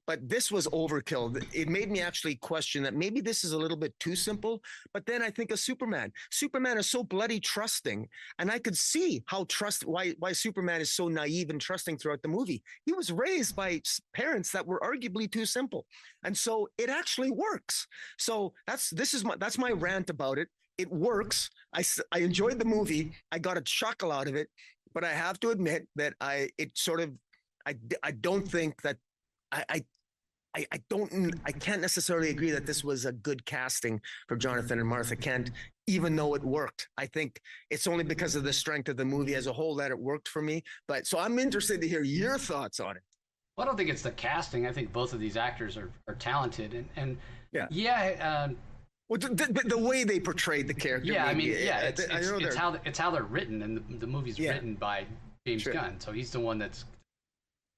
But this was overkill. It made me actually question that maybe this is a little bit too simple. But then I think of Superman. Superman is so bloody trusting. And I could see why Superman is so naive and trusting throughout the movie. He was raised by parents that were arguably too simple. And so it actually works. So that's my rant about it. It works. I enjoyed the movie. I got a chuckle out of it. But I have to admit that I don't think that I can't necessarily agree that this was a good casting for Jonathan and Martha Kent, even though it worked. I think it's only because of the strength of the movie as a whole that it worked for me. But so I'm interested to hear your thoughts on it. Well, I don't think it's the casting. I think both of these actors are talented, and yeah. Well, the way they portrayed the character. Yeah, maybe, it's how they're written, and the movie's written by James Gunn, so he's the one that's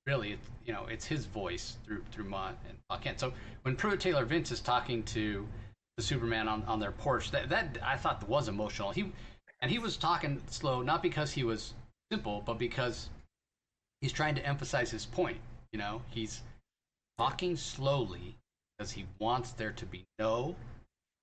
really, it's his voice through Ma and Kent. So when Pruitt Taylor Vince is talking to the Superman on their porch, that I thought was emotional. He was talking slow, not because he was simple, but because he's trying to emphasize his point. He's talking slowly because he wants there to be no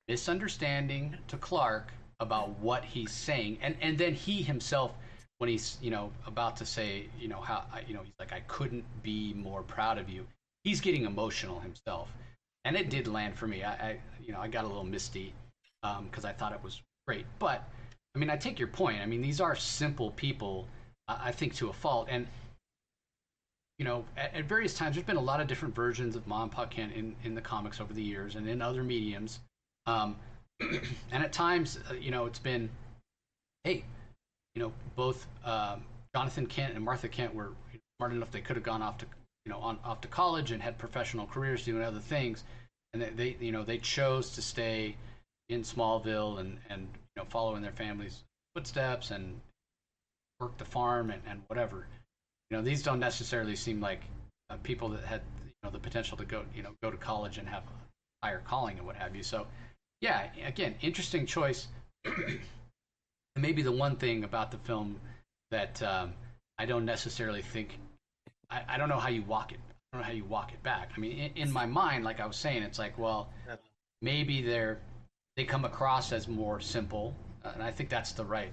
misunderstanding to Clark about what he's saying, and then he himself, when he's about to say how he's like, I couldn't be more proud of you, he's getting emotional himself, and it did land for me. I got a little misty because I thought it was great. But I mean, I take your point. I mean, these are simple people, I think, to a fault. And at various times there's been a lot of different versions of Ma and Pa Kent in the comics over the years and in other mediums, and at times it's been, hey, both Jonathan Kent and Martha Kent were smart enough they could have gone off to off to college and had professional careers doing other things, and they chose to stay in Smallville and follow in their family's footsteps and work the farm and whatever. These don't necessarily seem like people that had the potential to go to college and have a higher calling and what have you. So yeah, again, interesting choice. Maybe the one thing about the film that I don't necessarily think, I don't know how you walk it. I don't know how you walk it back. I mean, in my mind, like I was saying, it's like, well, maybe they come across as more simple, and I think that's the right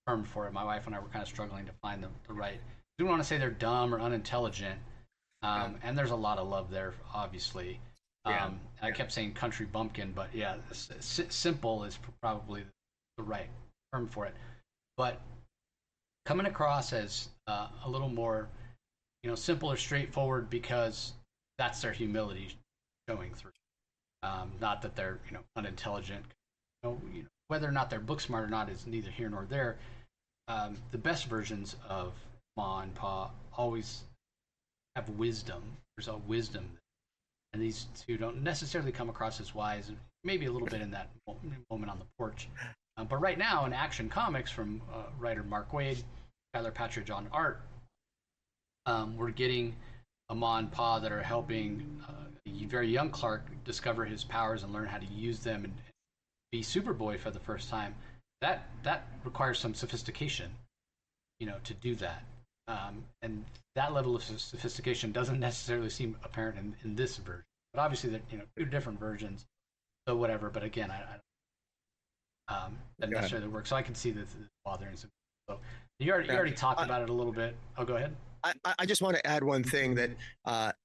term for it. My wife and I were kind of struggling to find the right. I don't want to say they're dumb or unintelligent, and there's a lot of love there, obviously. I kept saying country bumpkin, but yeah, simple is probably the right term for it. But coming across as a little more, simple or straightforward because that's their humility. showing through. Not that they're unintelligent. Whether or not they're book smart or not is neither here nor there. The best versions of Ma and Pa always have wisdom. There's a wisdom, and these two don't necessarily come across as wise. Maybe a little bit in that moment on the porch, but right now in Action Comics from writer Mark Waid, Tyler Patridge on art, we're getting a Ma and Pa that are helping a very young Clark discover his powers and learn how to use them and be Superboy for the first time. That requires some sophistication, to do that. And that level of sophistication doesn't necessarily seem apparent in this version. But obviously, they're two different versions, so whatever. But again, I that necessarily works. So I can see this bothering some. So you already talked about it a little bit. Oh, go ahead. I just want to add one thing that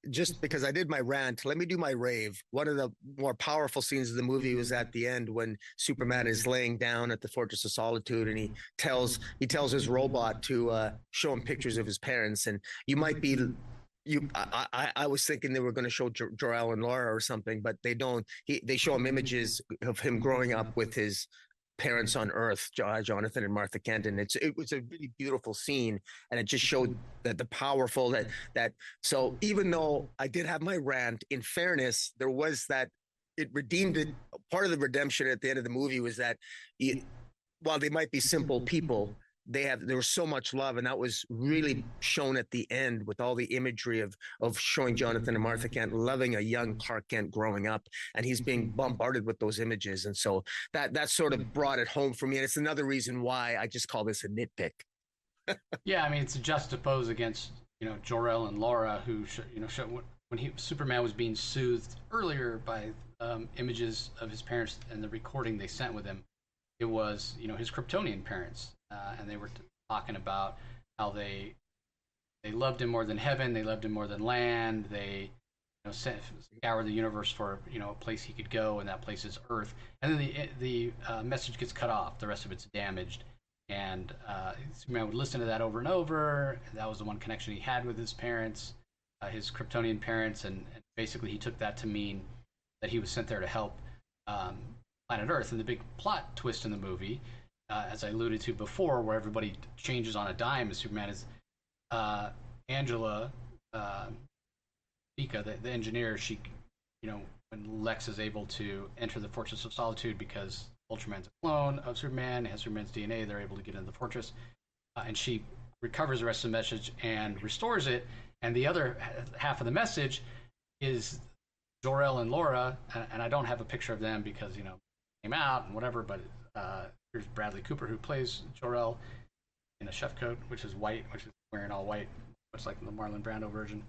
just because I did my rant, let me do my rave. One of the more powerful scenes of the movie was at the end when Superman is laying down at the Fortress of Solitude, and he tells his robot to show him pictures of his parents. And you might be I was thinking they were going to show Jor-El and Laura or something, but they don't. They show him images of him growing up with his parents on Earth, Jonathan and Martha Kent, and it was a really beautiful scene, and it just showed that the powerful that. So even though I did have my rant, in fairness, there was that it redeemed it. Part of the redemption at the end of the movie was that while they might be simple people, there was so much love, and that was really shown at the end with all the imagery of showing Jonathan and Martha Kent loving a young Clark Kent growing up, and he's being bombarded with those images, and so that sort of brought it home for me, and it's another reason why I just call this a nitpick. Yeah, I mean, it's a juxtapose against Jor-El and Laura, who when Superman was being soothed earlier by images of his parents and the recording they sent with him. It was his Kryptonian parents, and they were talking about how they loved him more than heaven, they loved him more than land. They scour the universe for a place he could go, and that place is Earth. And then the message gets cut off. The rest of it's damaged, and Superman would listen to that over and over. That was the one connection he had with his parents, his Kryptonian parents, and basically he took that to mean that he was sent there to help planet Earth. And the big plot twist in the movie, as I alluded to before, where everybody changes on a dime, as Superman is Angela Vika, the engineer. She, when Lex is able to enter the Fortress of Solitude because Ultraman's a clone of Superman, has Superman's DNA, they're able to get into the fortress, and she recovers the rest of the message and restores it. And the other half of the message is Jor-El and Laura, and I don't have a picture of them because came out and whatever, but here's Bradley Cooper, who plays Jor-El in a chef coat, which is white, which is wearing all white, much like the Marlon Brando version.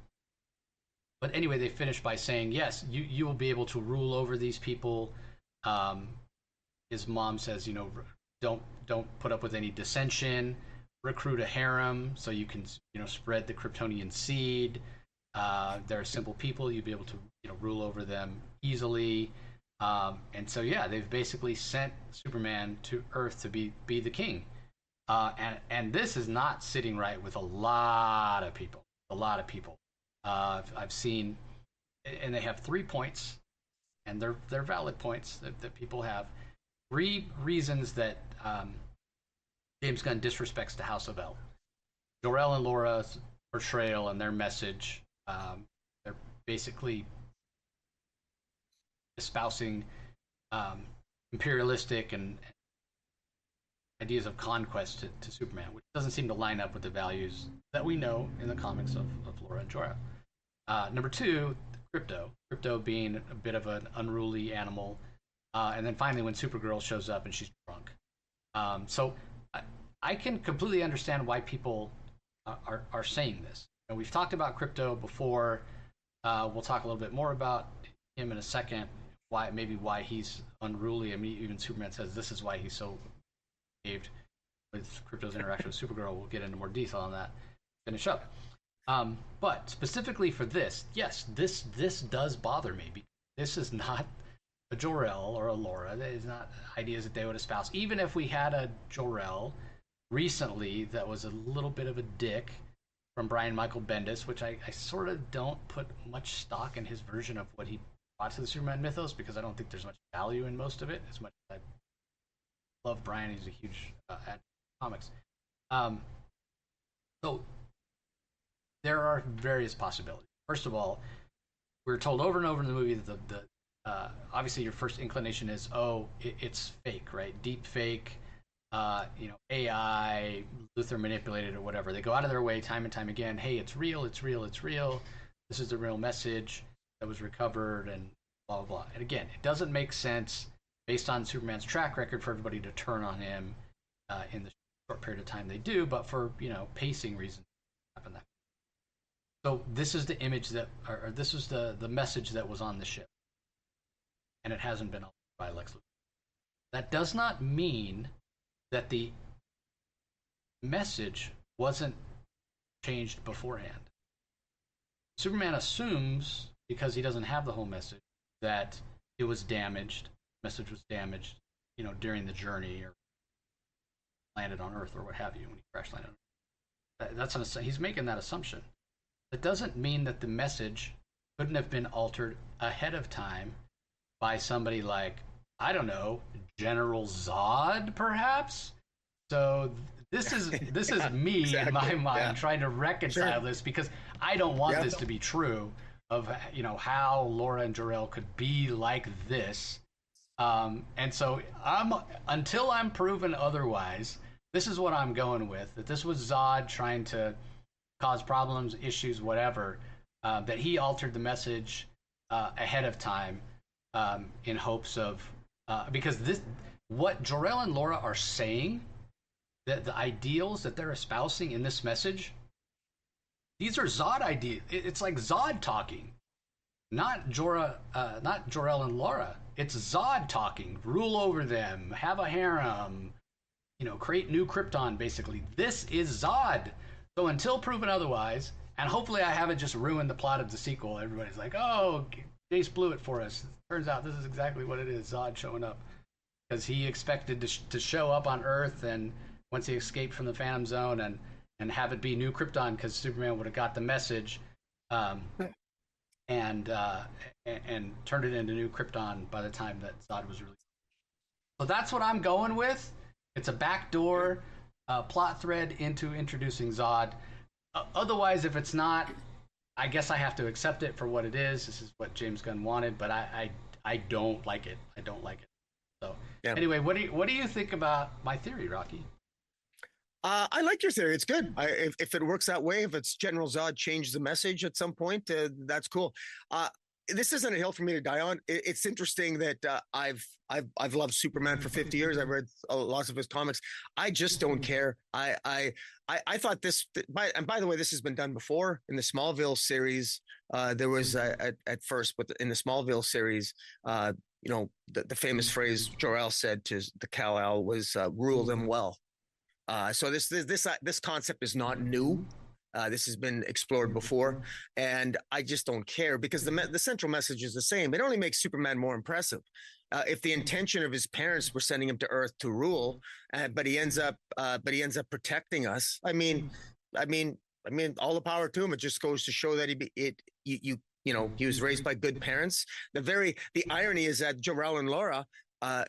But anyway, they finish by saying, yes, you will be able to rule over these people. His mom says, don't put up with any dissension, recruit a harem so you can spread the Kryptonian seed. They're simple people, you'll be able to rule over them easily. And so, yeah, they've basically sent Superman to Earth to be the king. And this is not sitting right with a lot of people. I've seen, and they have 3 points, and they're valid points that people have. 3 reasons that James Gunn disrespects the House of El. Jor-El and Laura's portrayal and their message, they're basically espousing imperialistic and ideas of conquest to Superman, which doesn't seem to line up with the values that we know in the comics of Laura and Jor-El. Number 2, Krypto being a bit of an unruly animal, and then finally when Supergirl shows up and she's drunk. So I can completely understand why people are saying this. We've talked about Krypto before. We'll talk a little bit more about him in a second. Why he's unruly. I mean, even Superman says this is why he's so behaved with Krypto's interaction with Supergirl. We'll get into more detail on that. Finish up. But specifically for this, yes, this does bother me because this is not a Jor-El or a Laura. That is not ideas that they would espouse. Even if we had a Jor-El recently that was a little bit of a dick from Brian Michael Bendis, which I sort of don't put much stock in his version of what he brought to the Superman mythos because I don't think there's much value in most of it. As much as I love Brian, he's a huge at comics. Um, so there are various possibilities. First of all, we're told over and over in the movie that the obviously your first inclination is, oh, it's fake, right? Deep fake, AI, Luther manipulated or whatever. They go out of their way time and time again. Hey, it's real, it's real, it's real. This is the real message that was recovered, and blah blah blah. And again, it doesn't make sense based on Superman's track record for everybody to turn on him in the short period of time they do. But for pacing reasons, happen that. So this is the image that, or this is the message that was on the ship, and it hasn't been altered by Lex Luthor. That does not mean that the message wasn't changed beforehand. Superman assumes, because he doesn't have the whole message, that it was damaged. The message was damaged, during the journey or landed on Earth or what have you when he crash landed. He's making that assumption. That doesn't mean that the message couldn't have been altered ahead of time by somebody like, I don't know, General Zod, perhaps. So this is me exactly. In my mind trying to reconcile this, because I don't want this to be true of how Laura and Jor-El could be like this. And so until I'm proven otherwise, this is what I'm going with. That this was Zod trying to cause problems, issues, whatever. That he altered the message ahead of time in hopes of because what Jor-El and Laura are saying, the ideals that they're espousing in this message, these are Zod ideas. It's like Zod talking, not Jor-El and Laura. It's Zod talking. Rule over them. Have a harem. Create new Krypton. Basically, this is Zod. So until proven otherwise, and hopefully I haven't just ruined the plot of the sequel. Everybody's like, "Oh, Jace blew it for us." Turns out this is exactly what it is: Zod showing up because he expected to show up on Earth, and once he escaped from the Phantom Zone, and have it be new Krypton because Superman would have got the message, and turned it into new Krypton by the time that Zod was released. So that's what I'm going with. It's a backdoor plot thread into introducing Zod. Otherwise, if it's not, I guess I have to accept it for what it is. This is what James Gunn wanted, but I don't like it. I don't like it. So anyway, what do you think about my theory, Rocky? I like your theory. It's good. If it works that way, if it's General Zod changed the message at some point, that's cool. This isn't a hill for me to die on. It's interesting that I've loved Superman for 50 years. I've read lots of his comics. I just don't care. I thought this. And by the way, this has been done before in the Smallville series. There was at first, but in the Smallville series, the famous phrase Jor-El said to the Kal-El was "rule them well." So this concept is not new. This has been explored before, and I just don't care because the central message is the same. It only makes Superman more impressive. If the intention of his parents were sending him to Earth to rule, but he ends up protecting us. I mean, all the power to him. It just goes to show that he was raised by good parents. The irony is that Jor-El and Laura.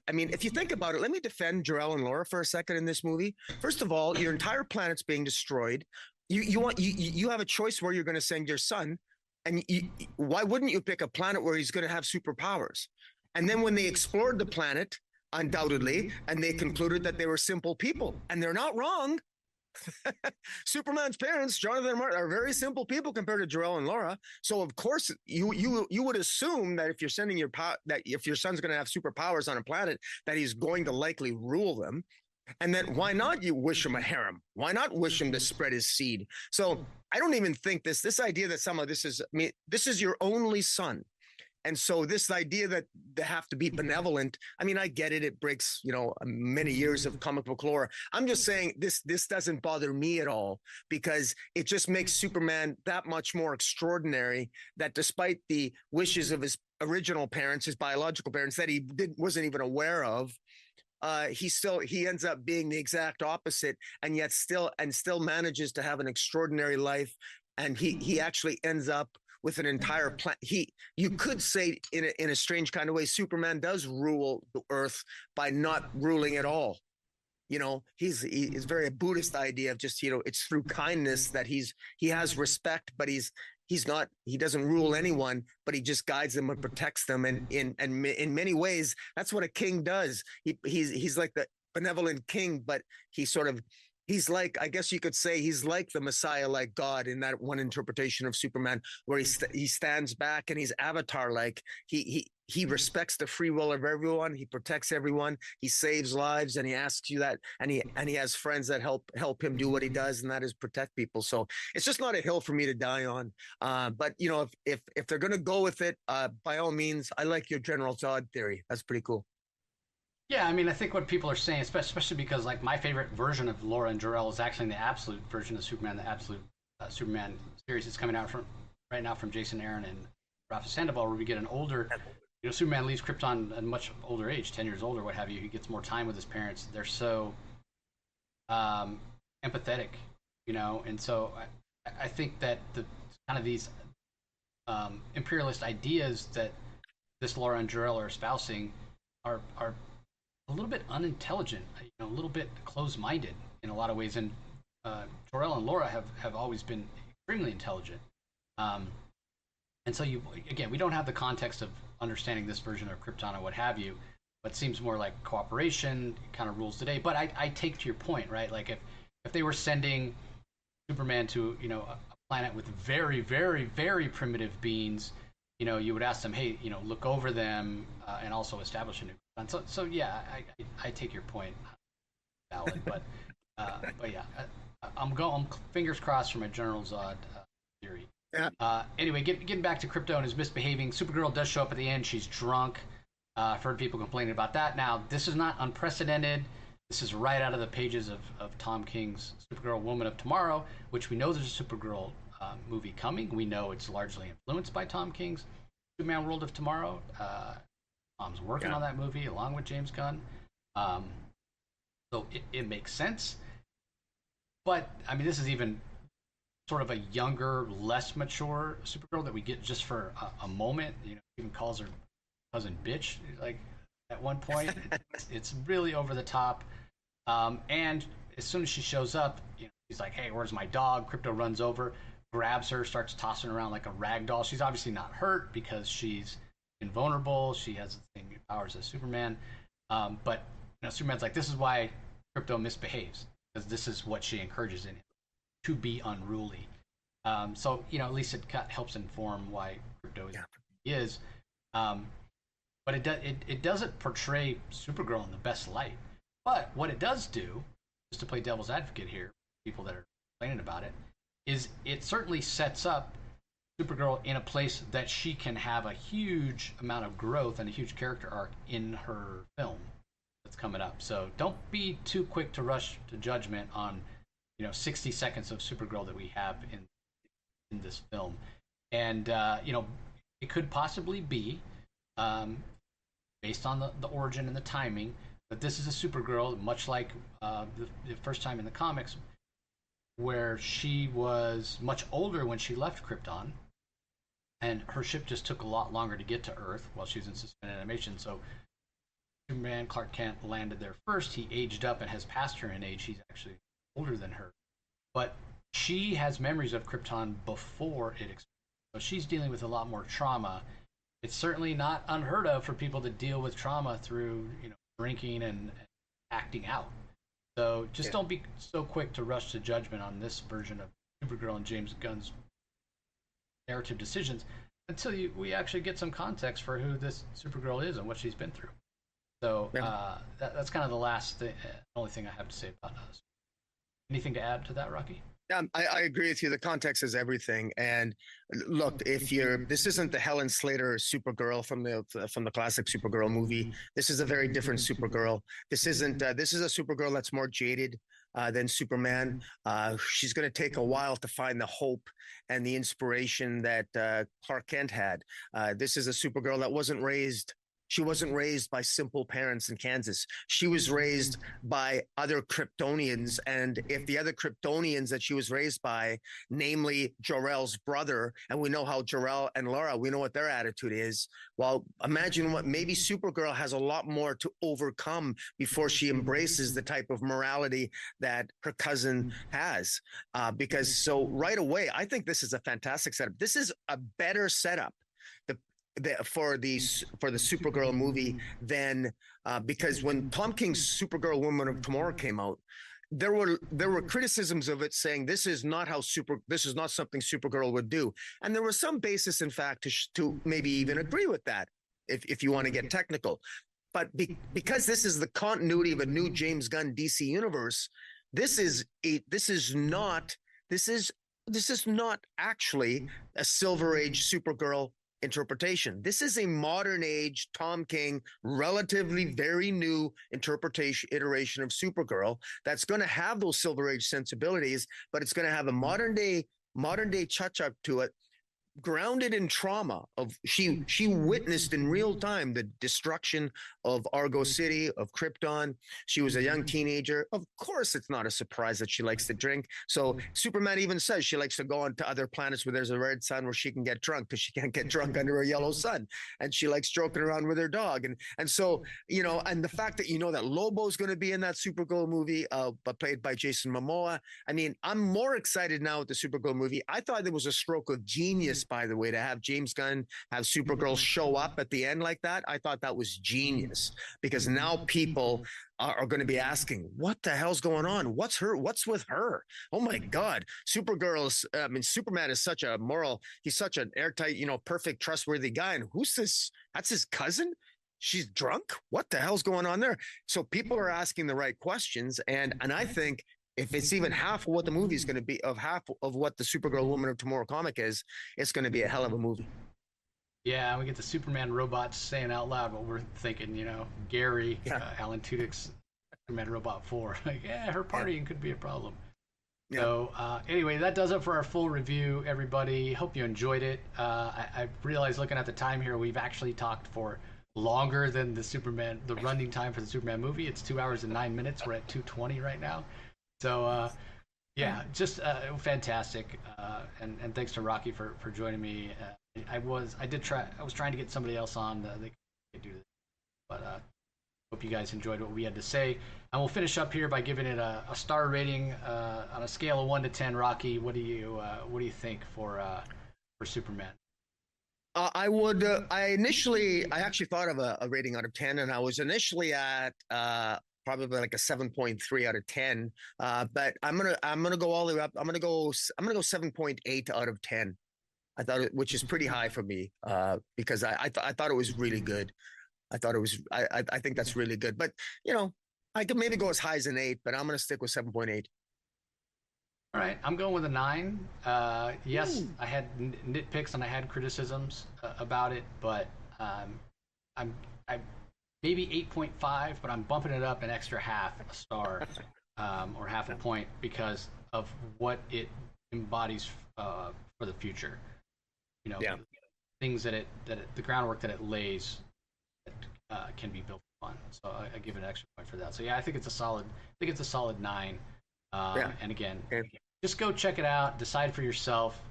If you think about it, let me defend Jor-El and Laura for a second in this movie. First of all, your entire planet's being destroyed. You have a choice where you're going to send your son, and why wouldn't you pick a planet where he's going to have superpowers? And then when they explored the planet, undoubtedly, and they concluded that they were simple people, and they're not wrong. Superman's parents, Jonathan and Martin, are very simple people compared to Jor-El and Laura. So of course, you would assume that if you're sending that if your son's going to have superpowers on a planet, that he's going to likely rule them. And then why not you wish him a harem? Why not wish him to spread his seed? So I don't even think this idea that some of this is, this is your only son. And so this idea that they have to be benevolent, I get it. It breaks, many years of comic book lore. I'm just saying this doesn't bother me at all because it just makes Superman that much more extraordinary that despite the wishes of his original parents, his biological parents that he wasn't even aware of, he ends up being the exact opposite, and yet still manages to have an extraordinary life. And he actually ends up with an entire planet. You could say in a strange kind of way, Superman does rule the Earth by not ruling at all. You know, he's very a Buddhist idea of just, you know, it's through kindness that he has respect, but he doesn't rule anyone, but he just guides them and protects them. And in many ways, that's what a king does. He's like the benevolent king, but he's like, I guess you could say he's like the Messiah, like God, in that one interpretation of Superman, where he stands back and he's Avatar like. He respects the free will of everyone. He protects everyone. He saves lives, and he asks you that, and he has friends that help him do what he does, and that is protect people. So it's just not a hill for me to die on. But you know, if they're gonna go with it, by all means, I like your General Zod theory. That's pretty cool. Yeah, I mean, I think what people are saying, especially because like my favorite version of Laura and Jor-El is actually the absolute version of Superman, the absolute Superman series that's coming out from right now from Jason Aaron and Rafa Sandoval, where we get an older, you know, Superman leaves Krypton at a much older age, 10 years older, what have you. He gets more time with his parents. They're so empathetic, you know, and so I think that the kind of these imperialist ideas that this Laura and Jor-El are espousing are a little bit unintelligent, you know, a little bit closed-minded in a lot of ways. And Jor-El and Laura have always been extremely intelligent. And so we don't have the context of understanding this version of Krypton or what have you, but it seems more like cooperation kind of rules today. But I take to your point, right? Like if they were sending Superman to, you know, a planet with very, very, very primitive beings, you know, you would ask them, hey, you know, look over them and also establish a new. So yeah, I take your point, valid, but yeah, I'm fingers crossed for my General Zod theory. Yeah. Anyway, getting back to Krypto and his misbehaving, Supergirl does show up at the end. She's drunk. I've heard people complaining about that. Now, this is not unprecedented. This is right out of the pages of Tom King's Supergirl Woman of Tomorrow, which we know there's a Supergirl movie coming. We know it's largely influenced by Tom King's Superman World of Tomorrow. Tom's working on that movie along with James Gunn. So it makes sense. But, I mean, this is even sort of a younger, less mature Supergirl that we get just for a moment. You know, even calls her cousin bitch, like, at one point. It's really over the top. And as soon as she shows up, you know, she's like, hey, where's my dog? Krypto runs over, grabs her, starts tossing her around like a rag doll. She's obviously not hurt because she's invulnerable. She has the same powers as Superman. But you know, Superman's like, this is why Krypto misbehaves, because this is what she encourages in him, to be unruly. So you know, at least it helps inform why Krypto is he is. But it doesn't portray Supergirl in the best light. But what it does do, just to play devil's advocate here, people that are complaining about it, is it certainly sets up Supergirl in a place that she can have a huge amount of growth and a huge character arc in her film that's coming up. So don't be too quick to rush to judgment on, you know, 60 seconds of Supergirl that we have in this film. And you know, it could possibly be based on the origin and the timing, but this is a Supergirl, much like the first time in the comics, where she was much older when she left Krypton, and her ship just took a lot longer to get to Earth while she was in suspended animation. So Superman, Clark Kent, landed there first. He aged up and has passed her in age. He's actually older than her. But she has memories of Krypton before it exploded. So she's dealing with a lot more trauma. It's certainly not unheard of for people to deal with trauma through, you know, drinking and acting out. So just don't be so quick to rush to judgment on this version of Supergirl and James Gunn's narrative decisions until we actually get some context for who this Supergirl is and what she's been through. So that's kind of the only thing I have to say about us. Anything to add to that, Rocky? I agree with you. The context is everything. And look, this isn't the Helen Slater Supergirl from the classic Supergirl movie. This is a very different Supergirl. This is a Supergirl that's more jaded than Superman. She's going to take a while to find the hope and the inspiration that Clark Kent had. This is a Supergirl that wasn't raised She wasn't raised by simple parents in Kansas. She was raised by other Kryptonians. And if the other Kryptonians that she was raised by, namely Jor-El's brother, and we know how Jor-El and Laura, we know what their attitude is. Well, imagine what maybe Supergirl has a lot more to overcome before she embraces the type of morality that her cousin has. Because so right away, I think this is a fantastic setup. This is a better setup for the Supergirl movie than because when Tom King's Supergirl Woman of Tomorrow came out, there were criticisms of it saying this is not something Supergirl would do, and there was some basis in fact to maybe even agree with that if you want to get technical. But because this is the continuity of a new James Gunn DC universe, this is not actually a Silver Age Supergirl interpretation. This is a modern age Tom King, relatively very new iteration of Supergirl that's going to have those Silver Age sensibilities, but it's going to have a modern day touch up to it, grounded in trauma of she witnessed in real time the destruction of Argo City, of Krypton. She was a young teenager. Of course, it's not a surprise that she likes to drink. So Superman even says she likes to go on to other planets where there's a red sun where she can get drunk because she can't get drunk under a yellow sun. And she likes joking around with her dog. And so, you know, and the fact that you know that Lobo's going to be in that Supergirl movie, but played by Jason Momoa. I mean, I'm more excited now with the Supergirl movie. I thought it was a stroke of genius, by the way, to have James Gunn have Supergirl show up at the end like that. I thought that was genius because now people are going to be asking, what the hell's going on? What's with her? Oh my God. Superman is such a he's such an airtight, you know, perfect, trustworthy guy. And who's this? That's his cousin? She's drunk? What the hell's going on there? So people are asking the right questions. And I think if it's even half of what the movie is going to be, of half of what the Supergirl Woman of Tomorrow comic is, it's going to be a hell of a movie. Yeah, we get the Superman robots saying out loud what we're thinking, you know, Gary, Alan Tudyk's Superman Robot 4. Like, yeah, her partying could be a problem. Yeah. So anyway, that does it for our full review, everybody. Hope you enjoyed it. I realized looking at the time here, we've actually talked for longer than the running time for the Superman movie. It's 2 hours and 9 minutes. We're at 2:20 right now. So yeah, just fantastic. And thanks to Rocky for joining me. I was trying to get somebody else on. They could do this, but hope you guys enjoyed what we had to say. And we'll finish up here by giving it a star rating on a scale of 1 to 10. Rocky, what do you think for Superman? I actually thought of a rating out of 10, and I was initially at probably like a 7.3 out of 10. But I'm gonna go all the way up. I'm gonna go 7.8 out of 10. I thought which is pretty high for me, because I thought it was really good. I think that's really good. But you know, I could maybe go as high as an 8, but I'm gonna stick with 7.8. All right, I'm going with a 9. Yes, I had nitpicks and I had criticisms about it, but I'm maybe 8.5, but I'm bumping it up an extra half a star or half a point because of what it embodies for the future. You know, things that the groundwork that it lays that can be built upon. So I give it an extra point for that. So yeah, I think it's a solid 9. And again, just go check it out, decide for yourself,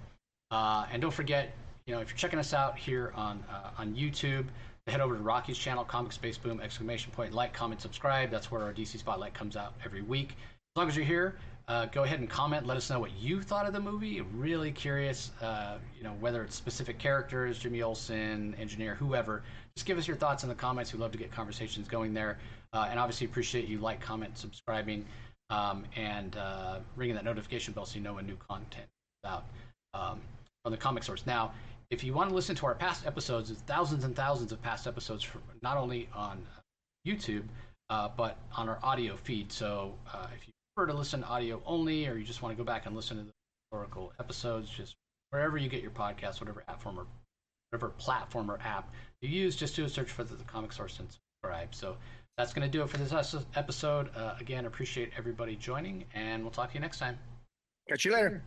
and don't forget, you know, if you're checking us out here on YouTube, head over to Rocky's channel, Comic Space Boom, ! Like, comment, subscribe. That's where our DC Spotlight comes out every week. As long as you're here, go ahead and comment. Let us know what you thought of the movie. Really curious, you know, whether it's specific characters, Jimmy Olsen, Engineer, whoever. Just give us your thoughts in the comments. We'd love to get conversations going there. And obviously appreciate you like, comment, subscribing, and ringing that notification bell so you know when new content is out on the Comic Source. Now, if you want to listen to our past episodes, there's thousands and thousands of past episodes, not only on YouTube, but on our audio feed. So if you prefer to listen to audio only, or you just want to go back and listen to the historical episodes, just wherever you get your podcast, whatever platform or app you use, just do a search for the Comic Source and subscribe. So that's going to do it for this episode. Again, appreciate everybody joining, and we'll talk to you next time. Catch you later.